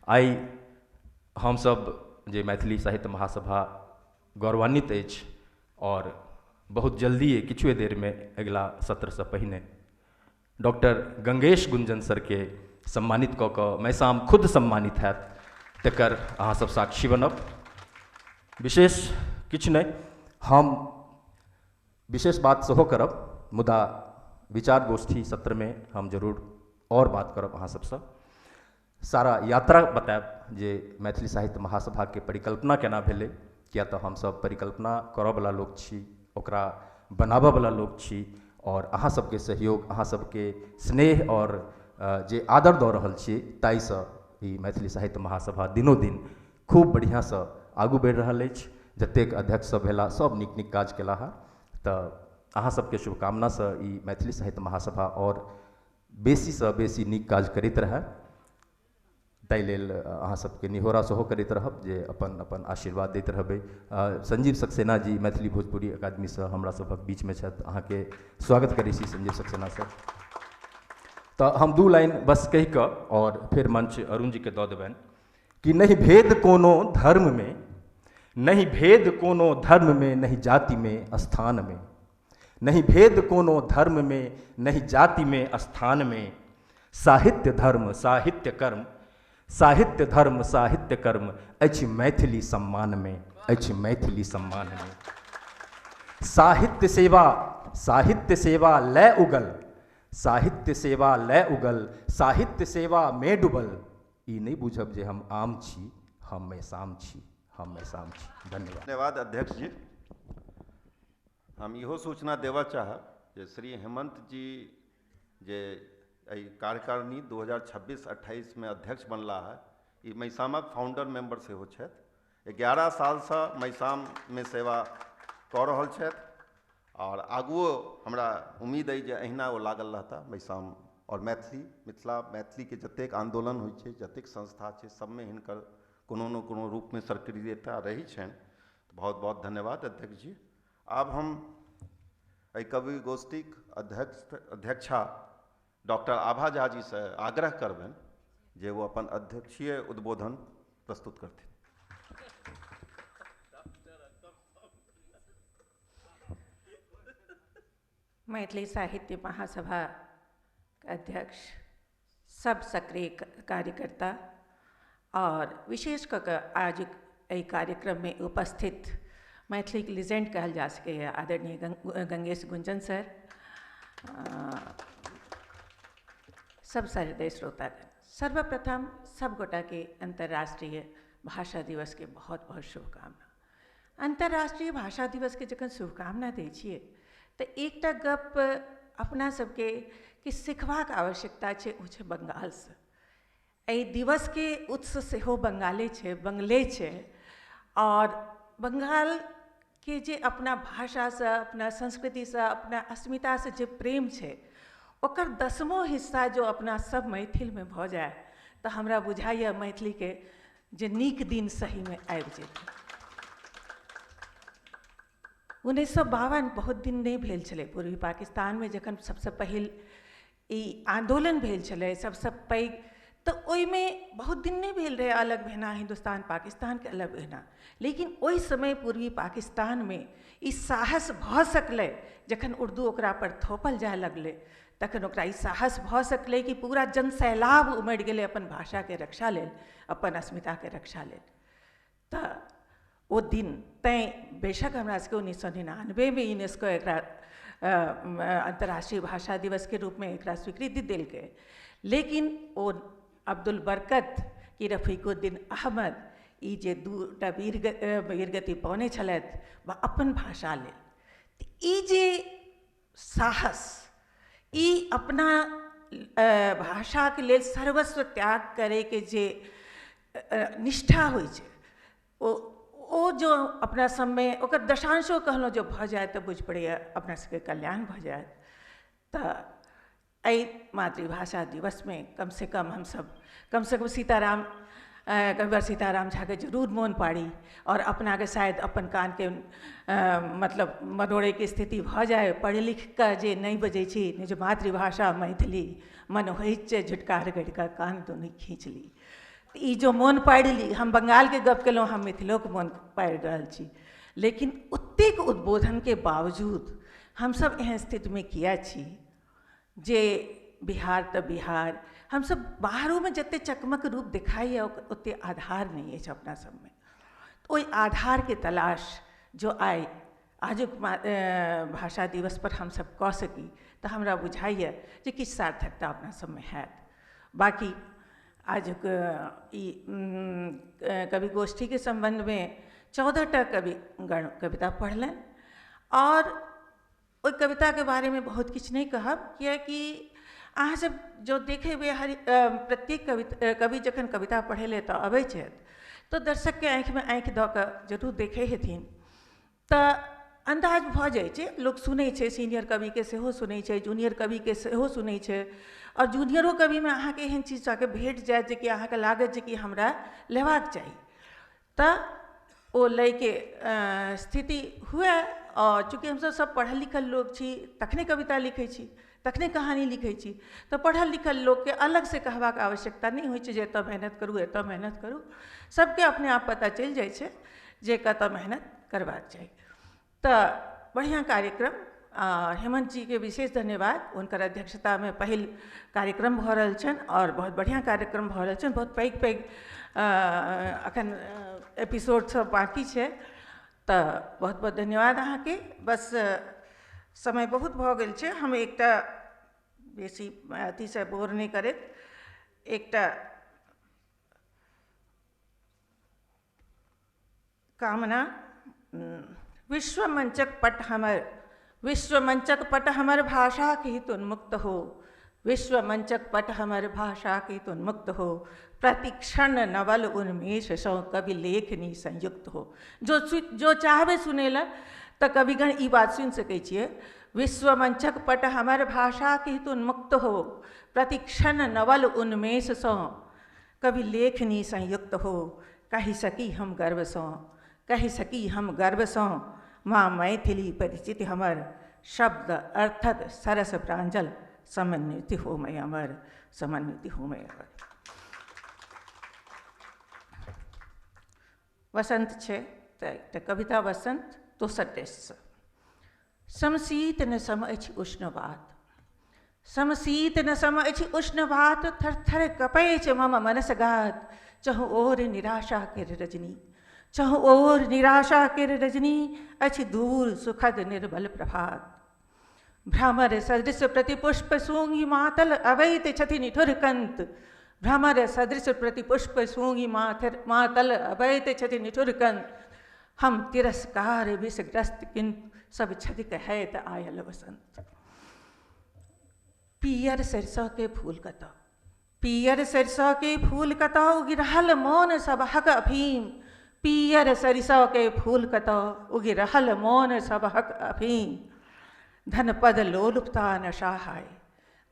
आइ हमसब जे मैथिली साहित्य महासभा गौरवान्वित अछि और बहुत जल्दी किछुए देर में अगिला सत्र से पहिने डॉक्टर गंगेश गुंजन सर के सम्मानित कऽ कऽ मैसाम खुद सम्मानित हैत, तकर अहाँ सब साक्षी बनब। विशेष किछु नहि, हम विशेष बात सेहो करब, मुदा विचार गोष्ठी सत्र में हम जरूर और बात करब अहाँ सबसँ। सारा यात्रा बतायब जे मैथिली साहित्य महासभा के परिकल्पना केना भेलै, किया तऽ हमसब परिकल्पना करऽवला लोक छी, ओकरा बनाबऽवला लोक छी, और अहाँ सबके सहयोग, अहाँ सबके स्नेह और जे आदर दऽ रहल छी, ताहिसँ ई मैथिली साहित्य महासभा दिनोदिन खूब बढ़िआँसँ आगू बढ़ि रहल अछि। जतेक अध्यक्ष सब भेला सब नीक नीक काज केला हँ, तऽ अहाँ सबके शुभकामनासँ ई मैथिली साहित्य महासभा और बेसीसँ बेसी नीक काज करैत रहए। ताहि लेल अहाँ सबके निहोरा सेहो करैत रहब जे अपन अपन आशीर्वाद दैत रहबै। संजीव सक्सेना जी मैथिली भोजपुरी अकादमीसँ हमरा सभक बीचमे छथि, अहाँके स्वागत करै छी संजीव सक्सेना सर। तऽ हम दू लाइन बस कहि कऽ और फिर मंच अरुण जी के दऽ देबनि कि नहीं भेद कोनो धर्म में, नहीं भेद कोनो धर्म में, नहीं जाति में स्थान में, नहीं भेद कोनो धर्म में, नहीं जाति में स्थान में, साहित्य धर्म साहित्य कर्म, साहित्य धर्म साहित्य कर्म अछि मैथिली सम्मान में, अछि मैथिली सम्मान में। साहित्य सेवा लय उगल, साहित्य सेवा लय उगल, साहित्य सेवा में डूबल। ई नहीं बुझब जे हम आम छी, हम मैसाम छी, हम मैसाम छी। धन्यवाद। धन्यवाद अध्यक्ष जी। हम इहो सूचना देवा चाहब जे श्री हेमंत जी जे कार्यकारिणी 2026-28 में अध्यक्ष बनला है, ई मैसामक फाउंडर मेंबर सेहो छथि। 11 सालसँ मैसाम में सेवा कऽ रहल छथि और आगुओ हमरा उम्मीद अइ जे अहिना ओ लागल रहता। मैसाम और मैथिली के जतेक आंदोलन होइ छै, जतेक संस्था छै, सबमे हिनकर कोनो न कोनो रूप में सक्रियता रही छनि। बहुत बहुत धन्यवाद अध्यक्ष जी। आब हम एहि कवि गोष्ठीक अध्यक्षा डॉक्टर आभा झा जी से आग्रह करबनि जे वो अपन अध्यक्षीय उद्बोधन प्रस्तुत करथिन। मैथिली साहित्य महासभा के अध्यक्ष, सब सक्रिय कार्यकर्ता और विशेष कऽ आज एहि कार्यक्रम में उपस्थित मैथिली के लीजेंड कहल जा सके आदरणीय गंगेश गुंजन सर, सब सहृदय श्रोतागण, सर्वप्रथम सब गोटा के अंतर्राष्ट्रीय भाषा दिवस के बहुत बहुत शुभकामना। अंतर्राष्ट्रीय भाषा दिवस के जखन शुभकामना दै छियै तऽ एकटा गप अपना सबके कि सिखबाक आवश्यकता छै, ओ छै बंगालसँ। एहि दिवस के उत्स सेहो बंगाले छै, बंगले छै, और बंगाल के जे अपना भाषासँ, अपना संस्कृतिसँ, अपना अस्मितासँ जे प्रेम छै, ओकर 10वां हिस्सा जो अपना सब मैथिल में भऽ जाए तऽ हमरा बुझाइए मैथिली के जे नीक दिन सही में आबि जेतै। 1952 बहुत दिन नहीं भेल छलै पूर्वी पाकिस्तान में, जखन सबसँ पहिल ई आंदोलन भेल छलै सबसँ पैघ, तऽ ओहिमे बहुत दिन नहीं भेल रहे अलग भेना, हिंदुस्तान पाकिस्तान के अलग भेना। लेकिन ओहि समय पूर्वी पाकिस्तान में ई साहस भऽ सकलै, जखन उर्दू ओकरा पर थोपल जाए लगलै, तखन ओकरा ई साहस भऽ सकलै कि पूरा जनसैलाब उमड़ि गेलै अपन भाषा के रक्षा लेल, अपन अस्मिता के रक्षा लेल। तऽ ओ दिन तैं बेशक हमरा सबके 1999 में यूनेस्को एकरा अंतर्राष्ट्रीय भाषा दिवस के रूप में एकरा स्वीकृति देलकै, लेकिन ओ अब्दुल बरकत की रफीकुद्दीन अहमद ई जे दूटा वीरगति पौने छलथि वा अपन भाषा लेल, ई जे साहस, ई अपना भाषा के लेल सर्वस्व त्याग करे के जे निष्ठा होइ छै, ओ जो अपना सबमे ओकर दशांशो कहलहुँ जो भऽ जाए तऽ बुझि पड़ैए अपना सबके कल्याण भऽ जाए। तऽ एहि मातृभाषा दिवस में कम से कम हमसब कम सीताराम कविवर सीताराम झा के जरूर मोन पाड़ी, और अपना के शायद अपन कान के मतलब मरोड़े के स्थिति भऽ जाए। पढ़ लिख कऽ जे नहीं बजै छी निज मातृभाषा मैथिली, मन होइत छै झुटकार गढ़ि कऽ कान दुनू खींच ली। ई जो मोन पाड़ि ली, हम बंगाल के गप केलहुँ, हम मिथिलो के मोन पाड़ि रहल छी, लेकिन ओतेक उद्बोधन के बावजूद हमसब एहन स्थिति में किया छी जे बिहार तो बिहार हम सब बाहरों में जते चकमक रूप दिखाई है उतने आधार नहीं है अपना सब में। तो वही आधार के तलाश जो आए आज भाषा दिवस पर हम सब कह सकी तो हमरा बुझाइए जे किछु सार्थकता अपना सब में है। बाकी आज कवि गोष्ठी के संबंध में 14टा कविगण कविता पढ़लन और ओई कविता के बारे में बहुत किछु नहीं कहब, कियाकि अहाँ सब जो देखे हुए प्रत्येक कवि जखन कविता पढ़े ले तो अबै छै तो दर्शक के आँखि में आँखि दऽ कऽ जरूर देखे हेथिन तऽ अंदाज भऽ जाइ छै, लोक सुनै छै, सीनियर कवि के सेहो सुनै छै, जूनियर कवि के सेहो सुनै छै और जूनियरो कवि में अहाँके एहन चीज जाके भेट जायत जे कि अहाँके लागत जे कि हमरा लेबाक चाही तऽ ओ लय के स्थिति हुए। और चूँकि हमसब सब पढ़ल लिखल लोग छी तखने कविता लिखै छी तखने कहानी लिखै छी, तो पढ़ल लिखल लोग के अलग से कहबाक आवश्यकता नहीं होइ छै जे एतऽ मेहनत करू एतऽ मेहनत करू, सबके अपने आप पता चलि जाइ छै जे कतऽ मेहनत करबाक चाही। तो बढ़िया कार्यक्रम हेमंत जी के विशेष धन्यवाद, उनकर अध्यक्षता में पहिल कार्यक्रम भऽ रहल छनि और बहुत बढ़िया कार्यक्रम भऽ रहल छनि, बहुत पैघ पैघ अखन एपिसोड सब बाकी छै। तो बहुत बहुत धन्यवाद अहाँ के। बस समय बहुत भऽ गेल छै, हम एकटा बेसी अथी से बोर नहीं करैत एकटा कामना विश्व मंचक पट हमर भाषा के हित उन्मुक्त हो, विश्व मंचक पट हमर भाषा के हित उन्मुक्त हो, प्रतिक्षण नवल उन्मेष सौ कवि लेखनी संयुक्त हो। जो चाहबे सुनेला तो कविगण ई बात सुन सकै छियै, विश्व मंचक पट हमर भाषा के हित उन्मुक्त हो, प्रतिक्षण नवल उन्मेष सौ कवि लेखनी संयुक्त हो, कहि सकी हम गर्व सौ, कहि सकी हम गर्व सौ, माँ मैथिली परिचित हमर, शब्द अर्थक सरस प्रांजल, समन्वित हो मैं अमर, समन्वित हो मैं अमर। वसंत छे तो कविता वसंत तो सटेस समशीत न सम अछि उष्ण बात, समशीत न सम अछि उष्ण बात, थर थर कपै छ मम मनस गात, चहु ओर निराशा के रजनी, चहु ओर निराशा के रजनी, अछि दूर सुखद निर्बल प्रभात, भ्रमर सदृश प्रतिपुष्प सूंघी मातल अवैत छथि निठुर कंत, भ्रमर सदृश प्रतिपुष्प सूंघी मातल अवैत छथि निठुर कंत, हम तिरस्कार विषग्रस्त किंतु सब छदिक है त आयल वसंत। पियर सरसों के फूल कतौ, पियर सरसों के फूल कतौ, गिरहल मौन सबहक अफीम, पियर सरसों के फूल कतौ, उगिरहल मौन सबहक अफीम, धनपद लोलुपता नशा हाय,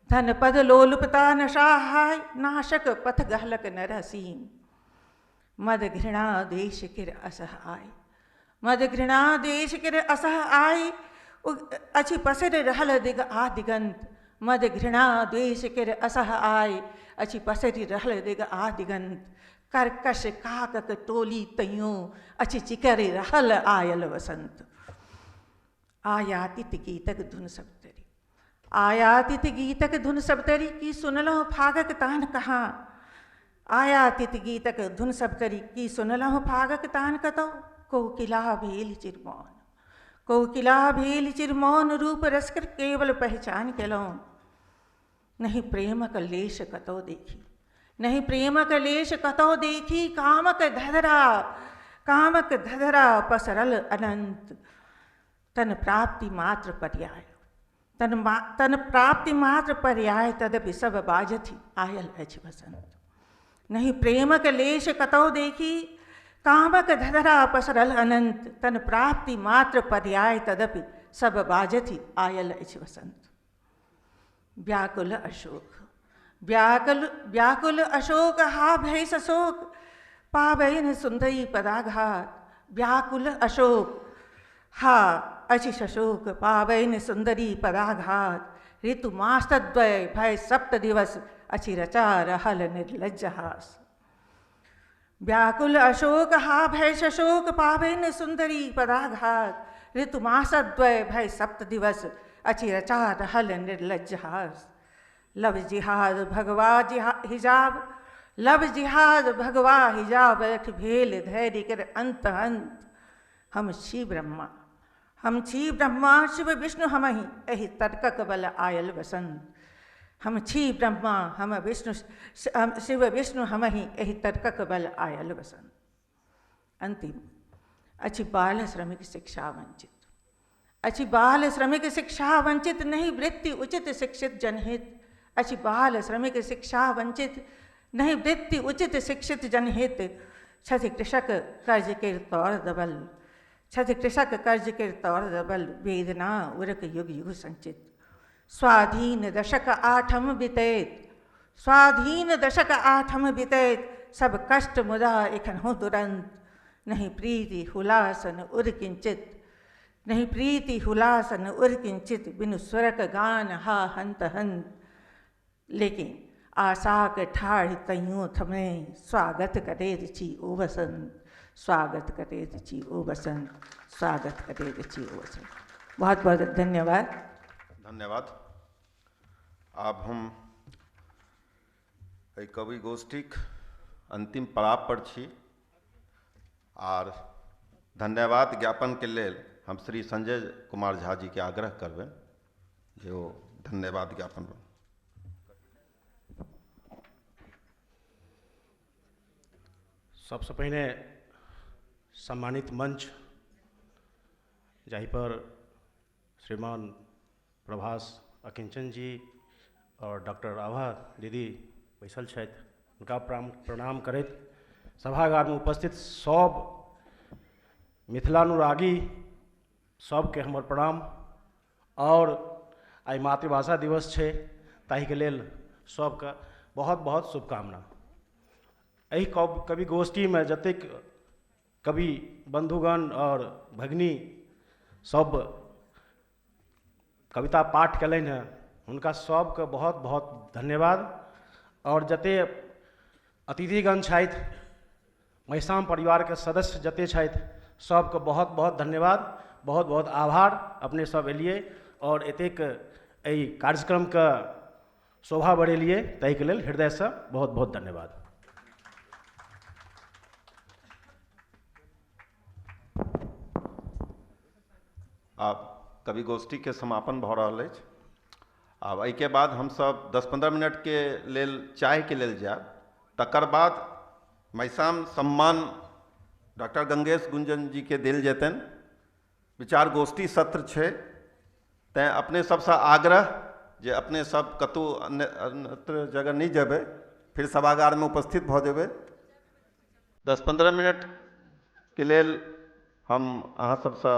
धनपद लोलुपता नशा हाय, नाशक पथ गहलक नरसीम, मद घृणा देश किर असह आय, मद घृणा देश किर असह आय, अछि पसर रहल दिग आ दिगंत, मद घृणा देश किर असह आय, अछि पसर रहल दिग आ दिगंत, कर्कश काकक टोली तैयों, अछि चिकर रहल आयल वसंत। आयातित गीतक धुन सप्तरी, आयातित गीतक धुन सप्तरी, की सुनलहुँ फागक तान कहाँ, आयातित गीतक धुन सप्तरी, की सुनलहुँ फागक तान कतौ, कोकिला भेल चिरमौन, कोकिला भेल चिरमौन, रूप रसकर केवल पहचान केलहुँ, नहीं प्रेमक लेश कतौ देखी, नहीं प्रेमक लेश कतौ देखी, कामक धधरा पसरल अनंत, तन प्राप्ति मात्र पर्याय, तन प्राप्ति मात्र पर्याय, तदपि सब बाजथि आयल अछि वसंत, नहीं प्रेमक लेश कतौ देखी, कामक धधरा पसरल अनंत, तन प्राप्ति मात्र पर्याय, तदपि सब बाजथि आयल अछि वसंत। व्याकुल अशोक, व्याकुल अशोक हा भय सशोक, पावैन सुंदरी पदाघात, व्याकुल अशोक हा अछि शशोक, पावैन सुंदरी पदाघात, ऋतु मासद्वय भय सप्त दिवस, अछि रचा रहल निर्लज्ज हास। व्याकुल अशोक हा भय शशोक, पावैन सुंदरी पदाघात, ऋतु मासद्वय भय सप्त दिवस, अछि रचा रहल निर्लज्ज हास। लब जिहाद भगवा हिजाब, लब जिहाद भगवा हिजाब, रख भेल धैर्य कर अंत अंत। हम छी ब्रह्मा, हम छी ब्रह्मा, शिव विष्णु हमहि एहि तर्कक बल आयल बसंत। हम छी ब्रह्मा, हम विष्णु शिव विष्णु हमहि एहि तर्कक बल आयल बसंत। अंतिम अछि बाल श्रमिक शिक्षा वंचित, अछि बाल श्रमिक शिक्षा वंचित, नहीं वृत्ति उचित शिक्षित जनहित। अछि बाल श्रमिक शिक्षा वंचित, नहीं वृत्ति उचित शिक्षित जनहित। छथि कृषक कर्ज के तौर दबल, छथि कृषक कर्ज के तौर दबल, वेदना उरक युग युग संचित। स्वाधीन दशक आठम बितैत, स्वाधीन दशक आठम बितैत, सब कष्ट मुदा एखन हो तुरंत। नहीं प्रीति हुलासन उर किंचित, नहीं प्रीति हुलासन उर किंचित, बिनु स्वरक गान हा हंत हंत। लेकिन आशाक ठाढ़ तैयों थमे, स्वागत करैत छी ओ बसंत, स्वागत करैत छी ओ बसंत, स्वागत करैत छी ओ बसंत। बहुत बहुत धन्यवाद। धन्यवाद। अब हम एहि कवि गोष्ठीक अंतिम पड़ाव पर छी और धन्यवाद ज्ञापन के लेल हम श्री संजय कुमार झा जी के आग्रह करबनि जे ओ धन्यवाद ज्ञापन। सबसे पहिने सम्मानित मंच जाहि पर श्रीमान प्रभास अकिंचन जी और डॉक्टर आभा दीदी बैसल छथि, हुनका प्रणाम करैत सभागार में उपस्थित सब मिथिलानुरागी सबके हमर प्रणाम। और आई मातृभाषा दिवस छै ताहि के लेल सबके बहुत बहुत शुभकामना। एहि कवि गोष्ठी में जतेक कवि बंधुगण और भगिनी सब कविता पाठ कयलनि हैं, हुनका सबके बहुत बहुत धन्यवाद। और जते अतिथिगण छथि, महिषाम परिवार के सदस्य जते छथि, सबके बहुत बहुत धन्यवाद, बहुत बहुत आभार। अपने सब एलिए और एतेक एहि कार्यक्रम के शोभा बढ़ेलिए, ताहि के लेल हृदय से बहुत बहुत धन्यवाद। आब कवि गोष्ठी के समापन भऽ रहल अछि। आब एहिके बाद हमसब 10-15 मिनट के लेल चाय के लेल जायब, तकर बाद महिषाम सम्मान डॉक्टर गंगेश गुंजन जी के देल जेतनि। विचार गोष्ठी सत्र छै, तैं अपने सबसे आग्रह जे अपने सब कतौ अन्य जगह नहीं जेबै, फिर सभागार में उपस्थित भऽ जेबै। 10-15 मिनट के लेल हम अहाँ सबसे